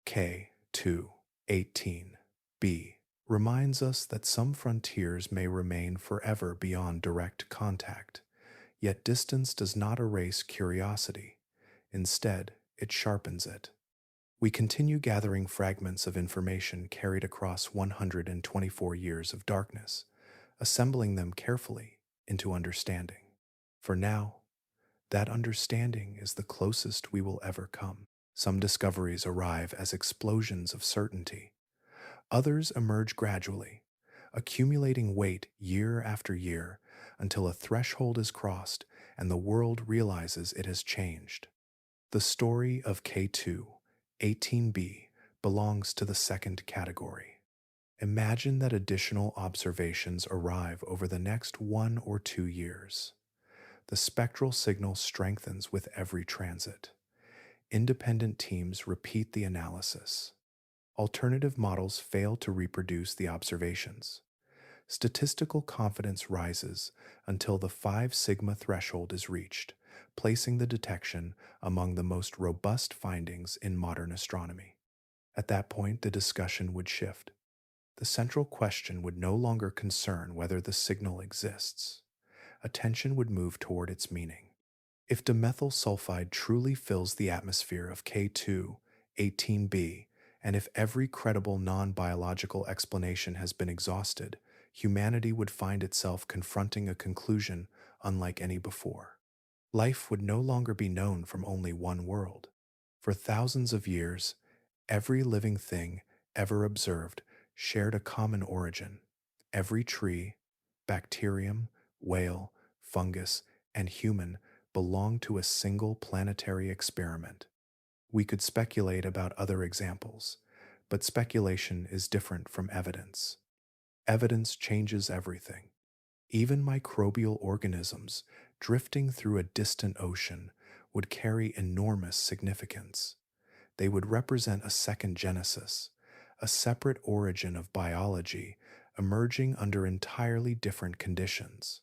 K2 18b reminds us that some frontiers may remain forever beyond direct contact, yet distance does not erase curiosity. Instead, it sharpens it. We continue gathering fragments of information carried across 124 years of darkness, assembling them carefully into understanding. For now, that understanding is the closest we will ever come. Some discoveries arrive as explosions of certainty, Others emerge gradually, accumulating weight year after year until a threshold is crossed and the world realizes it has changed. The story of K2, 18b, belongs to the second category. Imagine that additional observations arrive over the next 1 or 2 years. The spectral signal strengthens with every transit. Independent teams repeat the analysis. Alternative models fail to reproduce the observations. Statistical confidence rises until the 5 sigma threshold is reached, placing the detection among the most robust findings in modern astronomy. At that point, the discussion would shift. The central question would no longer concern whether the signal exists. Attention would move toward its meaning. If dimethyl sulfide truly fills the atmosphere of K2, 18b, and if every credible non-biological explanation has been exhausted, humanity would find itself confronting a conclusion unlike any before. Life would no longer be known from only one world. For thousands of years, every living thing ever observed shared a common origin. Every tree, bacterium, whale, fungus, and human belonged to a single planetary experiment. We could speculate about other examples, but speculation is different from evidence. Evidence changes everything. Even microbial organisms drifting through a distant ocean would carry enormous significance. They would represent a second genesis, a separate origin of biology emerging under entirely different conditions.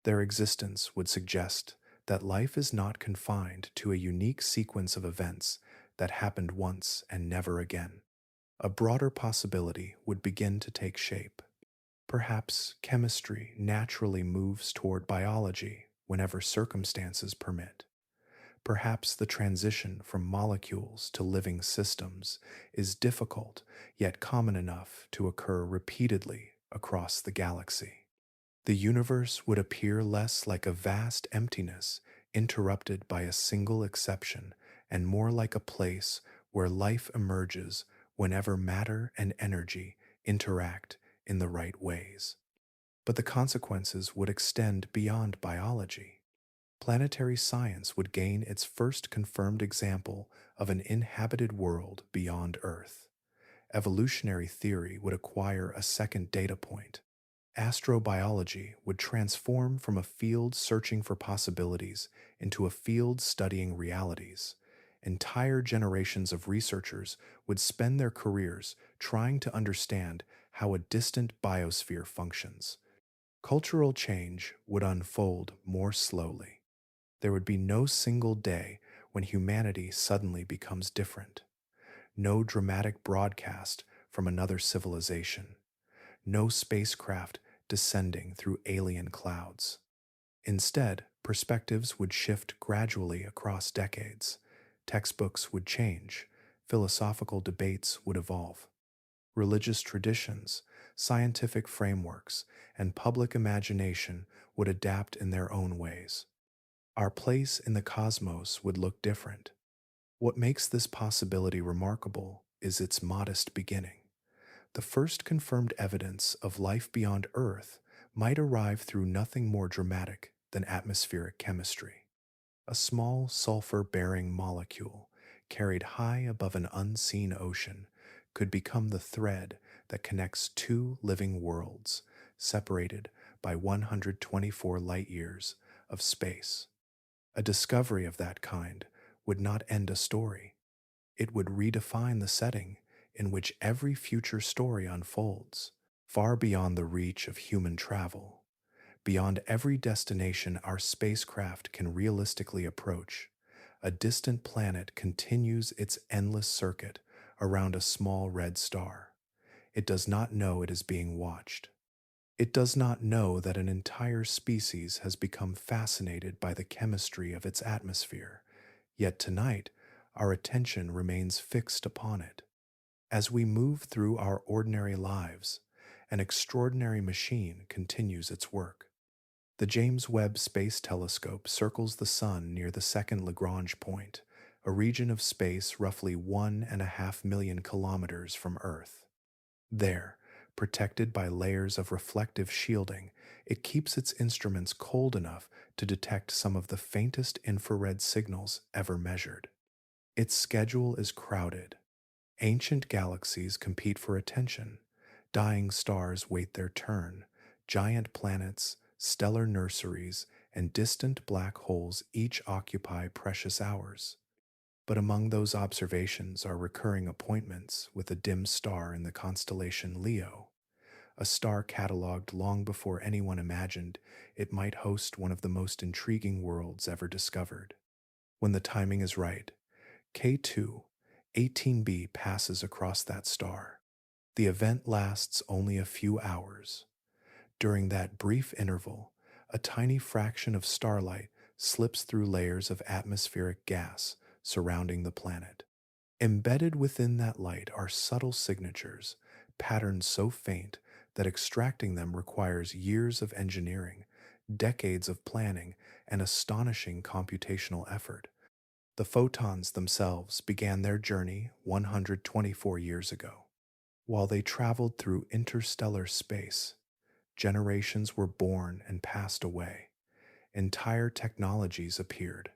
Their existence would suggest that life is not confined to a unique sequence of events that happened once and never again. A broader possibility would begin to take shape. Perhaps chemistry naturally moves toward biology whenever circumstances permit. Perhaps the transition from molecules to living systems is difficult yet common enough to occur repeatedly across the galaxy. The universe would appear less like a vast emptiness interrupted by a single exception and more like a place where life emerges whenever matter and energy interact in the right ways. But the consequences would extend beyond biology. Planetary science would gain its first confirmed example of an inhabited world beyond Earth. Evolutionary theory would acquire a second data point. Astrobiology would transform from a field searching for possibilities into a field studying realities. Entire generations of researchers would spend their careers trying to understand how a distant biosphere functions. Cultural change would unfold more slowly. There would be no single day when humanity suddenly becomes different. No dramatic broadcast from another civilization. No spacecraft descending through alien clouds. Instead, perspectives would shift gradually across decades. Textbooks would change. Philosophical debates would evolve. Religious traditions, scientific frameworks, and public imagination would adapt in their own ways. Our place in the cosmos would look different. What makes this possibility remarkable is its modest beginning. The first confirmed evidence of life beyond Earth might arrive through nothing more dramatic than atmospheric chemistry. A small sulfur-bearing molecule carried high above an unseen ocean could become the thread that connects two living worlds separated by 124 light-years of space. A discovery of that kind would not end a story. It would redefine the setting in which every future story unfolds, far beyond the reach of human travel, beyond every destination our spacecraft can realistically approach. A distant planet continues its endless circuit around a small red star. It does not know it is being watched. It does not know that an entire species has become fascinated by the chemistry of its atmosphere, yet tonight our attention remains fixed upon it. As we move through our ordinary lives, an extraordinary machine continues its work. The James Webb Space Telescope circles the Sun near the second Lagrange point, a region of space roughly 1.5 million kilometers from Earth. There, protected by layers of reflective shielding, it keeps its instruments cold enough to detect some of the faintest infrared signals ever measured. Its schedule is crowded. Ancient galaxies compete for attention. Dying stars wait their turn. Giant planets, stellar nurseries, and distant black holes each occupy precious hours. But among those observations are recurring appointments with a dim star in the constellation Leo, a star catalogued long before anyone imagined it might host one of the most intriguing worlds ever discovered. When the timing is right, K2 18b passes across that star. The event lasts only a few hours. During that brief interval, a tiny fraction of starlight slips through layers of atmospheric gas surrounding the planet. Embedded within that light are subtle signatures, patterns so faint that extracting them requires years of engineering, decades of planning, and astonishing computational effort. The photons themselves began their journey 124 years ago. While they traveled through interstellar space, generations were born and passed away. Entire technologies appeared.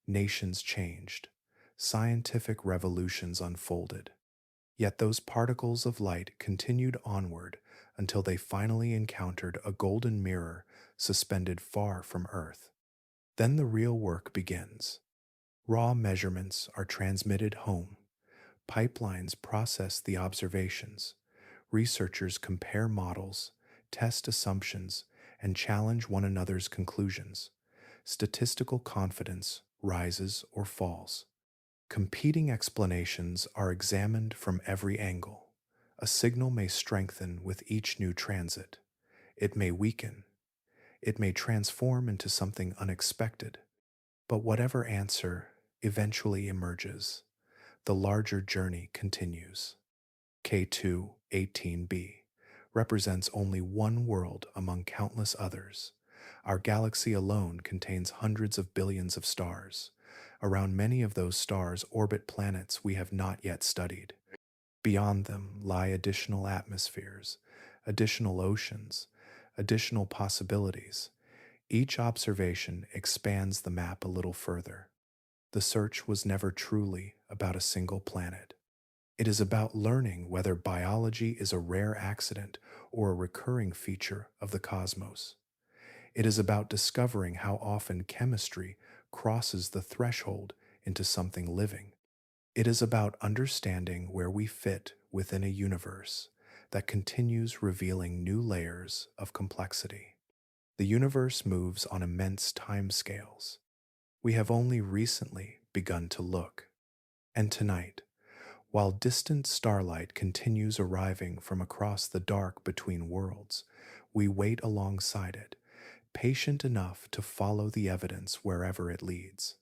Nations changed. Scientific revolutions unfolded. Yet those particles of light continued onward until they finally encountered a golden mirror suspended far from Earth. Then the real work begins. Raw measurements are transmitted home. Pipelines process the observations. Researchers compare models, test assumptions, and challenge one another's conclusions. Statistical confidence rises or falls. Competing explanations are examined from every angle. A signal may strengthen with each new transit. It may weaken. It may transform into something unexpected. But whatever answer eventually emerges, the larger journey continues. K2 18b represents only one world among countless others. Our galaxy alone contains hundreds of billions of stars. Around many of those stars orbit planets we have not yet studied. Beyond them lie additional atmospheres, additional oceans, additional possibilities. Each observation expands the map a little further. The search was never truly about a single planet. It is about learning whether biology is a rare accident or a recurring feature of the cosmos. It is about discovering how often chemistry crosses the threshold into something living. It is about understanding where we fit within a universe that continues revealing new layers of complexity. The universe moves on immense timescales. We have only recently begun to look. And tonight, while distant starlight continues arriving from across the dark between worlds, we wait alongside it, patient enough to follow the evidence wherever it leads.